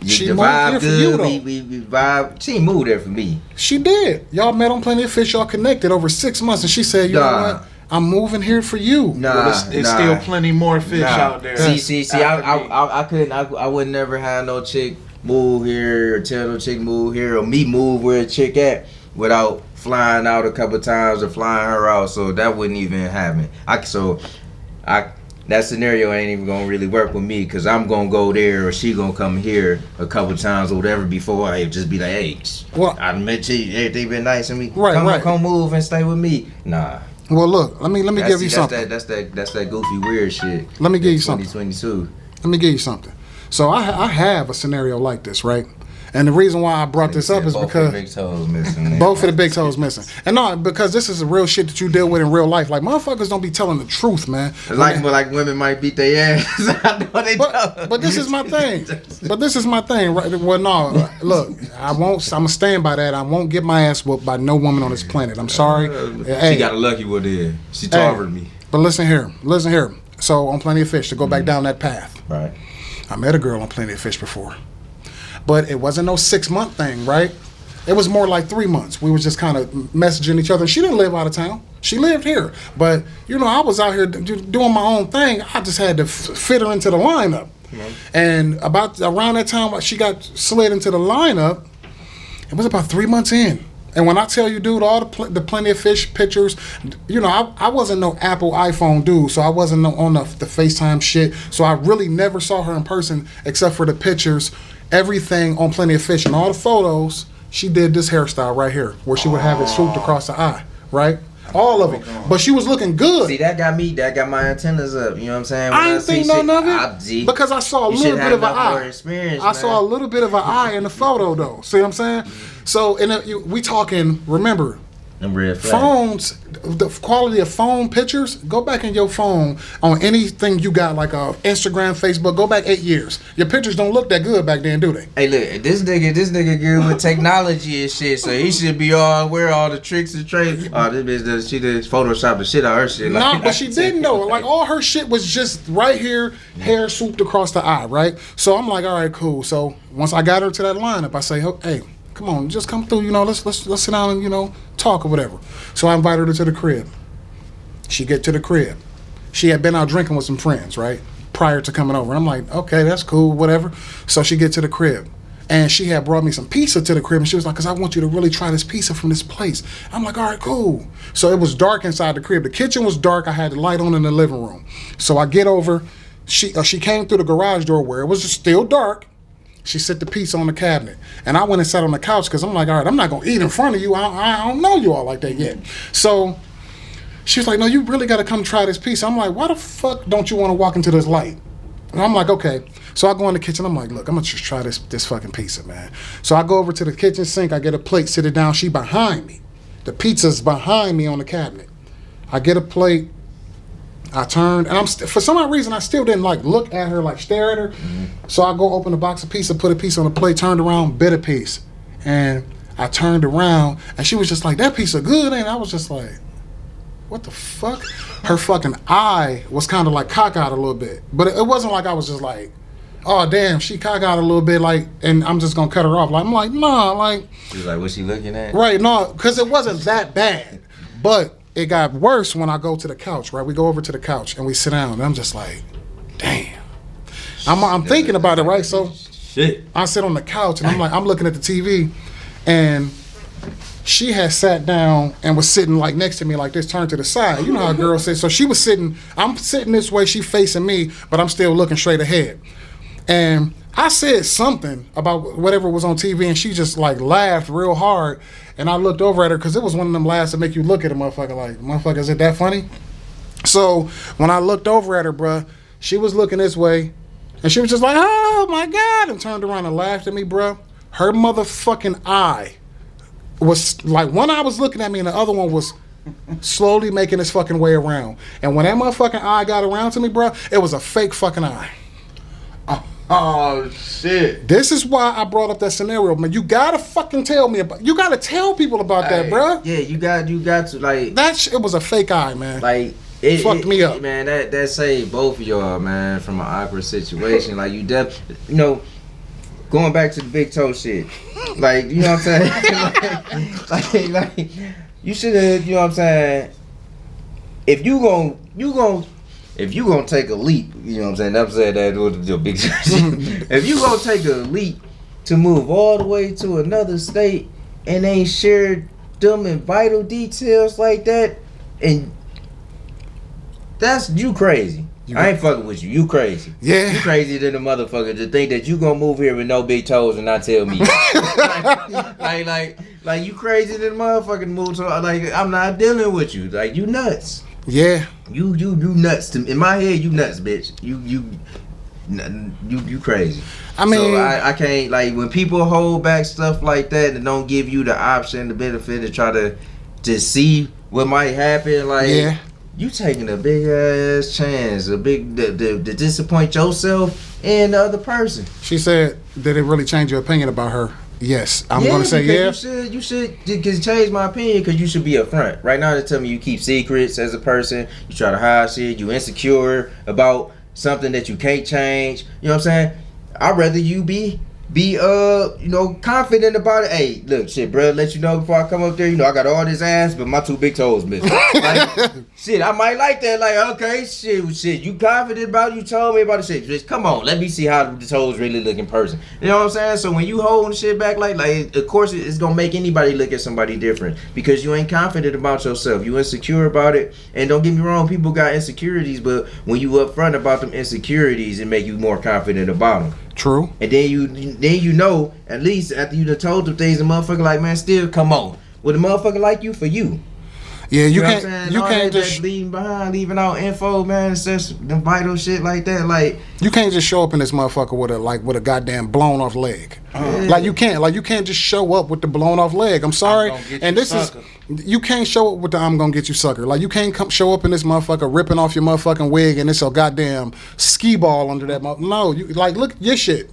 S1: She
S4: the
S1: moved
S4: vibe
S1: here for
S4: good.
S1: you, though.
S4: We vibe. She moved there for me.
S1: She did. Y'all met on Plenty of Fish. Y'all connected over 6 months, and she said, "You know what? I'm moving here for you."
S3: There's still plenty more fish out there.
S4: See. I couldn't. I would never have no chick move here or tell no chick move here or me move where a chick at without flying out a couple times or flying her out. So that wouldn't even happen. That scenario ain't even gonna really work with me because I'm gonna go there or she gonna come here a couple times or whatever before I just be like, hey, I met you, everything been nice and me. Come move and stay with me. Nah.
S1: Well, look, let me give you something.
S4: That's that goofy weird shit.
S1: Let me give you something.
S4: 2022.
S1: Let me give you something. So I have a scenario like this, right? And the reason why I brought this up is because both of the big toes missing. And no, because this is the real shit that you deal with in real life. Like, motherfuckers don't be telling the truth, man.
S4: Like women might beat their ass. I know they don't.
S1: But this is my thing. Right? Well, no, look, I'm gonna stand by that. I won't get my ass whooped by no woman on this planet. I'm sorry.
S4: She got a lucky one there. She targeted me.
S1: But listen here. So on Plenty of Fish, to go back down that path.
S4: Right.
S1: I met a girl on Plenty of Fish before. But it wasn't no 6 month thing, right? It was more like 3 months. We was just kind of messaging each other. She didn't live out of town. She lived here. But, I was out here doing my own thing. I just had to fit her into the lineup. Mm-hmm. And around that time she got slid into the lineup, it was about 3 months in. And when I tell you, dude, all the Plenty of Fish pictures, I wasn't no Apple iPhone dude, so I wasn't on the FaceTime shit. So I really never saw her in person except for the pictures. Everything on Plenty of Fish and all the photos, she did this hairstyle right here, where she would have it swooped across the eye, right? All of it. But she was looking good.
S4: See, that got my antennas up, you know what I'm saying?
S1: I didn't think none of it, because I saw a little bit of an eye. I saw a little bit of an eye in the photo, though. See what I'm saying? So, we talking, remember, phones, the quality of phone pictures, go back in your phone on anything you got, like Instagram, Facebook, go back 8 years. Your pictures don't look that good back then, do they?
S4: Hey, look, this nigga good with technology and shit, so he should be aware all the tricks and tricks. Oh, this bitch she did Photoshop the shit out of her shit.
S1: No, but she didn't know. Like, all her shit was just right here, hair swooped across the eye, right? So I'm like, all right, cool. So once I got her to that lineup, I say, hey, come on, just come through, let's sit down and, talk or whatever. So I invited her to the crib. She get to the crib. She had been out drinking with some friends, right? Prior to coming over. And I'm like, okay, that's cool, whatever. So she get to the crib. And she had brought me some pizza to the crib. And she was like, because I want you to really try this pizza from this place. I'm like, all right, cool. So it was dark inside the crib. The kitchen was dark. I had the light on in the living room. So I get over. She came through the garage door where it was still dark. She set the pizza on the cabinet. And I went and sat on the couch because I'm like, all right, I'm not going to eat in front of you. I don't know you all like that yet. So she was like, no, you really got to come try this pizza. I'm like, why the fuck don't you want to walk into this light? And I'm like, okay. So I go in the kitchen. I'm like, look, I'm going to just try this fucking pizza, man. So I go over to the kitchen sink. I get a plate, sit it down. She behind me. The pizza's behind me on the cabinet. I get a plate. I turned, and for some odd reason, I still didn't look at her, stare at her. Mm-hmm. So I go open a box of pizza, put a piece on the plate, turned around, bit a piece. And I turned around, and she was just like, that pizza good, ain't it? I was just like, what the fuck? Her fucking eye was kind of cockeyed a little bit. But it wasn't like I was just like, oh, damn, she cockeyed a little bit, and I'm just going to cut her off. I'm like, nah,
S4: She was like, what's she looking at?
S1: Right, no, because it wasn't that bad. But it got worse when I go to the couch, right? We go over to the couch and we sit down and I'm just like, damn. I'm thinking about it, right? So
S4: shit.
S1: I sit on the couch and I'm looking at the TV and she had sat down and was sitting next to me like this, turned to the side. You know how a girl sits. So she was sitting, I'm sitting this way, she facing me, but I'm still looking straight ahead. And I said something about whatever was on TV, and she just like laughed real hard. And I looked over at her because it was one of them laughs that make you look at a motherfucker like, motherfucker, is it that funny? So when I looked over at her, bruh, she was looking this way, and she was just like, oh my God, and turned around and laughed at me, bruh. Her motherfucking eye was like, one eye was looking at me and the other one was slowly making its fucking way around. And when that motherfucking eye got around to me, bruh, it was a fake fucking eye.
S3: Oh shit!
S1: This is why I brought up that scenario, man. You gotta fucking tell me about. You gotta tell people about that, bruh.
S4: Yeah, you got to like
S1: That it was a fake eye, man.
S4: like
S1: it fucked me up,
S4: man. That saved both of y'all, man, from an awkward situation. Like you going back to the big toe shit. Like you know what I'm saying? like you should have. You know what I'm saying? If you gonna take a leap, you know what I'm saying? I'm saying that with the big if you gonna take a leap to move all the way to another state and ain't shared them in vital details like that, and that's you crazy. I ain't fucking with you. You crazy.
S1: Yeah.
S4: You crazy than a motherfucker to think that you gonna move here with no big toes and not tell me. like you crazy than a motherfucker to move to. Like I'm not dealing with you. Like you nuts.
S1: Yeah.
S4: You nuts. In my head, you nuts, bitch. You crazy.
S1: I mean,
S4: so I can't, like, when people hold back stuff like that and don't give you the option, the benefit to try to see what might happen, like,
S1: yeah.
S4: You taking a big ass chance, to disappoint yourself and the other person.
S1: She said, did it really change your opinion about her? Yes. I'm going to say yeah.
S4: You should change my opinion because you should be upfront. Right now, they tell me you keep secrets as a person. You try to hide shit. You insecure about something that you can't change. You know what I'm saying? I'd rather you be confident about it. Hey, look, shit, bro, let you know before I come up there, I got all this ass, but my 2 big toes missing. Like, shit, I might like that. Like, okay, shit, you confident about it? You told me about the shit. Just come on, let me see how the toes really look in person. You know what I'm saying? So when you holding shit back, like, of course, it's gonna make anybody look at somebody different because you ain't confident about yourself. You insecure about it. And don't get me wrong, people got insecurities, but when you upfront about them insecurities, it make you more confident about them.
S1: True.
S4: And then you know, at least after you done told them things, the motherfucker like, man, still come on. With a motherfucker like you for you.
S1: Yeah, you
S4: know
S1: can't.
S4: What I'm saying?
S1: You
S4: all
S1: can't
S4: that
S1: just
S4: leaving behind, leaving out info, man. It's just the vital shit like that. Like
S1: you can't just show up in this motherfucker with a goddamn blown off leg. Like you can't just show up with the blown off leg. I'm sorry, and this sucker. You can't show up with the I'm gonna get you sucker. Like you can't show up in this motherfucker ripping off your motherfucking wig and it's a goddamn skee ball under that. No, you like look at your shit.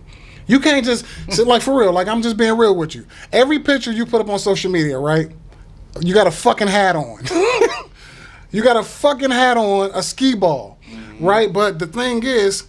S1: You can't just like for real. Like I'm just being real with you. Every picture you put up on social media, right? You got a fucking hat on. You got a fucking hat on, a skee ball, right? But the thing is,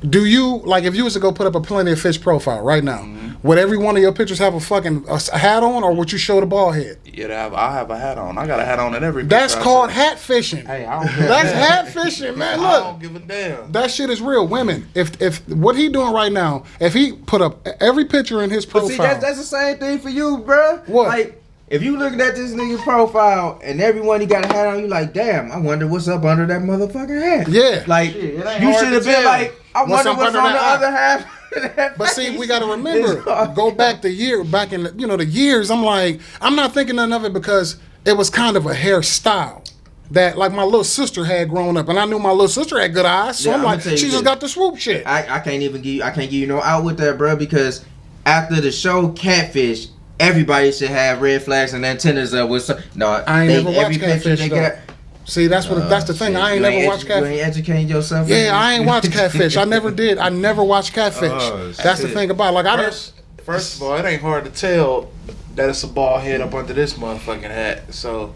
S1: do you like if you was to go put up a Plenty of Fish profile right now? Would every one of your pictures have a fucking a hat on, or would you show the ball head?
S3: Yeah, I have a hat on. I got a hat on in every.
S1: That's called hat fishing.
S3: Hey, I don't.
S1: That's hat fishing, man. Look,
S3: I don't give a damn.
S1: that shit is real. Women, if what he doing right now, if he put up every picture in his profile,
S4: see, that's the same thing for you, bro.
S1: What?
S4: Like, if you looking at this nigga's profile and everyone he got a hat on, you like, damn, I wonder what's up under that motherfucking hat.
S1: Yeah.
S4: Like,
S3: Shit, it ain't
S4: you
S3: hard
S4: should have
S3: to
S4: been
S3: tell.
S4: like, I wonder
S1: up
S4: what's
S1: under
S4: on the
S1: that
S4: other half.
S1: But see, we got to remember, go back in the years. I'm like, I'm not thinking none of it because it was kind of a hairstyle that like my little sister had grown up, and I knew my little sister had good eyes, so
S4: Yeah,
S1: I'm
S4: I'ma
S1: like,
S4: tell you
S1: she just
S4: this.
S1: got the swoop shit.
S4: I can't give you no out with that, bro, because after the show Catfish, everybody should have red flags and antennas up with some. No,
S1: I ain't never watched Catfish,
S4: they
S1: though.
S4: got.
S1: See, that's the thing.
S4: Shit,
S1: I ain't
S4: you
S1: never watched
S4: You
S1: Catfish.
S4: ain't educating yourself.
S1: Yeah, I ain't watched Catfish. I never did. I never watched Catfish.
S4: Oh,
S1: That's the
S4: shit.
S1: thing about like I don't.
S3: First of all, it ain't hard to tell that it's a bald head up under this motherfucking hat. So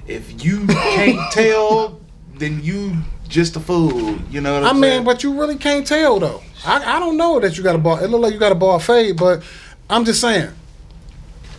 S3: if you can't tell, then you just a fool. You know what I'm saying?
S1: I mean, but you really can't tell though. I don't know that you got a ball. It look like you got a ball fade, but I'm just saying.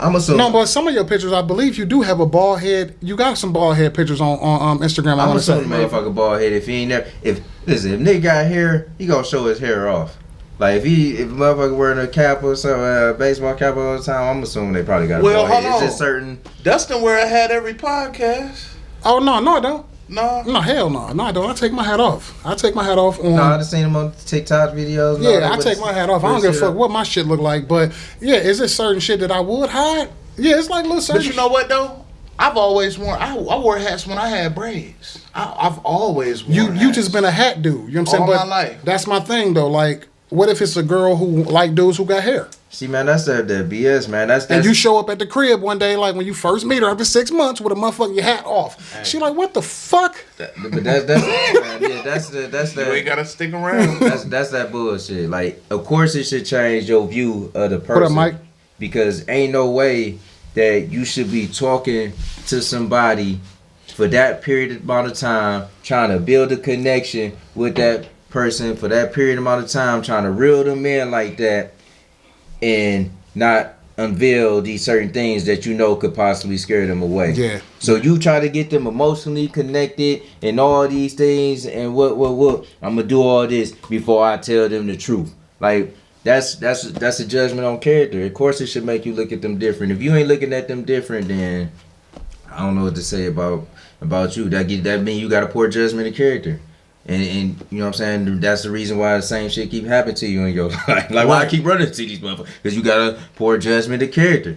S4: I'm assuming.
S1: No, but some of your pictures, I believe you do have a bald head. You got some bald head pictures on Instagram. I
S4: I'm
S1: want to say.
S4: assuming motherfucker bald head. If he ain't there, if nigga got hair, he gonna show his hair off. Like if a motherfucker wearing a cap or some baseball cap all the time, I'm assuming they probably got a
S3: Well,
S4: bald head.
S3: hold
S4: It's
S3: on.
S4: just certain.
S3: Dustin wear a hat every podcast.
S1: Oh no, I don't.
S3: No.
S1: No, hell no. No, I don't. I take my hat off. I take my hat off on.
S4: No, I just seen him on TikTok videos. and all
S1: Yeah,
S4: that
S1: I
S4: with
S1: take
S4: his-
S1: my hat off. I don't
S4: with
S1: give a
S4: his
S1: fuck
S4: shit
S1: what my shit look like. But yeah, is it certain shit that I would hide? Yeah, it's like little certain.
S3: But you know what though? I've always worn. I wore hats when I had braids. I've always worn.
S1: You
S3: hats.
S1: just been a hat dude. You know what I'm saying?
S3: All
S1: But
S3: my life.
S1: that's my thing though. Like, what if it's a girl who like dudes who got hair?
S4: See, man, that's the BS, man. That's
S1: And you show up at the crib one day, like when you first meet her after 6 months with a motherfucking hat off. She like, what the fuck?
S4: but that's man, yeah, that's
S3: You ain't
S4: the
S3: gotta stick around.
S4: that's that bullshit. Like, of course, it should change your view of the person.
S1: What up, Mike?
S4: Because ain't no way that you should be talking to somebody for that period amount of time, trying to build a connection with that person for that period amount of time, trying to reel them in like that, and not unveil these certain things that you know could possibly scare them away.
S1: Yeah.
S4: So you try to get them emotionally connected and all these things, and what I'm gonna do all this before I tell them the truth. Like that's a judgment on character. Of course, it should make you look at them different. If you ain't looking at them different, then I don't know what to say about you. That mean you got a poor judgment of character. And you know what I'm saying? That's the reason why the same shit keep happening to you in your life. Like, why I keep running to these motherfuckers? Because you got a poor judgment of character.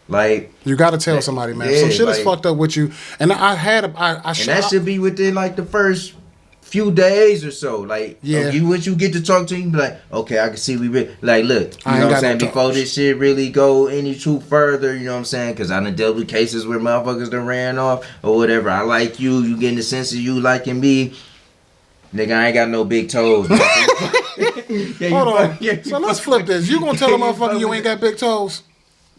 S4: Like,
S1: You got to tell somebody, man.
S4: Yeah,
S1: Some shit is
S4: like-
S1: fucked up with you. And I
S4: and that should be within like the first few days or so. Like,
S1: Yeah.
S4: once you get to talk to him, be like, okay, I can see we like, look, you
S1: I ain't
S4: know what I'm
S1: got
S4: saying?
S1: no
S4: Before
S1: talks.
S4: this shit really go any too further, you know what I'm saying? Because I done dealt with cases where motherfuckers done ran off or whatever. I like you, you getting the sense of you liking me. Nigga, I ain't got no big toes.
S1: Hold on. So let's flip this. You gonna tell a motherfucker you ain't got big toes?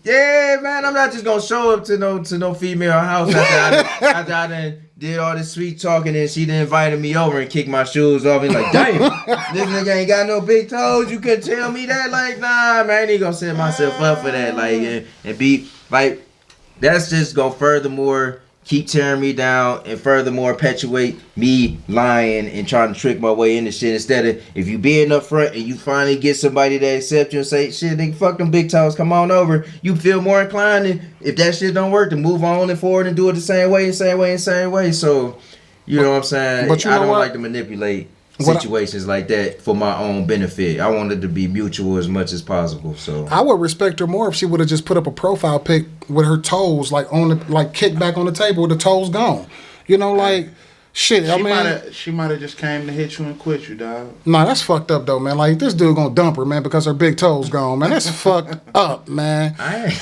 S4: Yeah, man, I'm not just gonna show up to no female house after I done did all this sweet talking and she done invited me over and kicked my shoes off and like, damn, this nigga ain't got no big toes. You couldn't tell me that? Like, nah, man, I ain't gonna set myself up for that. Like, and be like, that's just gonna furthermore keep tearing me down and furthermore perpetuate me lying and trying to trick my way into shit. Instead of, if you being up front and you finally get somebody that accept you and say, shit, nigga, fuck them big toes, come on over, you feel more inclined, and if that shit don't work, to move on and forward and do it the same way. So, you know what I'm saying?
S1: But you
S4: I
S1: know
S4: don't
S1: what?
S4: like to manipulate
S1: What I-
S4: situations like that for my own benefit. I want it to be mutual as much as possible. So
S1: I would respect her more if she would have just put up a profile pic with her toes like on the like kicked back on the table with the toes gone. You know, like shit. I mean,
S3: She might have just came to hit you and quit you, dog.
S1: nah, that's fucked up though, man. Like this dude gonna dump her, man, because her big toes gone, man. That's fucked up, man.
S4: I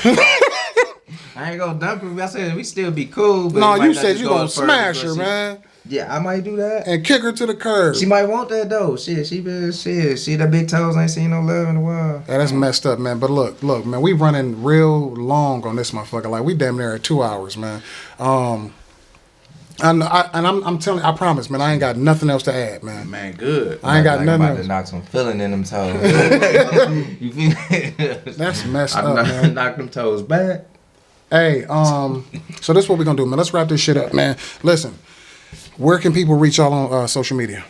S4: ain't gonna dump her. I said we still be cool. But
S1: No,
S4: it might
S1: you
S4: not
S1: said
S4: just
S1: you
S4: go
S1: gonna
S4: as far
S1: smash
S4: as
S1: her,
S4: she-
S1: man,
S4: Yeah, I might do that.
S1: and kick her to the curb.
S4: She might want that though. She that big toes ain't seen no love in a while.
S1: Yeah, that's messed up, man. But look, man, we running real long on this motherfucker. Like we damn near at 2 hours, man. I'm telling you, I promise, man, I ain't got nothing else to add, man.
S3: Man, good.
S1: I ain't got
S2: I'm
S1: nothing
S2: about to
S1: else.
S2: knock some feeling in them toes. You feel?
S1: That's messed
S2: I
S1: up, man.
S4: Knock them toes back.
S1: Hey, so this is what we're gonna do, man. Let's wrap this shit up, man. Listen, where can people reach y'all on social media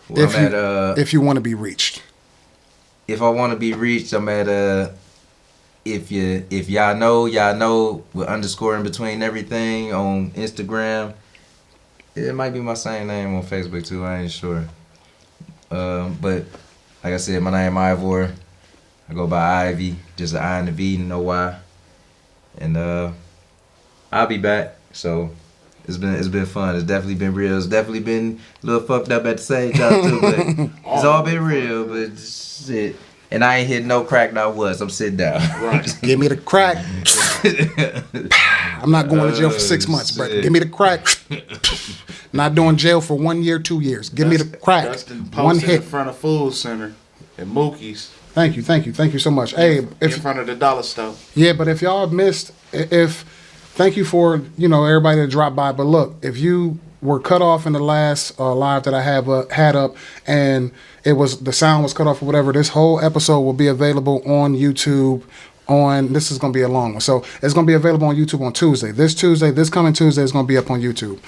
S2: Well,
S1: If
S2: I'm
S1: you-
S2: at
S1: if you want to be reached?
S2: if I want to be reached, I'm at if y'all know with underscore in between everything on Instagram. It might be my same name on Facebook too. I ain't sure. But like I said, my name Ivor. I go by Ivy, just an I and a V, no Y. And I'll be back. So it's been fun. It's definitely been real. It's definitely been a little fucked up at the same time too, but it's all been real. But shit. And I ain't hitting no crack, not once. I'm sitting down.
S3: Right.
S1: Give me the crack. I'm not going to jail for 6 months, bro.
S2: shit.
S1: Give me the crack. Not doing jail for 1 year, 2 years. Give me the crack.
S3: Dustin
S1: One
S3: posted in
S1: hit.
S3: front of Food Center at Mookie's
S1: Thank you so much. Hey,
S3: in
S1: if
S3: front of the dollar store.
S1: yeah, but if y'all missed, thank you for everybody that dropped by. But look, if you were cut off in the last live that I had up, and the sound was cut off or whatever, this whole episode will be available on YouTube. This is going to be a long one, so it's going to be available on YouTube on Tuesday. This coming Tuesday is going to be up on YouTube.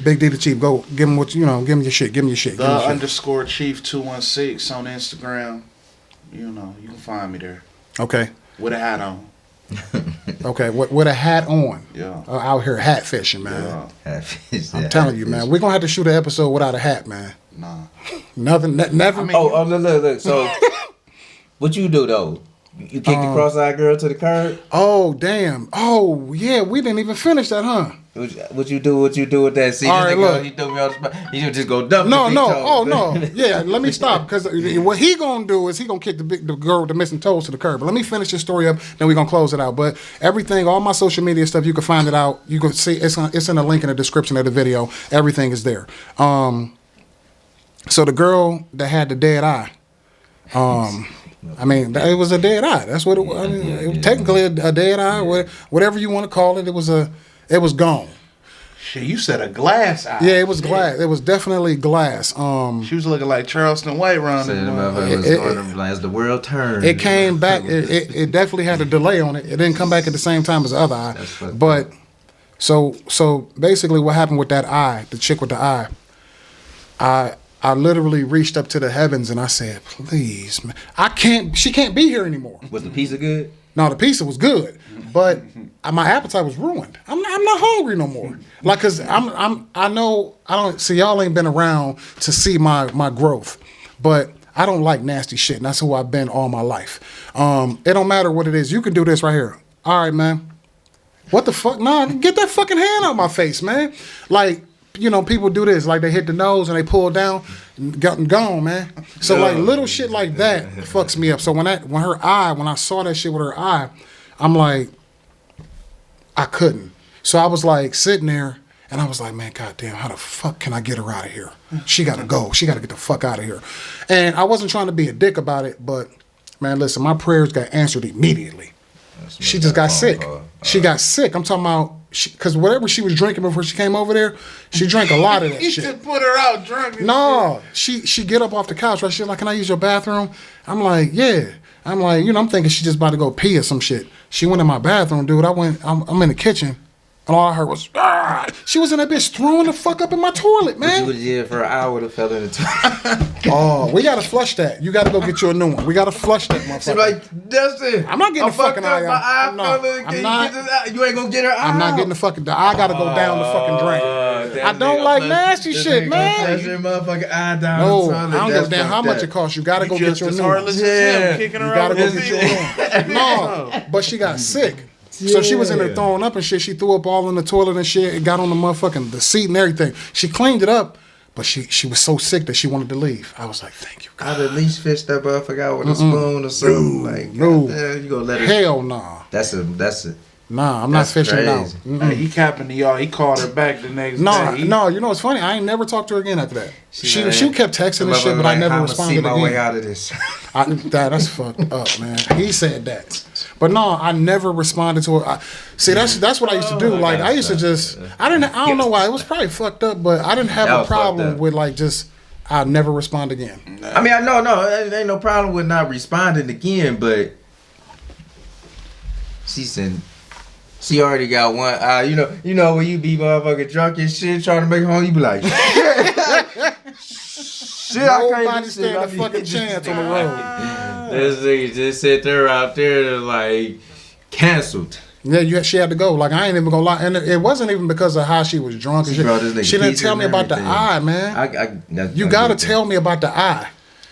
S1: Big D the Chief, go give him give him your shit, give him your shit.
S3: The
S1: give him your shit.
S3: underscore chief 216 on Instagram. You can find me there
S1: Okay.
S3: with a hat on.
S1: Okay, with a hat on.
S3: Yeah.
S1: Out here hat fishing, man.
S3: Yeah.
S1: I'm telling you, man. We're gonna have to shoot an episode without a hat, man.
S3: Nah.
S1: Nothing, never.
S2: Oh, look. So, what you do though? You kick the cross-eyed girl to the curb?
S1: Oh, damn. Oh, yeah. We didn't even finish that, huh?
S2: What you do with that? See,
S1: All
S2: this
S1: right,
S2: nigga,
S1: look.
S2: he threw me on the spot. You just go dump
S1: No,
S2: the big
S1: no.
S2: toe.
S1: Oh, no. Yeah, let me stop. Because what he gonna do is he gonna kick the girl with the missing toes to the curb. But let me finish this story up, then we gonna close it out. But everything, all my social media stuff, you can find it out. You can see it's in a link in the description of the video. Everything is there. So the girl that had the dead eye, I mean, it was a dead eye. That's what it was. I mean, it was technically a dead eye, whatever you want to call it. It was gone.
S3: Shit, you said a glass eye.
S1: Yeah, it was glass. It was definitely glass.
S3: She was looking like Charleston White running.
S2: So the motherfucker was going like, as the world turned.
S1: It came back. It definitely had a delay on it. It didn't come back at the same time as the other eye.
S2: That's fucked
S1: But so basically, what happened with that eye, the chick with the eye, I literally reached up to the heavens and I said, "Please, man, she can't be here anymore."
S2: Was the pizza good?
S1: No, the pizza was good, but my appetite was ruined. I'm not hungry no more. Like, cause I know I don't see y'all ain't been around to see my growth, but I don't like nasty shit, and that's who I've been all my life. It don't matter what it is. You can do this right here. All right, man. What the fuck? Nah, get that fucking hand out my face, man. Like, you know, people do this, like they hit the nose and they pull down, gone, man. So like little shit like that fucks me up. So when I saw that shit with her eye, I'm like, I couldn't. So I was like sitting there and I was like, man, goddamn, how the fuck can I get her out of here? She gotta go. She gotta get the fuck out of here. And I wasn't trying to be a dick about it, but man, listen, my prayers got answered immediately. She just got sick. She got sick. I'm talking about, because whatever she was drinking before she came over there, she drank a lot of that
S3: He
S1: shit.
S3: just put her out drunk. and
S1: No, she get up off the couch, right? She's like, "Can I use your bathroom?" I'm like, "Yeah." I'm like, I'm thinking she's just about to go pee or some shit. She went in my bathroom, dude. I'm in the kitchen, and all I heard was, "Ah!" She was in that bitch throwing the fuck up in my toilet,
S2: You
S1: man.
S2: would have did for an hour to fell in the toilet.
S1: Oh, we gotta flush that. You gotta go get you a new one. We gotta flush that
S2: She
S1: motherfucker.
S2: like, Dustin,
S1: I'm not getting the
S2: fucked
S1: fucking
S2: up.
S1: eye
S2: My
S1: out.
S2: eye
S1: No,
S2: fell in.
S1: I'm
S2: Can you
S1: not-
S2: get this out? You ain't gonna get her eye
S1: I'm not
S2: out.
S1: getting the eye gotta go down the fucking drain. I don't like nasty shit, man.
S2: Flush your motherfucking eye down
S1: No,
S2: the
S1: I
S2: toilet.
S1: don't give a
S2: That's
S1: damn how
S2: fucked
S1: much
S2: up.
S1: it costs. You gotta go
S3: You
S1: get
S3: just
S1: you a
S3: as
S1: new one.
S3: heartless as
S2: Yeah.
S3: him kicking
S1: You
S3: her
S1: gotta
S3: out.
S1: go
S3: with
S1: get
S3: his
S1: you a
S3: feet.
S1: new one. No, but she got sick. So she was in there throwing up and shit. She threw up all in the toilet and shit. It got on the seat and everything. She cleaned it up, but she was so sick that she wanted to leave. I was like, thank you, God.
S2: I'd at least fish that motherfucker out with a spoon or something. Like,
S1: No.
S2: goddamn, you gonna let her.
S1: Hell nah.
S2: That's a.
S1: Nah, I'm not
S2: That's
S1: fishing it out.
S2: crazy.
S3: Hey, he capping to y'all. He called her back the next
S1: No,
S3: day.
S1: no, you know what's funny? I ain't never talked to her again after that. She kept texting and shit, but I never responded
S2: see my way
S1: again.
S2: out of this.
S1: That's fucked up, man. He said that, but no, I never responded to her. See, that's what I used to do. Like I used to just, I don't know why. It was probably fucked up, but I didn't have
S2: That
S1: a
S2: was fucked
S1: problem
S2: up.
S1: with like just. I'll never respond again.
S2: I mean, it ain't no problem with not responding again, but she said she already got one eye. You know when you be motherfucking drunk and shit, trying to make home, you be like, shit, I can't
S1: Nobody
S2: do
S1: stand a
S2: shit.
S1: fucking chance on the road.
S2: This nigga just sit there out there like canceled.
S1: Yeah, she had to go. Like I ain't even gonna lie, and it wasn't even because of how she was drunk and
S2: She brought this
S1: shit.
S2: nigga
S1: She didn't
S2: pizza
S1: tell me
S2: and
S1: about the
S2: everything.
S1: eye, man. You
S2: I
S1: gotta
S2: get that.
S1: tell me about the eye.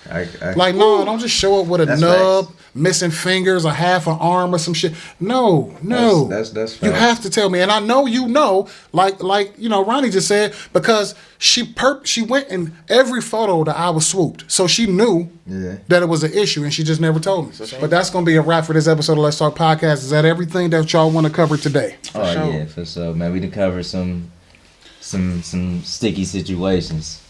S2: I-
S1: Like, no, don't just show up with a
S2: That's
S1: nub,
S2: facts.
S1: missing fingers, a half an arm or some shit. No.
S2: That's
S1: You
S2: facts.
S1: have to tell me, and I know you know. Like Ronnie just said, because she went in every photo that I was swooped, so she knew that it was an issue, and she just never told me. But that's gonna be a wrap for this episode of Let's Talk Podcast. Is that everything that y'all want to cover today?
S2: Oh yeah, for sure, man. We done covered some sticky situations.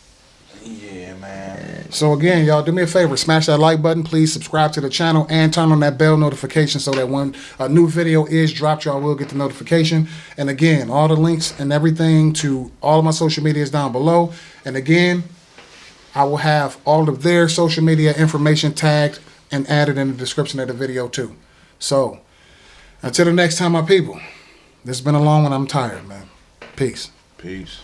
S3: Yeah, man.
S1: So again, y'all do me a favor, smash that like button, please subscribe to the channel and turn on that bell notification so that when a new video is dropped, y'all will get the notification. And again, all the links and everything to all of my social media is down below. And again, I will have all of their social media information tagged and added in the description of the video too. So until the next time, my people, this has been a long one. I'm tired, man. Peace.
S3: Peace.